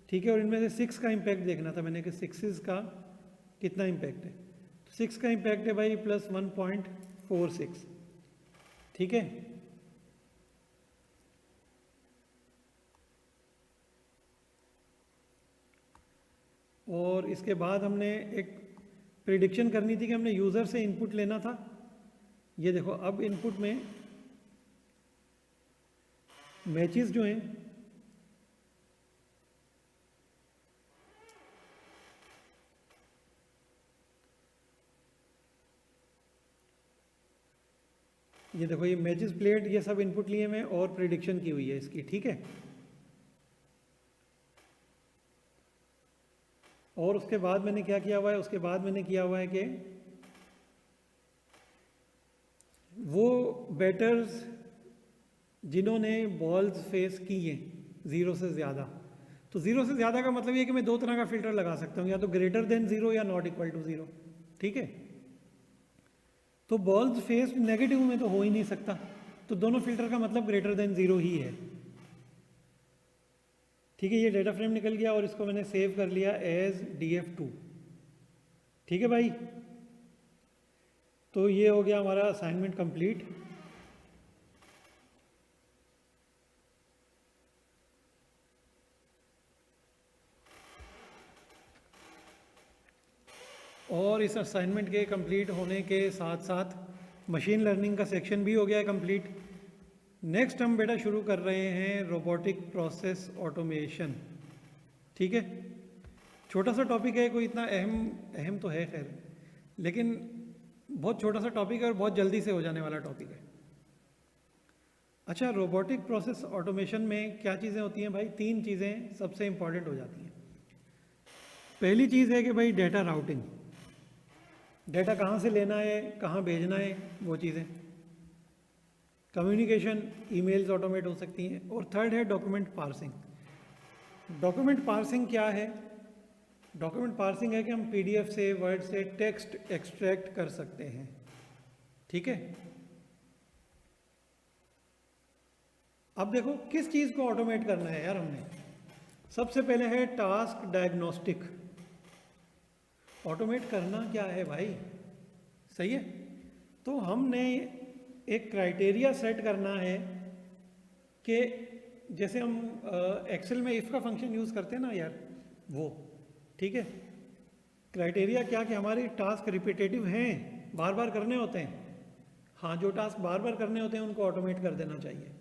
S1: ठीक है। और इनमें से 6 का इम्पैक्ट देखना था मैंने कि 6 का कितना इम्पैक्ट है। तो 6 का इम्पैक्ट है भाई प्लस 1.46, ठीक है। और इसके बाद हमने एक प्रिडिक्शन करनी थी कि हमने यूज़र से इनपुट लेना था। ये देखो, अब इनपुट में मैचेस जो हैं, ये देखो, ये मैचेस प्लेट, ये सब इनपुट लिए मैं, और प्रिडिक्शन की हुई है इसकी, ठीक है। और उसके बाद मैंने क्या किया हुआ है, उसके बाद मैंने किया हुआ है कि वो बैटर्स जिन्होंने बॉल्स फेस की हैं 0 से ज़्यादा, तो 0 से ज़्यादा का मतलब ये कि मैं दो तरह का फिल्टर लगा सकता हूँ, या तो ग्रेटर देन 0 या नॉट इक्वल टू 0, ठीक है। तो बॉल्स फेस नेगेटिव में तो हो ही नहीं सकता, तो दोनों फिल्टर का मतलब ग्रेटर देन 0 ही है, ठीक है। ये डेटा फ्रेम निकल गया, और इसको मैंने सेव कर लिया एज DF2, ठीक है भाई। तो ये हो गया हमारा असाइनमेंट कंप्लीट। और इस असाइनमेंट के कंप्लीट होने के साथ साथ मशीन लर्निंग का सेक्शन भी हो गया है कंप्लीट। नेक्स्ट हम बेटा शुरू कर रहे हैं रोबोटिक प्रोसेस ऑटोमेशन, ठीक है। छोटा सा टॉपिक है, कोई इतना अहम तो है खैर, लेकिन बहुत छोटा सा टॉपिक है और बहुत जल्दी से हो जाने वाला टॉपिक है। अच्छा, रोबोटिक प्रोसेस ऑटोमेशन में क्या चीज़ें होती हैं भाई, 3 चीज़ें सबसे इंपॉर्टेंट हो जाती हैं। पहली चीज़ है कि भाई डेटा राउटिंग, डेटा कहाँ से लेना है, कहाँ भेजना है, वो चीज़ें। कम्युनिकेशन, ईमेल्स ऑटोमेट हो सकती हैं। और थर्ड है डॉक्यूमेंट पार्सिंग। डॉक्यूमेंट पार्सिंग क्या है? डॉक्यूमेंट पार्सिंग है कि हम PDF से, वर्ड से टेक्स्ट एक्सट्रैक्ट कर सकते हैं, ठीक है। अब देखो किस चीज़ को ऑटोमेट करना है यार हमने। सबसे पहले है टास्क डायग्नोस्टिक। ऑटोमेट करना क्या है भाई, सही है। तो हमने एक क्राइटेरिया सेट करना है कि जैसे हम एक्सेल में इफ़ का फंक्शन यूज़ करते हैं ना यार, वो, ठीक है। क्राइटेरिया क्या कि हमारे टास्क रिपीटेटिव हैं, बार बार करने होते हैं। हाँ, जो टास्क बार बार करने होते हैं उनको ऑटोमेट कर देना चाहिए,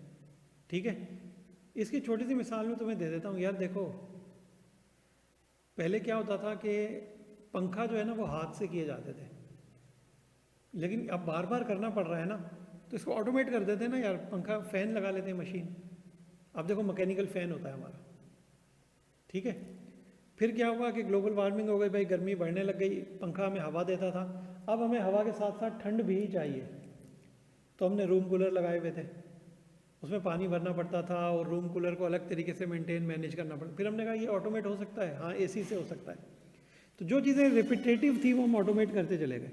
S1: ठीक है। इसकी छोटी सी मिसाल में तुम्हें दे देता हूँ यार। देखो, पहले क्या होता था कि पंखा जो है ना वो हाथ से किए जाते थे, लेकिन अब बार बार करना पड़ रहा है ना, तो इसको ऑटोमेट कर देते हैं ना यार। पंखा, फैन लगा लेते हैं, मशीन, अब देखो मैकेनिकल फ़ैन होता है हमारा, ठीक है। फिर क्या हुआ कि ग्लोबल वार्मिंग हो गई भाई, गर्मी बढ़ने लग गई, पंखा हमें हवा देता था, अब हमें हवा के साथ साथ ठंड भी चाहिए, तो हमने रूम कूलर लगाए हुए थे, उसमें पानी भरना पड़ता था और रूम कूलर को अलग तरीके से मेंटेन मैनेज करना पड़ता। फिर हमने कहा ये ऑटोमेट हो सकता है, हाँ एसी से हो सकता है। तो जो चीज़ें रिपीटेटिव थी वो हम ऑटोमेट करते चले गए,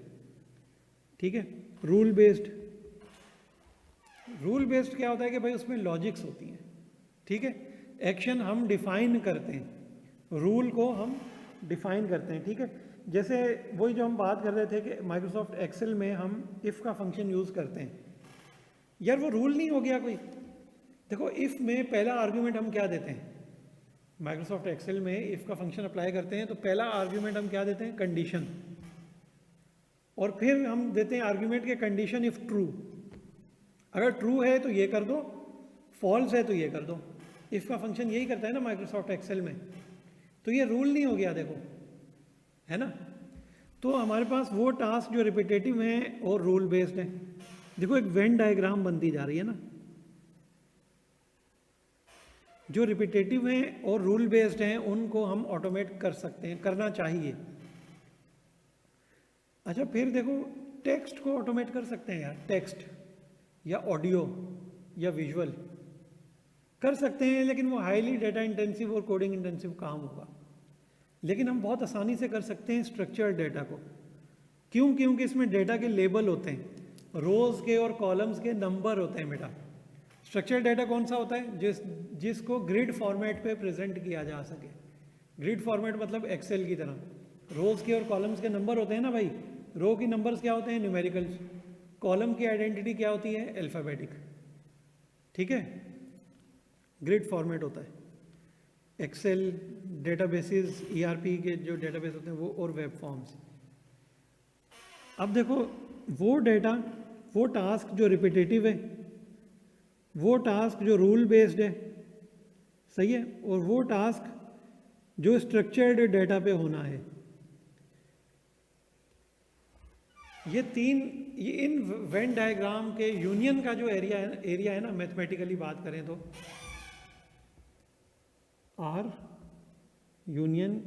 S1: ठीक है। रूल बेस्ड, रूल बेस्ड क्या होता है कि भाई उसमें लॉजिक्स होती हैं, ठीक है। एक्शन हम डिफाइन करते हैं, रूल को हम डिफाइन करते हैं, ठीक है। जैसे वही जो हम बात कर रहे थे कि माइक्रोसॉफ्ट एक्सेल में हम इफ़ का फंक्शन यूज़ करते हैं, यार वो रूल नहीं हो गया कोई। देखो इफ़ में पहला आर्ग्यूमेंट हम क्या देते हैं, माइक्रोसॉफ्ट एक्सेल में इफ़ का फंक्शन अप्लाई करते हैं तो पहला आर्ग्यूमेंट हम क्या देते हैं, कंडीशन, और फिर हम देते हैं आर्ग्यूमेंट के कंडीशन इफ़ ट्रू, अगर ट्रू है तो ये कर दो, फॉल्स है तो ये कर दो। इफ़ का फंक्शन यही करता है ना माइक्रोसॉफ्ट एक्सेल में, तो ये रूल नहीं हो गया, देखो है ना। तो हमारे पास वो टास्क जो रिपीटेटिव हैं और रूल बेस्ड हैं। देखो एक वेन डायग्राम बनती जा रही है ना, जो रिपीटेटिव हैं और रूल बेस्ड हैं उनको हम ऑटोमेट कर सकते हैं, करना चाहिए। अच्छा फिर देखो टेक्स्ट को ऑटोमेट कर सकते हैं यार, टेक्स्ट या ऑडियो या विजुअल कर सकते हैं, लेकिन वो हाईली डेटा इंटेंसिव और कोडिंग इंटेंसिव काम होगा। लेकिन हम बहुत आसानी से कर सकते हैं स्ट्रक्चर्ड डेटा को। क्यों? क्योंकि इसमें डेटा के लेबल होते हैं, रोज़ के और कॉलम्स के नंबर होते हैं बेटा। स्ट्रक्चर्ड डेटा कौन सा होता है? जिसको ग्रिड फॉर्मेट पे प्रेजेंट किया जा सके। ग्रिड फॉर्मेट मतलब एक्सेल की तरह, रोज़ के और कॉलम्स के नंबर होते हैं ना भाई। रो की नंबर्स क्या होते हैं? न्यूमेरिकल्स। कॉलम की आइडेंटिटी क्या होती है? अल्फ़ाबेटिक। ठीक है, ग्रिड फॉर्मेट होता है। एक्सेल डेटाबेसेस, ईआरपी के जो डेटाबेस होते हैं वो, और वेब फॉर्म्स। अब देखो वो डेटा, वो टास्क जो रिपीटेटिव है, वो टास्क जो रूल बेस्ड है, सही है, और वो टास्क जो स्ट्रक्चर्ड डेटा पे होना है, ये तीन, ये इन वेन डायग्राम के यूनियन का जो एरिया है ना, मैथमेटिकली बात करें तो आर यूनियन,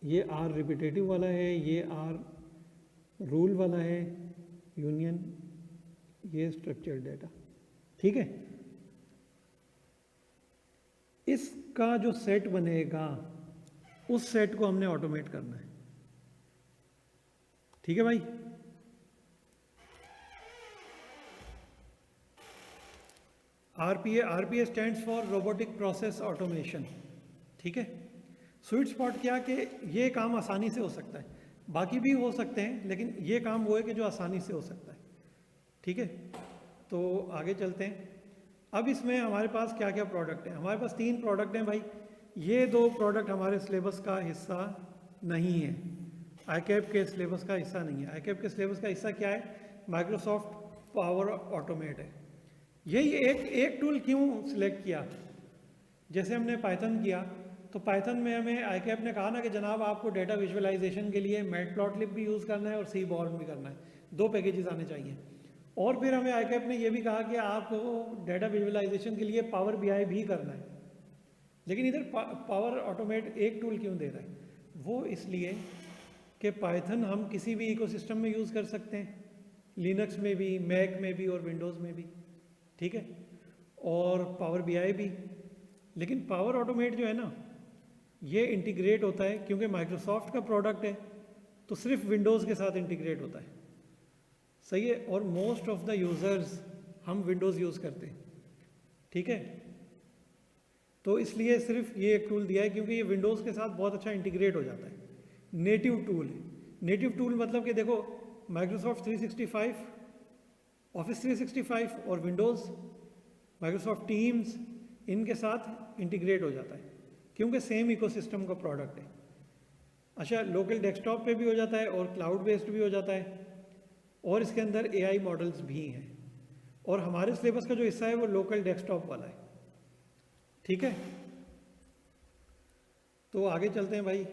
S1: ये आर रिपीटेटिव वाला है, ये आर रूल वाला है, यूनियन ये स्ट्रक्चर्ड डेटा। ठीक है, इसका जो सेट बनेगा उस सेट को हमने ऑटोमेट करना है। ठीक है भाई। RPA stands for robotic process automation. ठीक है, स्वीट स्पॉट क्या कि ये काम आसानी से हो सकता है, बाकी भी हो सकते हैं, लेकिन ये काम वो है कि जो आसानी से हो सकता है। ठीक है, तो आगे चलते हैं। अब इसमें हमारे पास क्या क्या प्रोडक्ट हैं? हमारे पास 3 प्रोडक्ट हैं भाई। ये 2 प्रोडक्ट हमारे सिलेबस का हिस्सा नहीं है, आईकैप के सिलेबस का हिस्सा नहीं है। आईकैप के सिलेबस का हिस्सा क्या है? माइक्रोसॉफ्ट पावर ऑटोमेट है। यही एक टूल क्यों सिलेक्ट किया? जैसे हमने पाइथन किया, तो पाइथन में हमें आईकैप ने कहा ना कि जनाब आपको डेटा विजुअलाइजेशन के लिए मैटप्लॉटलिब भी यूज़ करना है और सीबॉर्न भी करना है, 2 पैकेजेस आने चाहिए। और फिर हमें आईकैप ने यह भी कहा कि आपको डेटा विजुअलाइजेशन के लिए पावर बीआई भी करना है। लेकिन इधर पावर ऑटोमेट एक टूल क्यों दे रहा है? वो इसलिए कि पाइथन हम किसी भी इकोसिस्टम में यूज़ कर सकते हैं, लिनक्स में भी, मैक में भी और विंडोज़ में भी। ठीक है, और पावर बीआई भी। लेकिन पावर ऑटोमेट जो है ना, ये इंटीग्रेट होता है, क्योंकि माइक्रोसॉफ्ट का प्रोडक्ट है तो सिर्फ विंडोज़ के साथ इंटीग्रेट होता है। सही है, और मोस्ट ऑफ द यूज़र्स हम विंडोज़ यूज़ करते हैं। ठीक है, तो इसलिए सिर्फ ये एक टूल दिया है, क्योंकि ये विंडोज़ के साथ बहुत अच्छा इंटीग्रेट हो जाता है। नेटिव टूल है। नेटिव टूल मतलब कि देखो माइक्रोसॉफ्ट 365, ऑफिस 365 और विंडोज़, माइक्रोसॉफ्ट टीम्स, इनके साथ इंटीग्रेट हो जाता है, क्योंकि सेम इकोसिस्टम का प्रोडक्ट है। अच्छा, लोकल डेस्कटॉप पे भी हो जाता है और क्लाउड बेस्ड भी हो जाता है, और इसके अंदर एआई मॉडल्स भी हैं। और हमारे सिलेबस का जो हिस्सा है वो लोकल डेस्कटॉप वाला है। ठीक है, तो आगे चलते हैं भाई।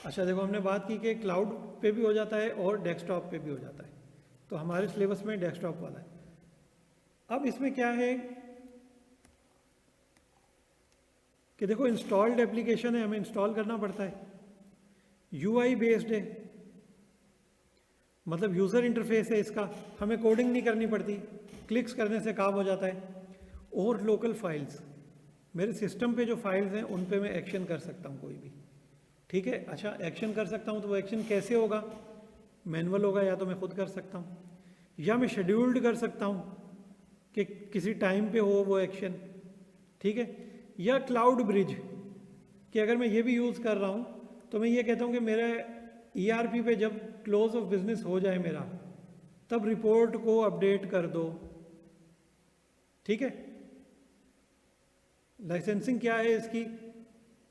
S1: अच्छा देखो, हमने बात की कि क्लाउड पे भी हो जाता है और डेस्कटॉप पे भी हो जाता है, तो हमारे सिलेबस में डेस्कटॉप वाला है। अब इसमें क्या है कि देखो इंस्टॉल्ड एप्लीकेशन है, हमें इंस्टॉल करना पड़ता है, यूआई बेस्ड है, मतलब यूज़र इंटरफेस है इसका, हमें कोडिंग नहीं करनी पड़ती, क्लिक्स करने से काम हो जाता है। और लोकल फाइल्स, मेरे सिस्टम पे जो फाइल्स हैं उन पे मैं एक्शन कर सकता हूँ कोई भी, ठीक है। अच्छा, एक्शन कर सकता हूँ तो वो एक्शन कैसे होगा, मैनुअल होगा, या तो मैं खुद कर सकता हूँ, या मैं शेड्यूल्ड कर सकता हूँ कि किसी टाइम पे हो वो एक्शन, ठीक है। या क्लाउड ब्रिज, कि अगर मैं ये भी यूज़ कर रहा हूँ तो मैं ये कहता हूँ कि मेरे ईआरपी पे जब क्लोज ऑफ बिजनेस हो जाए मेरा, तब रिपोर्ट को अपडेट कर दो, ठीक है। लाइसेंसिंग क्या है इसकी,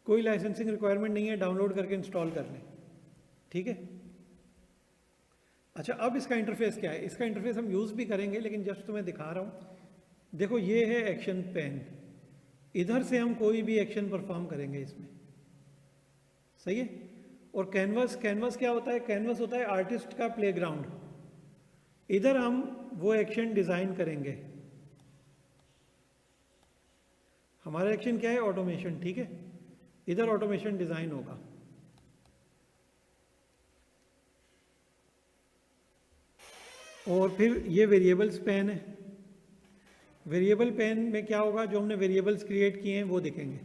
S1: कोई लाइसेंसिंग रिक्वायरमेंट नहीं है, डाउनलोड करके इंस्टॉल कर लें, ठीक है। अच्छा, अब इसका इंटरफेस क्या है, इसका इंटरफेस हम यूज़ भी करेंगे, लेकिन जस्ट तो मैं दिखा रहा हूँ। देखो ये है एक्शन पेन, इधर से हम कोई भी एक्शन परफॉर्म करेंगे इसमें, सही है। और कैनवस, कैनवस क्या होता है, कैनवस होता है आर्टिस्ट का प्लेग्राउंड, इधर हम वो एक्शन डिज़ाइन करेंगे। हमारा एक्शन क्या है, ऑटोमेशन, ठीक है। इधर ऑटोमेशन डिज़ाइन होगा। और फिर ये वेरिएबल्स पेन है, वेरिएबल पेन में क्या होगा, जो हमने वेरिएबल्स क्रिएट किए हैं वो दिखेंगे,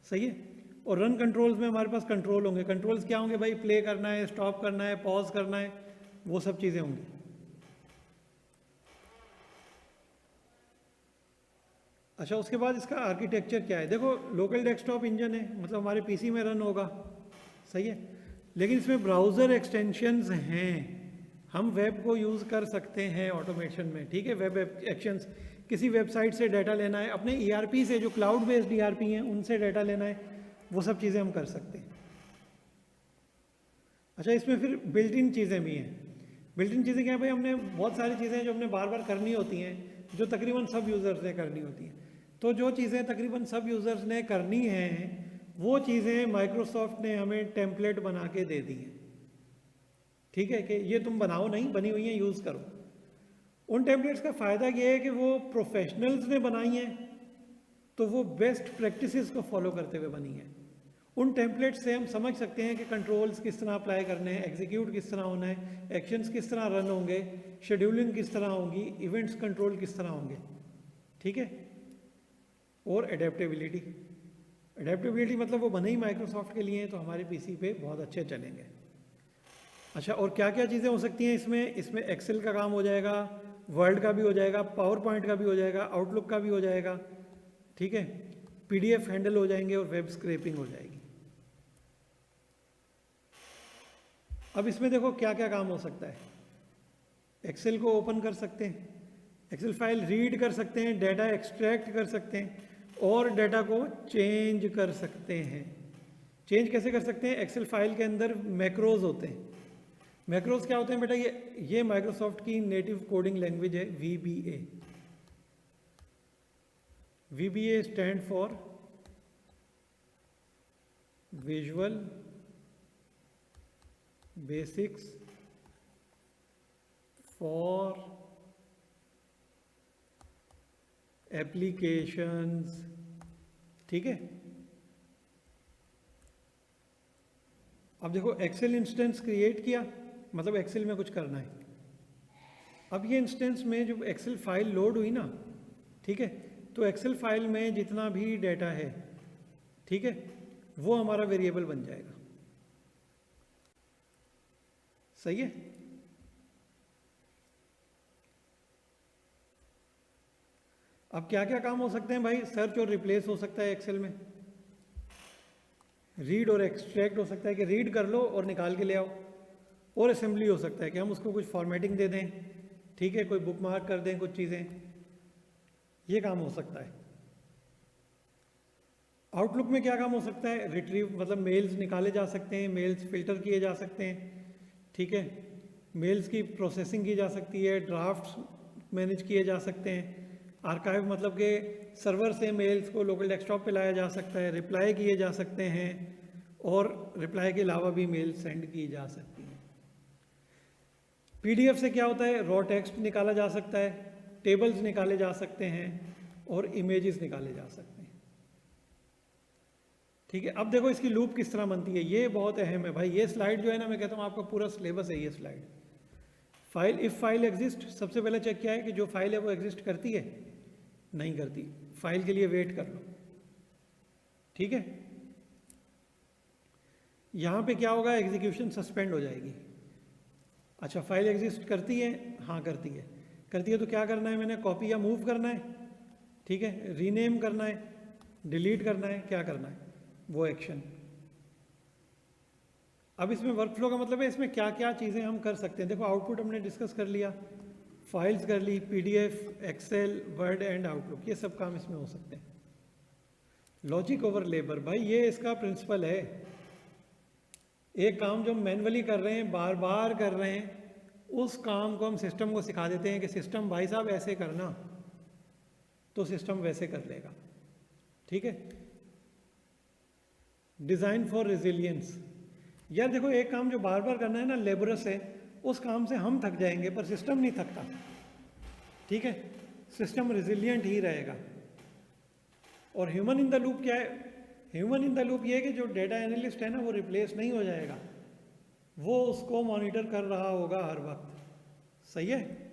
S1: सही है। और रन कंट्रोल्स में हमारे पास कंट्रोल होंगे, कंट्रोल्स क्या होंगे भाई, प्ले करना है, स्टॉप करना है, पॉज करना है, वो सब चीज़ें होंगी। अच्छा, उसके बाद इसका आर्किटेक्चर क्या है, देखो लोकल डेस्कटॉप इंजन है, मतलब हमारे पीसी में रन होगा, सही है। लेकिन इसमें ब्राउज़र एक्सटेंशंस हैं, हम वेब को यूज़ कर सकते हैं ऑटोमेशन में, ठीक है। वेब एक्शंस, किसी वेबसाइट से डाटा लेना है, अपने ईआरपी से, जो क्लाउड बेस्ड ईआरपी हैं उनसे डाटा लेना है, वो सब चीज़ें हम कर सकते हैं। अच्छा, इसमें फिर बिल्ट इन चीज़ें भी हैं। बिल्ट इन चीज़ें क्या है भाई, हमने बहुत सारी चीज़ें जो हमने बार बार करनी होती हैं, जो तकरीबन सब यूज़र्स ने करनी होती हैं। तो जो चीज़ें तकरीबन सब यूज़र्स ने करनी हैं, वो चीज़ें माइक्रोसॉफ्ट ने हमें टेम्पलेट बना के दे दी हैं, ठीक है, कि ये तुम बनाओ नहीं, बनी हुई हैं, यूज़ करो। उन टेम्पलेट्स का फ़ायदा ये है कि वो प्रोफेशनल्स ने बनाई हैं, तो वो बेस्ट प्रैक्टिसेस को फॉलो करते हुए बनी है। उन टेम्पलेट से हम समझ सकते हैं कि कंट्रोल्स किस तरह अप्लाई करने हैं, एग्जीक्यूट किस तरह होना है, एक्शंस किस तरह रन होंगे, शेड्यूलिंग किस तरह होगी, इवेंट्स कंट्रोल किस तरह होंगे, ठीक है। और एडेप्टेबिलिटी, एडेप्टेबिलिटी मतलब वो बने ही माइक्रोसॉफ्ट के लिए हैं, तो हमारे पीसी पे बहुत अच्छे चलेंगे। अच्छा, और क्या क्या चीज़ें हो सकती हैं इसमें, इसमें एक्सेल का काम हो जाएगा, वर्ड का भी हो जाएगा, पावर पॉइंट का भी हो जाएगा, आउटलुक का भी हो जाएगा, ठीक है, पीडीएफ हैंडल हो जाएंगे, और वेब स्क्रैपिंग हो जाएगी। अब इसमें देखो क्या क्या काम हो सकता है, एक्सेल को ओपन कर सकते हैं, एक्सेल फाइल रीड कर सकते हैं, डाटा एक्सट्रैक्ट कर सकते हैं, और डाटा को चेंज कर सकते हैं। चेंज कैसे कर सकते हैं, एक्सेल फाइल के अंदर मैक्रोज होते हैं। मैक्रोज क्या होते हैं बेटा, ये माइक्रोसॉफ्ट की नेटिव कोडिंग लैंग्वेज है, VBA। VBA stand for visual basics for applications, ठीक है। अब देखो एक्सेल इंस्टेंस क्रिएट किया, मतलब एक्सेल में कुछ करना है। अब ये इंस्टेंस में जो एक्सेल फाइल लोड हुई ना, ठीक है, तो एक्सेल फाइल में जितना भी डाटा है, ठीक है, वो हमारा वेरिएबल बन जाएगा, सही है। अब क्या क्या काम हो सकते हैं भाई, सर्च और रिप्लेस हो सकता है एक्सेल में, रीड और एक्सट्रैक्ट हो सकता है कि रीड कर लो और निकाल के ले आओ, और असेंबली हो सकता है कि हम उसको कुछ फॉर्मेटिंग दे दें, ठीक है, कोई बुक मार्क कर दें कुछ चीज़ें, ये काम हो सकता है। आउटलुक में क्या काम हो सकता है, रिट्रीव, मतलब मेल्स निकाले जा सकते हैं, मेल्स फिल्टर किए जा सकते हैं, ठीक है, मेल्स की प्रोसेसिंग की जा सकती है, ड्राफ्ट्स मैनेज किए जा सकते हैं, आर्काइव मतलब कि सर्वर से मेल्स को लोकल डेस्कटॉप पे लाया जा सकता है, रिप्लाई किए जा सकते हैं, और रिप्लाई के अलावा भी मेल सेंड की जा सकती है। पीडीएफ से क्या होता है, रॉ टेक्स्ट निकाला जा सकता है, टेबल्स निकाले जा सकते हैं और इमेजेस निकाले जा सकते हैं। ठीक है, अब देखो इसकी लूप किस तरह बनती है, ये बहुत अहम है भाई। ये स्लाइड जो है ना, मैं कहता हूँ आपका पूरा सिलेबस है ये slide. File, if file exist, सबसे पहले चेक किया है कि जो फाइल है वो एग्जिस्ट करती है, नहीं करती, फाइल के लिए वेट कर लो। ठीक है, यहां पे क्या होगा, एग्जीक्यूशन सस्पेंड हो जाएगी। अच्छा, फाइल एग्जिस्ट करती है, हाँ करती है। करती है तो क्या करना है, मैंने कॉपी या मूव करना है, ठीक है, रीनेम करना है, डिलीट करना है, क्या करना है, वो एक्शन। अब इसमें वर्कफ्लो का मतलब है इसमें क्या क्या चीज़ें हम कर सकते हैं। देखो आउटपुट हमने डिस्कस कर लिया, फाइल्स कर ली, PDF, Excel, Word and Outlook, ये सब काम इसमें हो सकते हैं। लॉजिक ओवर लेबर, भाई ये इसका प्रिंसिपल है। एक काम जो हम मैनुअली कर रहे हैं, बार बार कर रहे हैं, उस काम को हम सिस्टम को सिखा देते हैं कि सिस्टम भाई साहब ऐसे करना, तो सिस्टम वैसे कर लेगा। ठीक है, डिज़ाइन फॉर रेजिलियंस, यार देखो एक काम जो बार बार करना है ना, लेबरस है, उस काम से हम थक जाएंगे पर सिस्टम नहीं थकता। ठीक है, सिस्टम रेजिलियंट ही रहेगा। और ह्यूमन इन द लूप क्या है, ह्यूमन इन द लूप ये है कि जो डेटा एनालिस्ट है ना, वो रिप्लेस नहीं हो जाएगा, वो उसको मॉनिटर कर रहा होगा हर वक्त। सही है।